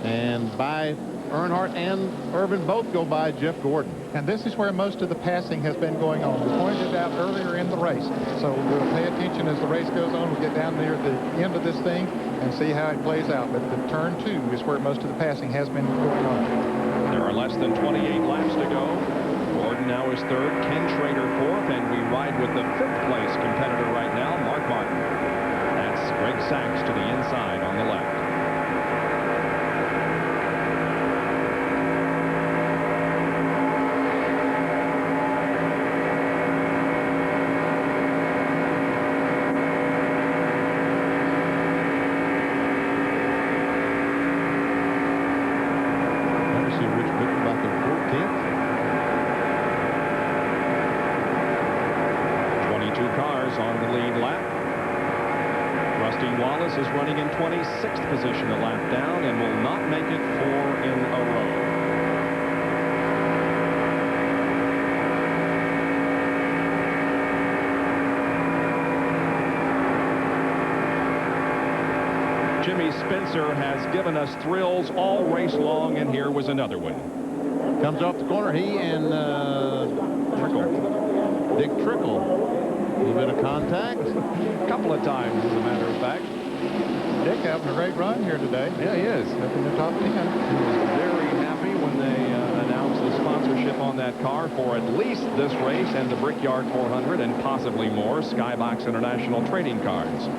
[SPEAKER 4] and by Earnhardt and Irvan both go by Jeff Gordon.
[SPEAKER 3] And this is where most of the passing has been going on. We pointed it out earlier in the race. So we'll pay attention as the race goes on. We'll get down near the end of this thing and see how it plays out. But the turn 2 is where most of the passing has been going on.
[SPEAKER 1] There are less than 28 laps to go. Gordon now is third, Ken Schrader fourth, and we ride with the 5th place competitor right now, Mark Martin. That's Greg Sachs to the inside on the left. Is running in 26th position a lap down and will not make it 4 in a row. Jimmy Spencer has given us thrills all race long, and here was another one.
[SPEAKER 4] Comes off the corner, he and Dick Trickle. A little bit of contact.
[SPEAKER 1] A couple of times, as a matter of fact.
[SPEAKER 3] Dick having a great run here today.
[SPEAKER 1] Yeah, he is.
[SPEAKER 3] Up in the top 10.
[SPEAKER 1] He was very happy when they announced the sponsorship on that car for at least this race and the Brickyard 400 and possibly more Skybox International trading cards.
[SPEAKER 3] Yeah,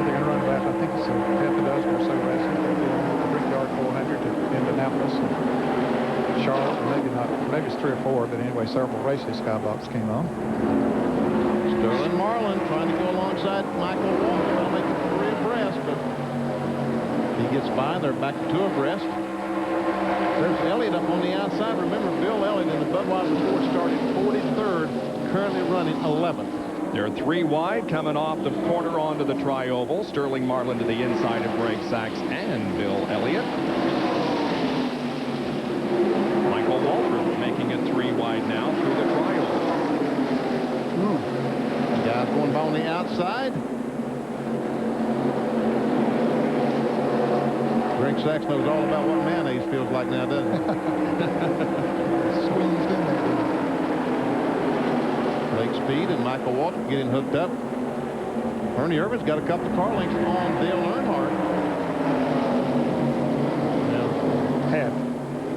[SPEAKER 3] they're going to run about, I think it's half a dozen or so races. The Brickyard 400 to Indianapolis and Charlotte, maybe it's 3 or 4, but anyway, several races Skybox came on.
[SPEAKER 4] Sterling Marlin trying to go alongside Michael Walker. They'll make it 3 abreast, but he gets by. They're back to 2 abreast. There's Elliott up on the outside. Remember, Bill Elliott in the Budweiser Ford started 43rd, currently running 11th.
[SPEAKER 1] They're 3 wide coming off the corner onto the tri-oval. Sterling Marlin to the inside of Greg Sachs and Bill Elliott. Michael Waltrip making it 3 wide now through the tri-oval.
[SPEAKER 4] Guys going by on the outside. Greg Sachs knows all about what mayonnaise feels like now, doesn't he?
[SPEAKER 3] Swings in there.
[SPEAKER 4] Lake Speed and Michael Waltrip getting hooked up. Ernie Irvan's got a couple of car lengths on Dale Earnhardt.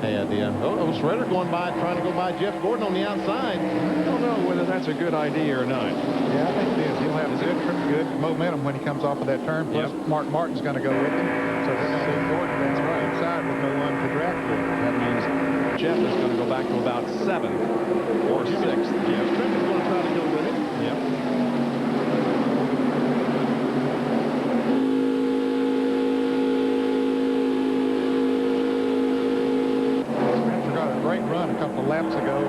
[SPEAKER 4] had, yeah. Oh, Schrader going by, trying to go by Jeff Gordon on the outside.
[SPEAKER 1] I don't know whether that's a good idea or not.
[SPEAKER 3] Yeah, I think it is. He'll have good momentum when he comes off of that turn. Plus, Mark Martin's going to go with him. So they're going to see Gordon down right inside with no one to drag for.
[SPEAKER 1] That means Jeff is going to go back to about 7th or 6th.
[SPEAKER 4] Jeff Trimmon's going to try to go with him.
[SPEAKER 1] Yep.
[SPEAKER 3] Great run a couple of laps ago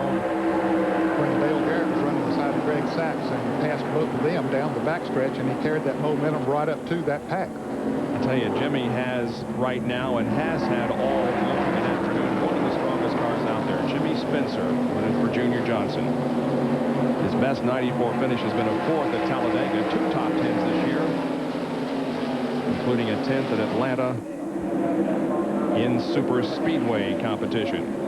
[SPEAKER 3] when Dale Garrett was running beside of Greg Sachs and passed both of them down the backstretch, and he carried that momentum right up to that pack.
[SPEAKER 1] I tell you, Jimmy has right now and has had all morning and afternoon one of the strongest cars out there. Jimmy Spencer running for Junior Johnson. His best 94 finish has been a 4th at Talladega, 2 top 10s this year, including a 10th at Atlanta in super speedway competition.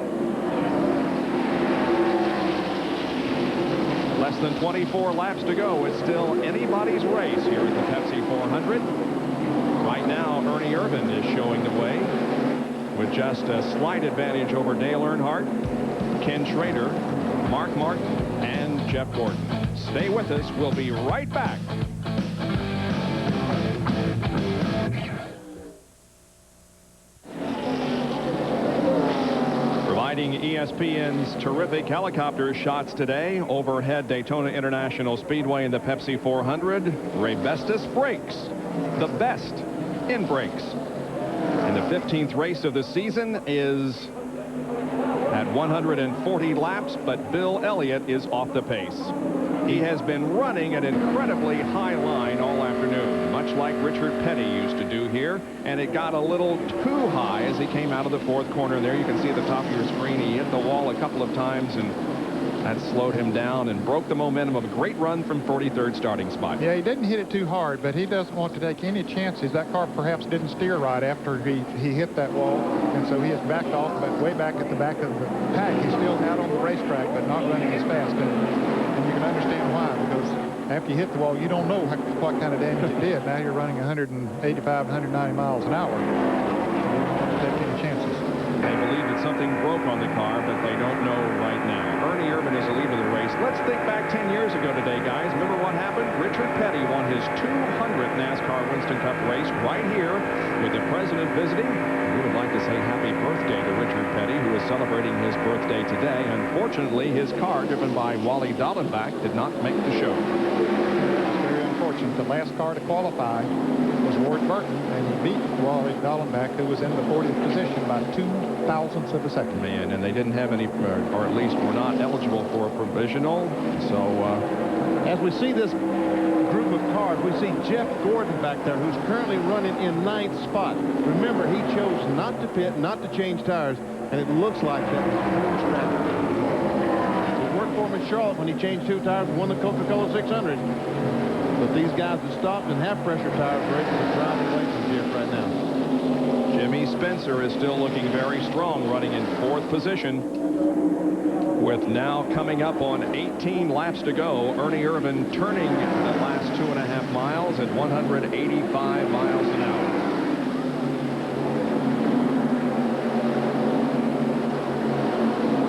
[SPEAKER 1] Less than 24 laps to go. It's still anybody's race here at the Pepsi 400. Right now, Ernie Irvan is showing the way with just a slight advantage over Dale Earnhardt, Ken Schrader, Mark Martin, and Jeff Gordon. Stay with us. We'll be right back. Providing ESPN's terrific helicopter shots today overhead Daytona International Speedway in the Pepsi 400. Ray Bestis brakes, the best in brakes. And the 15th race of the season is at 140 laps, but Bill Elliott is off the pace. He has been running an incredibly high line all afternoon, much like Richard Petty used to do here, and it got a little too high as he came out of the 4th corner there. You can see at the top of your screen he hit the wall a couple of times, and that slowed him down and broke the momentum of a great run from 43rd starting spot.
[SPEAKER 3] Yeah, he didn't hit it too hard, but he doesn't want to take any chances. That car perhaps didn't steer right after he hit that wall, and so he has backed off, but way back at the back of the pack. He's still out on the racetrack, but not running as fast. And you can understand why, because after you hit the wall, you don't know what kind of damage it did. Now you're running 185, 190 miles an hour. So you don't want to take any chances.
[SPEAKER 1] They believe that something broke on the car, but they don't know right now. Ernie Irvan is the lead of the race. Let's think back 10 years ago today, guys. Remember what happened? Richard Petty won his 200th NASCAR Winston Cup race right here with the president visiting. We would like to say happy birthday to Richard Petty, who is celebrating his birthday today. Unfortunately, his car, driven by Wally Dallenbach, did not make the show.
[SPEAKER 3] It's very unfortunate. The last car to qualify was Ward Burton, and he beat Wally Dallenbach, who was in the 40th position by 0.02 of a second.
[SPEAKER 1] Man, and they didn't have any, or at least were not eligible for a provisional. So,
[SPEAKER 4] as we see this group of cars, we see Jeff Gordon back there, who's currently running in 9th spot. Remember, he chose not to pit, not to change tires, and it looks like that was a poor strategy. It worked for him in Charlotte when he changed 2 tires and won the Coca-Cola 600. But these guys have stopped and have pressure tires are able to drive away from Jeff right now.
[SPEAKER 1] Jimmy Spencer is still looking very strong, running in 4th position. With now coming up on 18 laps to go, Ernie Irvan turning the last 2.5 miles at 185 miles an hour.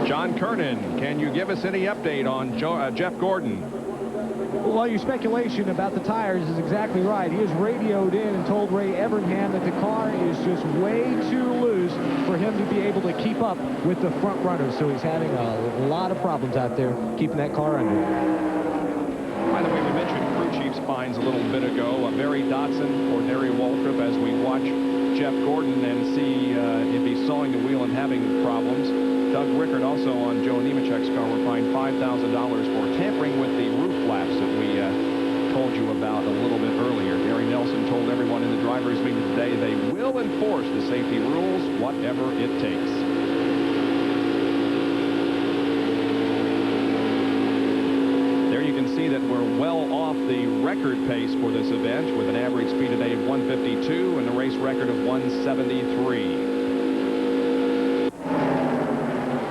[SPEAKER 1] John Kernan, can you give us any update on Jeff Gordon?
[SPEAKER 9] Well, your speculation about the tires is exactly right. He has radioed in and told Ray Evernham that the car is just way too loose for him to be able to keep up with the front runners. So he's having a lot of problems out there keeping that car under.
[SPEAKER 1] By the way, we mentioned crew chief's fines a little bit ago. Barry Dodson or Derry Waltrip, as we watch Jeff Gordon and see if he's sawing the wheel and having problems. Doug Rickard, also on Joe Nemechek's car, were fined $5,000 for tampering with the roof flaps that we told you about a little bit earlier. Gary Nelson told everyone in the driver's meeting today they will enforce the safety rules, whatever it takes. There you can see that we're well off the record pace for this event with an average speed today of 152 and the race record of 173.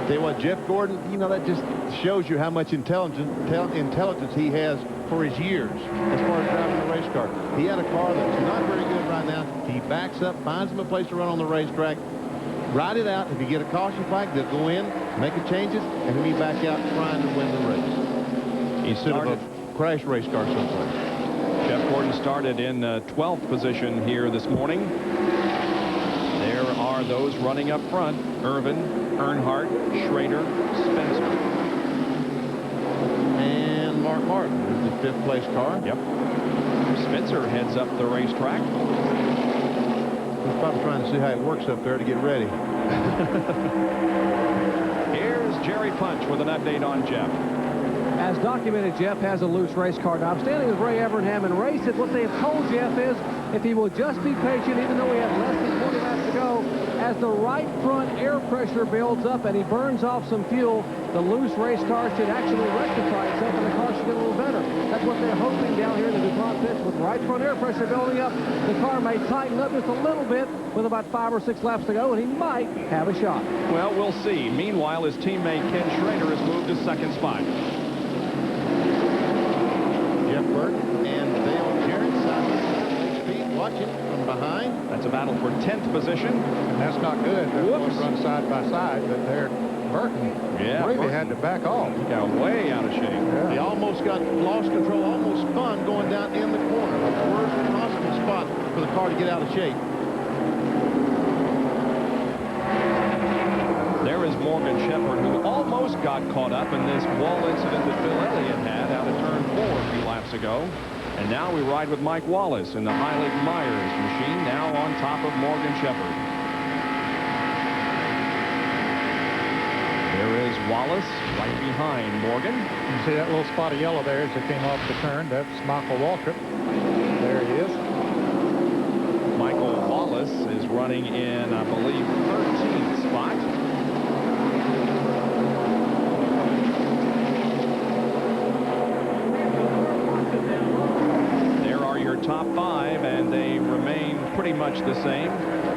[SPEAKER 4] Tell you what, Jeff Gordon, you know, that just shows you how much intelligence he has for his years as far as driving a race car. He had a car that's not very good right now. He backs up, finds him a place to run on the racetrack, ride it out. If you get a caution flag, they'll go in, make the changes, and then be back out trying to win the race. Instead of a crash race car someplace.
[SPEAKER 1] Jeff Gordon started in 12th position here this morning. There are those running up front: Irvin, Earnhardt, Schrader, Spencer.
[SPEAKER 4] And Mark Martin is the 5th place car.
[SPEAKER 1] Yep. Spencer heads up the racetrack.
[SPEAKER 4] He's probably trying to see how it works up there to get ready.
[SPEAKER 1] Here's Jerry Punch with an update on Jeff.
[SPEAKER 2] As documented, Jeff has a loose race car. Now, I'm standing with Ray Evernham, and Ray said what they have told Jeff is if he will just be patient, even though we have less than 20 laps to go, as the right front air pressure builds up and he burns off some fuel, the loose race car should actually rectify itself and the car should get a little better. That's what they're hoping down here in the DuPont pits. With right front air pressure building up, the car may tighten up just a little bit with about 5 or 6 laps to go, and he might have a shot.
[SPEAKER 1] Well, we'll see. Meanwhile, his teammate Ken Schrader has moved to 2nd spot.
[SPEAKER 4] Jeff Burton and Dale Jarrett side speed watching from behind.
[SPEAKER 1] That's a battle for 10th position.
[SPEAKER 3] And that's not good. They're supposed to run side by side, but they're Burton really had to back off.
[SPEAKER 1] He got way out of shape.
[SPEAKER 3] Yeah.
[SPEAKER 4] He almost lost control, almost spun going down in the corner. The worst possible spot for the car to get out of shape.
[SPEAKER 1] There is Morgan Shepherd, who almost got caught up in this wall incident that Bill Elliott had out of turn 4 a few laps ago. And now we ride with Mike Wallace in the Heilig Myers machine, now on top of Morgan Shepherd. There is Wallace right behind Morgan.
[SPEAKER 3] You see that little spot of yellow there as it came off the turn? That's Michael Waltrip. There he is.
[SPEAKER 1] Michael Wallace is running in, I believe, 13th spot. There are your top 5, and they remain pretty much the same.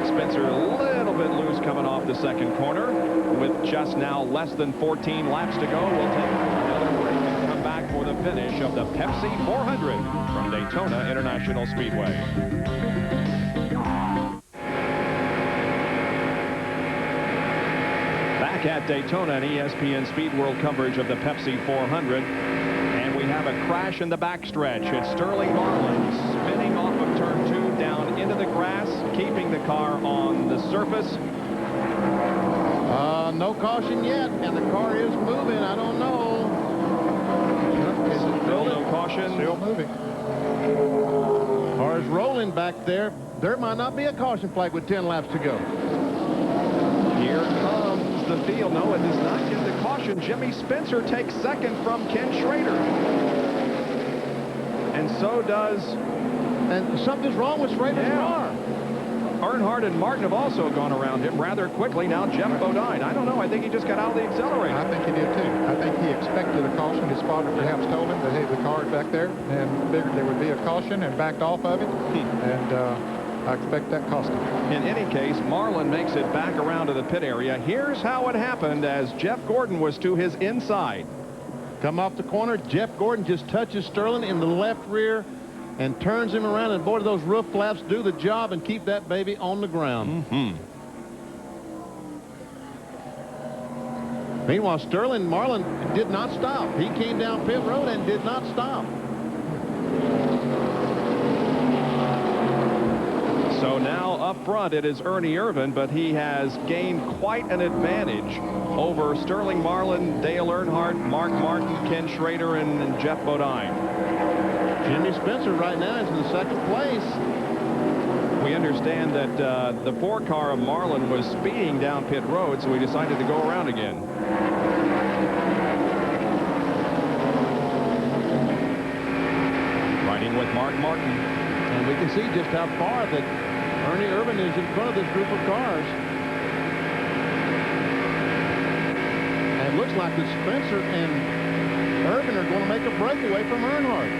[SPEAKER 1] Spencer a little bit loose coming off the 2nd corner. With just now less than 14 laps to go, we'll take another break and come back for the finish of the Pepsi 400 from Daytona International Speedway. Back at Daytona and ESPN Speed World coverage of the Pepsi 400. And we have a crash in the backstretch. It's Sterling Marlin spinning off of turn 2 down into the grass, keeping the car on the surface.
[SPEAKER 4] No caution yet, and the car is moving. I don't know.
[SPEAKER 1] Still no caution.
[SPEAKER 3] Still moving.
[SPEAKER 4] Car is rolling back there. There might not be a caution flag with 10 laps to go.
[SPEAKER 1] Here comes the field. No, it does not get the caution. Jimmy Spencer takes 2nd from Ken Schrader. And so does...
[SPEAKER 4] And something's wrong with Schrader's car.
[SPEAKER 1] Earnhardt and Martin have also gone around him rather quickly. Now Jeff Bodine. I don't know. I think he just got out of the accelerator.
[SPEAKER 3] I think he did too. I think he expected a caution. His spotter perhaps told him that, hey, the car's back there, and figured there would be a caution and backed off of it. And I expect that cost him.
[SPEAKER 1] In any case, Marlin makes it back around to the pit area. Here's how it happened as Jeff Gordon was to his inside.
[SPEAKER 4] Come off the corner. Jeff Gordon just touches Sterling in the left rear and turns him around, and boy, those roof flaps do the job and keep that baby on the ground. Meanwhile, Sterling Marlin did not stop. He came down pit road and did not stop.
[SPEAKER 1] So now up front it is Ernie Irvin, but he has gained quite an advantage over Sterling Marlin, Dale Earnhardt, Mark Martin, Ken Schrader, and Jeff Bodine.
[SPEAKER 4] Jimmy Spencer right now is in the 2nd place.
[SPEAKER 1] We understand that the 4 car of Marlin was speeding down pit road, so we decided to go around again. Riding with Mark Martin.
[SPEAKER 4] And we can see just how far that Ernie Irvin is in front of this group of cars. And it looks like that Spencer and Irvin are going to make a breakaway from Earnhardt.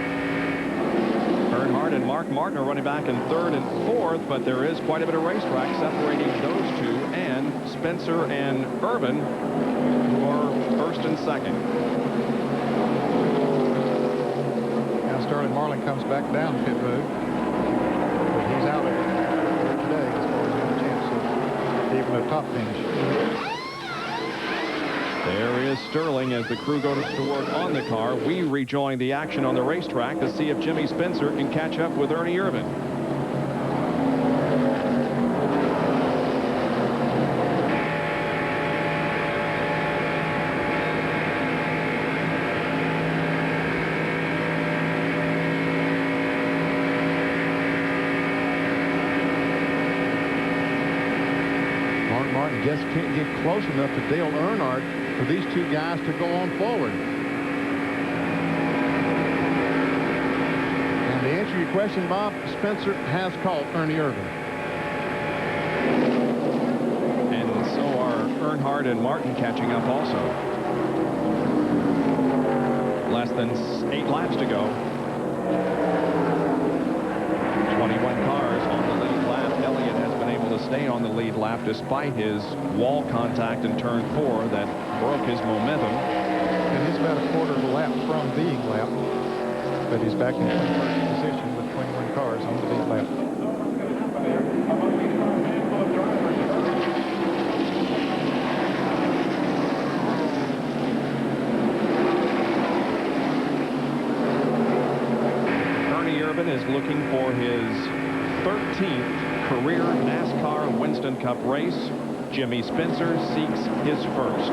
[SPEAKER 1] Earnhardt and Mark Martin are running back in 3rd and 4th, but there is quite a bit of racetrack separating those two and Spencer and Irvin, who are 1st and 2nd.
[SPEAKER 3] Now Sterling Marlin comes back down pit road. But he's out of it today as far as having a chance of being a top finish.
[SPEAKER 1] There is Sterling as the crew goes to work on the car. We rejoin the action on the racetrack to see if Jimmy Spencer can catch up with Ernie Irvan.
[SPEAKER 4] Martin just can't get close enough to Dale Earnhardt for these two guys to go on forward. And to answer your question, Bob, Spencer has caught Ernie Irvan.
[SPEAKER 1] And so are Earnhardt and Martin catching up also. Less than 8 laps to go. 21 cars on the lead lap. Elliott has been able to stay on the lead lap despite his wall contact in turn 4 that broke his momentum.
[SPEAKER 3] And he's about a quarter of a lap from being lapped, but he's back in 21st position with 21 cars on the lead lap.
[SPEAKER 1] Ernie Irvan is looking for his 13th career NASCAR Winston Cup race. Jimmy Spencer seeks his first.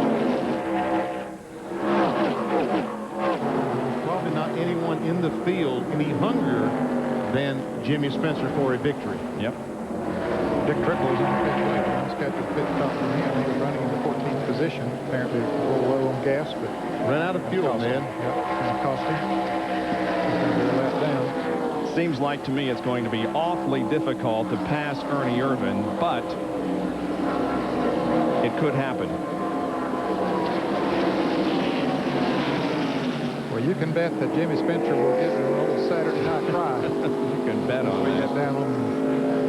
[SPEAKER 4] Probably not anyone in the field any hungrier than Jimmy Spencer for a victory.
[SPEAKER 1] Yep.
[SPEAKER 3] Dick Trickle was on the pit lane. He's got the pit stop from him. He was running in the 14th position. Apparently a little low on gas, but
[SPEAKER 4] ran out of fuel, man.
[SPEAKER 3] Yep, going to cost him. He's going to be a lap down.
[SPEAKER 1] Seems like to me it's going to be awfully difficult to pass Ernie Irvan, but it could happen.
[SPEAKER 3] Well, you can bet that Jimmy Spencer will give you an old Saturday night cry.
[SPEAKER 1] You can bet on
[SPEAKER 3] that.
[SPEAKER 1] that.
[SPEAKER 3] Down on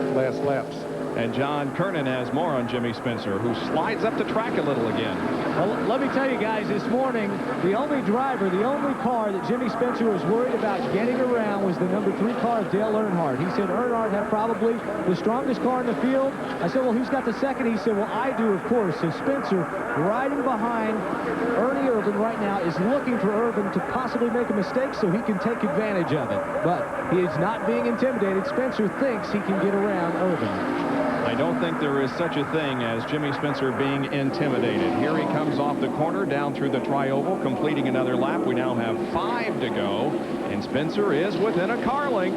[SPEAKER 3] the last laps.
[SPEAKER 1] And John Kernan has more on Jimmy Spencer, who slides up the track a little again.
[SPEAKER 9] Well, let me tell you guys, this morning, the only driver, the only car that Jimmy Spencer was worried about getting around was the number 3 car of Dale Earnhardt. He said Earnhardt had probably the strongest car in the field. I said, well, who's got the second? He said, well, I do, of course. So Spencer, riding behind Ernie Irvan right now, is looking for Irvan to possibly make a mistake so he can take advantage of it. But he is not being intimidated. Spencer thinks he can get around Irvan.
[SPEAKER 1] I don't think there is such a thing as Jimmy Spencer being intimidated. Here he comes off the corner, down through the tri-oval, completing another lap. We now have 5 to go, and Spencer is within a car length.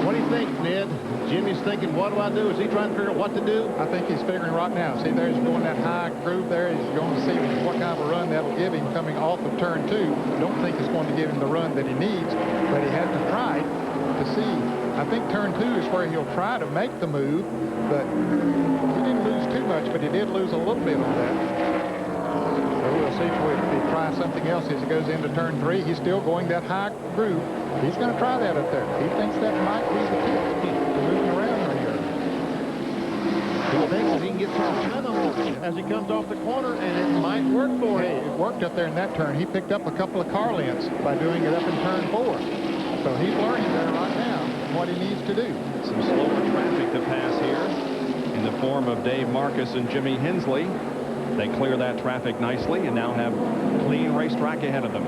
[SPEAKER 4] What do you think, Ned? Jimmy's thinking, what do I do? Is he trying to figure out what to do?
[SPEAKER 3] I think he's figuring right now. See, there's going that high groove there. He's going to see what kind of a run that'll give him coming off of turn 2. I don't think it's going to give him the run that he needs, but he has to try to see. I think turn 2 is where he'll try to make the move, but he didn't lose too much, but he did lose a little bit on that. So we'll see if he tries something else as he goes into turn 3. He's still going that high groove. He's going to try that up there. He thinks that might be the key to moving around right here.
[SPEAKER 4] He thinks that he can get some momentum as he comes off the corner, and it might work for him.
[SPEAKER 3] It worked up there in that turn. He picked up a couple of car lengths by doing it up in turn 4. So he's learning there right now what he needs to do.
[SPEAKER 1] Some slower traffic to pass here in the form of Dave Marcus and Jimmy Hensley. They clear that traffic nicely and now have clean racetrack ahead of them.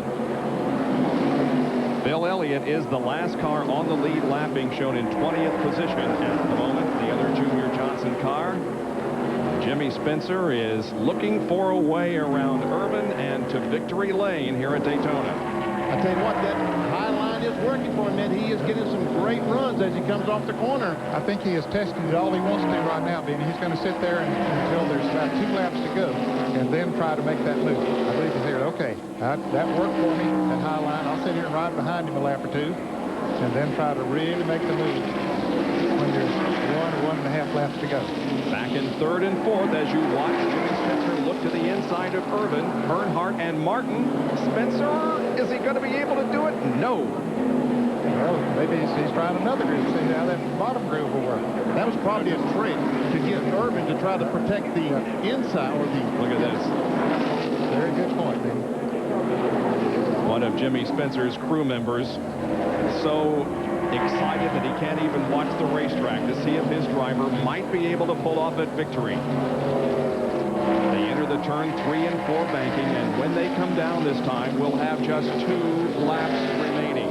[SPEAKER 1] Bill Elliott is the last car on the lead lap, being shown in 20th position at the moment. The other Junior Johnson car. Jimmy Spencer is looking for a way around Irvan and to victory lane here at Daytona.
[SPEAKER 4] I tell you what, that high line is working for him, and he is getting some great runs as he comes off the corner.
[SPEAKER 3] I think he is testing it all he wants to do right now, Ben. He's going to sit there until there's about 2 laps to go and then try to make that move. I believe he's here. Okay, that worked for me, that high line. I'll sit here and ride behind him a lap or 2 and then try to really make the move when there's 1 or 1.5 laps to go.
[SPEAKER 1] Back in 3rd and 4th as you watch Jimmy Spencer look to the inside of Irvan, Earnhardt, and Martin. Spencer, is he going to be able to do it? No.
[SPEAKER 3] Well, maybe he's trying another groove. See how that bottom groove will work.
[SPEAKER 4] That was probably a trick to get Irvan to try to protect the inside or the...
[SPEAKER 1] Look at this.
[SPEAKER 3] Very good point, Ben.
[SPEAKER 1] One of Jimmy Spencer's crew members so excited that he can't even watch the racetrack to see if his driver might be able to pull off a victory. They enter the turn 3 and 4 banking, and when they come down this time, we'll have just 2 laps remaining.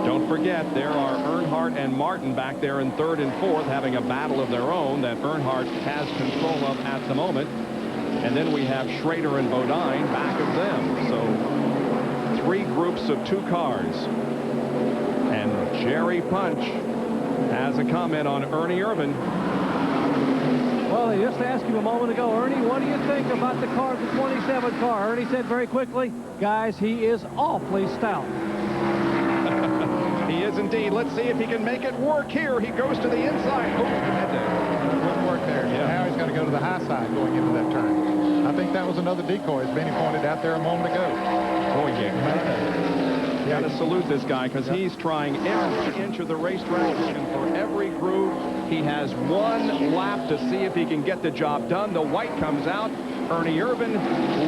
[SPEAKER 1] Don't forget, there are Earnhardt and Martin back there in 3rd and 4th having a battle of their own that Earnhardt has control of at the moment. And then we have Schrader and Bodine back of them. So 3 groups of 2 cars. And Jerry Punch has a comment on Ernie Irvan.
[SPEAKER 2] Well, they just asked him a moment ago, Ernie, what do you think about the car, the 27 car? Ernie said very quickly, guys, he is awfully stout.
[SPEAKER 1] He is indeed. Let's see if he can make it work here. He goes to the inside. Oh,
[SPEAKER 3] it wouldn't work there. Yeah. Now he's got to go to the high side going into that turn. I think that was another decoy, as Benny pointed out there a moment ago.
[SPEAKER 1] Oh, yeah. You got to salute this guy because he's trying every inch of the racetrack, and for every groove, he has 1 lap to see if he can get the job done. The white comes out. Ernie Irvan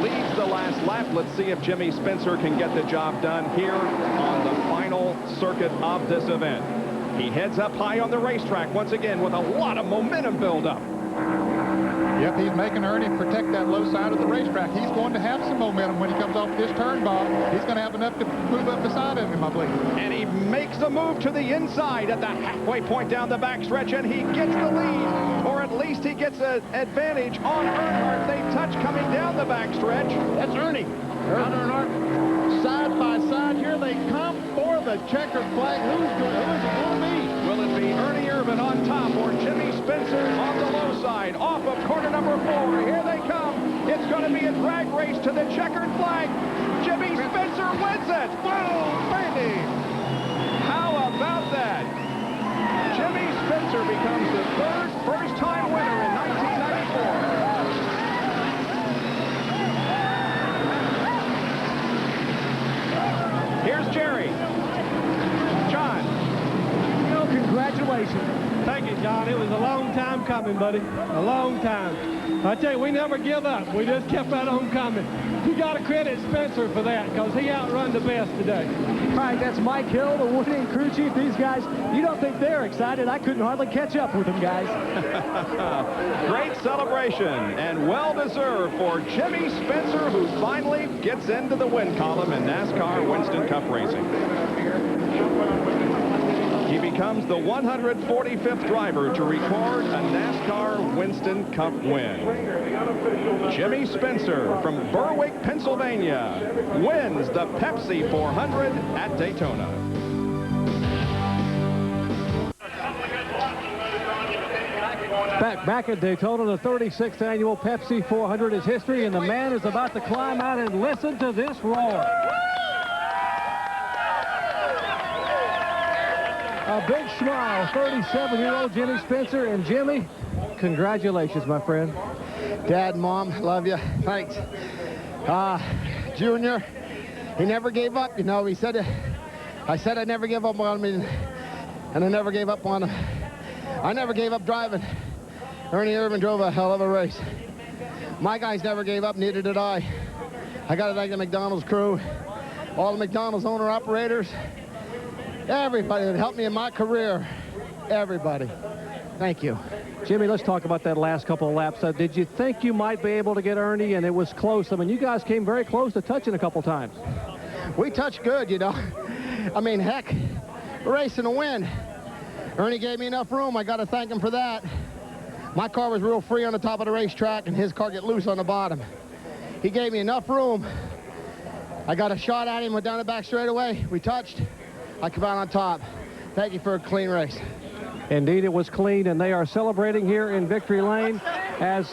[SPEAKER 1] leads the last lap. Let's see if Jimmy Spencer can get the job done here on the final circuit of this event. He heads up high on the racetrack once again with a lot of momentum build-up.
[SPEAKER 3] Yep, he's making Ernie protect that low side of the racetrack. He's going to have some momentum when he comes off this turn, Bob. He's going to have enough to move up beside of him, I believe.
[SPEAKER 1] And he makes a move to the inside at the halfway point down the backstretch, and he gets the lead. Or at least he gets an advantage on Earnhardt. They touch coming down the backstretch.
[SPEAKER 4] That's Ernie. Earnhardt. Side by side here they come for the checkered flag. Who is it going to be?
[SPEAKER 1] Will it be Ernie Irvan on top or Jimmy Spencer on the low side? Off of corner number 4. Here they come. It's going to be a drag race to the checkered flag. Jimmy Spencer wins it. Whoa, Randy. How about that? Jimmy Spencer becomes the 3rd first-time winner in 1994. Here's Jerry. John.
[SPEAKER 5] Congratulations.
[SPEAKER 8] Thank you, John. It was a long time coming, buddy. A long time. I tell you, we never give up. We just kept that on coming. You got to credit Spencer for that because he outrun the best today.
[SPEAKER 9] All right, that's Mike Hill, the winning crew chief. These guys, you don't think they're excited? I couldn't hardly catch up with them, guys.
[SPEAKER 1] Great celebration and well-deserved for Jimmy Spencer, who finally gets into the win column in NASCAR Winston Cup racing. He becomes the 145th driver to record a NASCAR Winston Cup win. Jimmy Spencer from Berwick, Pennsylvania, wins the Pepsi 400 at Daytona.
[SPEAKER 2] Back at Daytona, the 36th annual Pepsi 400 is history, and the man is about to climb out and listen to this roar. A big smile, 37-year-old Jimmy Spencer. And Jimmy, congratulations, my friend.
[SPEAKER 12] Dad, Mom, love you. Thanks. Junior, he never gave up. You know, he said, I said I'd never give up on him, and I never gave up on him. I never gave up driving. Ernie Irvan drove a hell of a race. My guys never gave up, neither did I. I got to thank the McDonald's crew, all the McDonald's owner-operators, everybody that helped me in my career. Everybody. Thank you.
[SPEAKER 2] Jimmy, let's talk about that last couple of laps. Did you think you might be able to get Ernie, and it was close? I mean, you guys came very close to touching a couple times.
[SPEAKER 12] We touched good, you know. I mean, heck, we're racing to win. Ernie gave me enough room. I got to thank him for that. My car was real free on the top of the racetrack, and his car get loose on the bottom. He gave me enough room. I got a shot at him, went down the back straightaway. We touched. I come out on top. Thank you for a clean race.
[SPEAKER 2] Indeed, it was clean, and they are celebrating here in Victory Lane as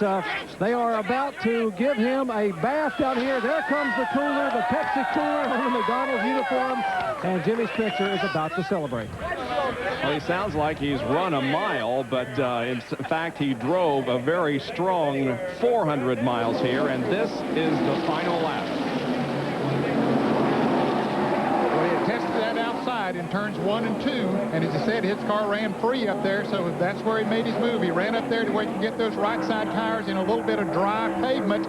[SPEAKER 2] they are about to give him a bath down here. There comes the cooler, the Pepsi cooler on the McDonald's uniform, and Jimmy Spencer is about to celebrate.
[SPEAKER 1] Well, he sounds like he's run a mile, but in fact, he drove a very strong 400 miles here, and this is the final lap.
[SPEAKER 3] Well, he had tested that outside in in turns 1 and 2. And as I said, his car ran free up there, so that's where he made his move. He ran up there to where he can get those right side tires in a little bit of dry pavement.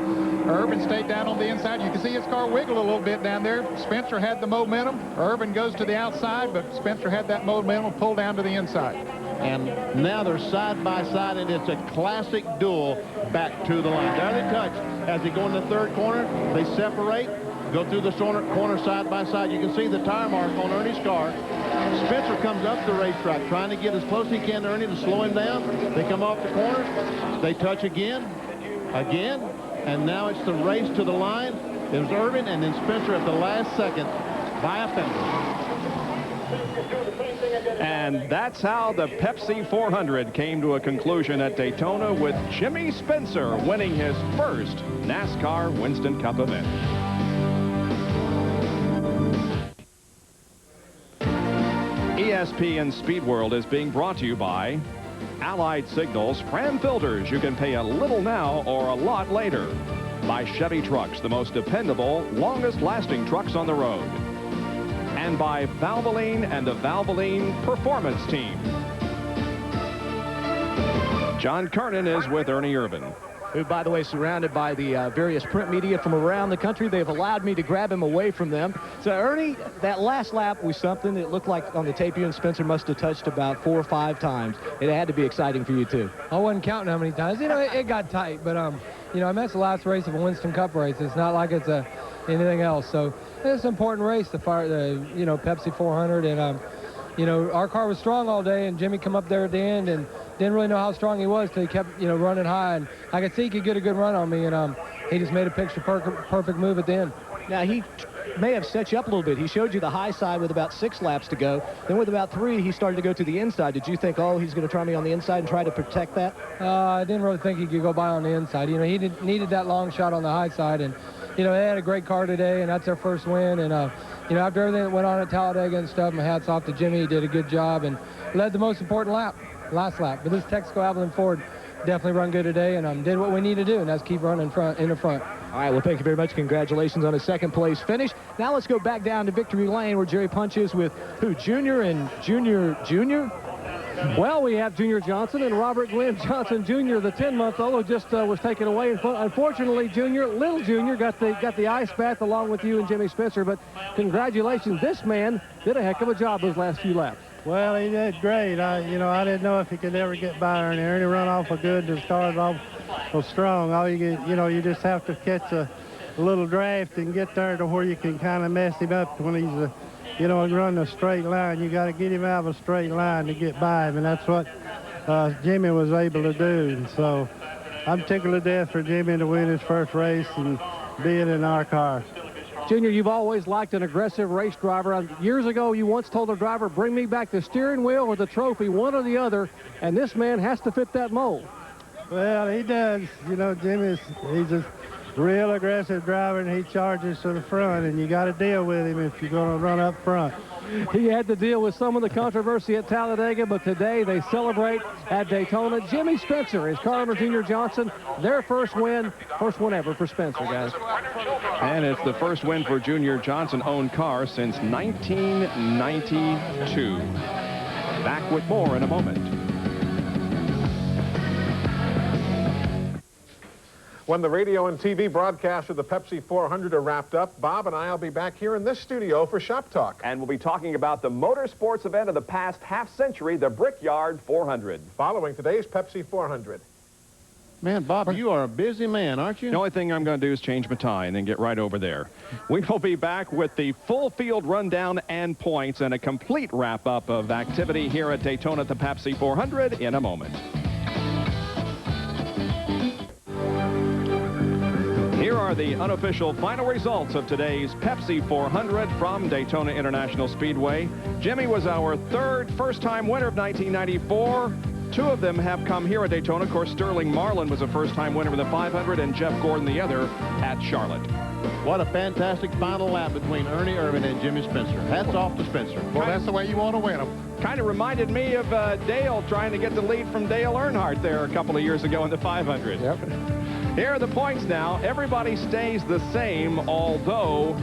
[SPEAKER 3] Irvin stayed down on the inside. You can see his car wiggle a little bit down there. Spencer had the momentum. Irvin goes to the outside, but Spencer had that momentum pull down to the inside.
[SPEAKER 4] And now they're side by side, and it's a classic duel back to the line. There they touch. As they go in the third corner, they separate, go through the corner side by side. You can see the tire mark on Ernie's car. Spencer comes up the racetrack trying to get as close as he can to Ernie to slow him down. They come off the corner. They touch again, and now it's the race to the line. It was Irvin and then Spencer at the last second by a fender.
[SPEAKER 1] And that's how the Pepsi 400 came to a conclusion at Daytona, with Jimmy Spencer winning his first NASCAR Winston Cup event. ESPN Speed World is being brought to you by Allied Signals Fram Filters. You can pay a little now or a lot later. By Chevy Trucks, the most dependable, longest-lasting trucks on the road. And by Valvoline and the Valvoline Performance Team. John Kernan is with Ernie Irvin,
[SPEAKER 9] who, by the way, surrounded by the various print media from around the country. They've allowed me to grab him away from them. So, Ernie, that last lap was something that looked like on the tape you and Spencer must have touched about 4 or 5 times. It had to be exciting for you, too.
[SPEAKER 13] I wasn't counting how many times. You know, it got tight, but, you know, I mean, that's the last race of a Winston Cup race. It's not like it's anything else. So, it's an important race, the Pepsi 400. And, you know, our car was strong all day, and Jimmy come up there at the end and didn't really know how strong he was till he kept, you know, running high. And I could see he could get a good run on me, and he just made a perfect move at the end.
[SPEAKER 9] Now, he may have set you up a little bit. He showed you the high side with about 6 laps to go. Then with about 3, he started to go to the inside. Did you think, oh, he's going to try me on the inside and try to protect that?
[SPEAKER 13] I didn't really think he could go by on the inside. You know, he needed that long shot on the high side. And, you know, they had a great car today, and that's their first win. And, you know, after everything that went on at Talladega and stuff, my hat's off to Jimmy. He did a good job and led the most important lap, last lap. But this Texaco Avalon Ford definitely run good today, and did what we need to do, and that's keep running in the front.
[SPEAKER 9] All right, well, thank you very much. Congratulations on a second-place finish. Now let's go back down to Victory Lane, where Jerry punches with who? Junior and Junior?
[SPEAKER 2] Well, we have Junior Johnson and Robert Glenn Johnson Jr., the 10-month-old who just was taken away. Unfortunately, little Junior got the ice bath along with you and Jimmy Spencer. But congratulations, this man did a heck of a job those last few laps.
[SPEAKER 5] Well, he did great. You know, I didn't know if he could ever get by Ernie. Ernie run awful good. His car's awful strong. All you get, you know, you just have to catch a little draft and get there to where you can kind of mess him up when he's you know, running a straight line. You got to get him out of a straight line to get by him, and that's what Jimmy was able to do. And so I'm tickled to death for Jimmy to win his first race and be it in our car.
[SPEAKER 2] Junior, you've always liked an aggressive race driver. Years ago, you once told the driver, bring me back the steering wheel or the trophy, one or the other, and this man has to fit that mold.
[SPEAKER 5] Well, he does. You know, he's a real aggressive driver, and he charges to the front, and you got to deal with him if you're going to run up front.
[SPEAKER 2] He had to deal with some of the controversy at Talladega, but today they celebrate at Daytona. Jimmy Spencer is Carter Junior Johnson, their first win ever for Spencer, guys.
[SPEAKER 1] And it's the first win for Junior Johnson-owned car since 1992. Back with more in a moment.
[SPEAKER 14] When the radio and TV broadcasts of the Pepsi 400 are wrapped up, Bob and I will be back here in this studio for Shop Talk.
[SPEAKER 1] And we'll be talking about the motorsports event of the past half-century, the Brickyard 400.
[SPEAKER 14] Following today's Pepsi 400.
[SPEAKER 4] Man, Bob, you are a busy man, aren't you?
[SPEAKER 1] The only thing I'm going to do is change my tie and then get right over there. We will be back with the full field rundown and points and a complete wrap-up of activity here at Daytona at the Pepsi 400 in a moment. Here are the unofficial final results of today's Pepsi 400 from Daytona International Speedway. Jimmy was our third first-time winner of 1994. 2 of them have come here at Daytona. Of course, Sterling Marlin was a first-time winner of the 500, and Jeff Gordon the other at Charlotte.
[SPEAKER 4] What a fantastic final lap between Ernie Irvin and Jimmy Spencer. Hats off to Spencer.
[SPEAKER 3] Well, that's the way you want to win them.
[SPEAKER 1] Kind of reminded me of Dale trying to get the lead from Dale Earnhardt there a couple of years ago in the 500.
[SPEAKER 13] Yep.
[SPEAKER 1] Here are the points now. Everybody stays the same, although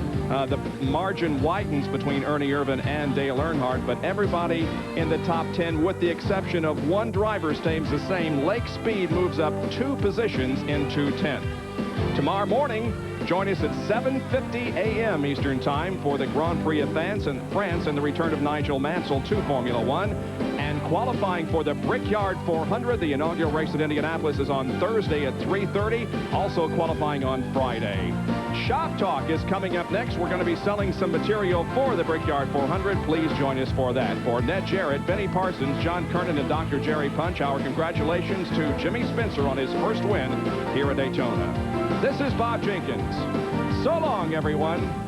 [SPEAKER 1] the margin widens between Ernie Irvan and Dale Earnhardt, but everybody in the top 10, with the exception of one driver, stays the same. Lake Speed moves up 2 positions into 10th. Tomorrow morning, join us at 7:50 a.m. Eastern Time for the Grand Prix of France and the return of Nigel Mansell to Formula One. And qualifying for the Brickyard 400, the inaugural race at Indianapolis, is on Thursday at 3:30. Also qualifying on Friday. Shop Talk is coming up next. We're going to be selling some material for the Brickyard 400. Please join us for that. For Ned Jarrett, Benny Parsons, John Kernan, and Dr. Jerry Punch, our congratulations to Jimmy Spencer on his first win here at Daytona. This is Bob Jenkins. So long, everyone.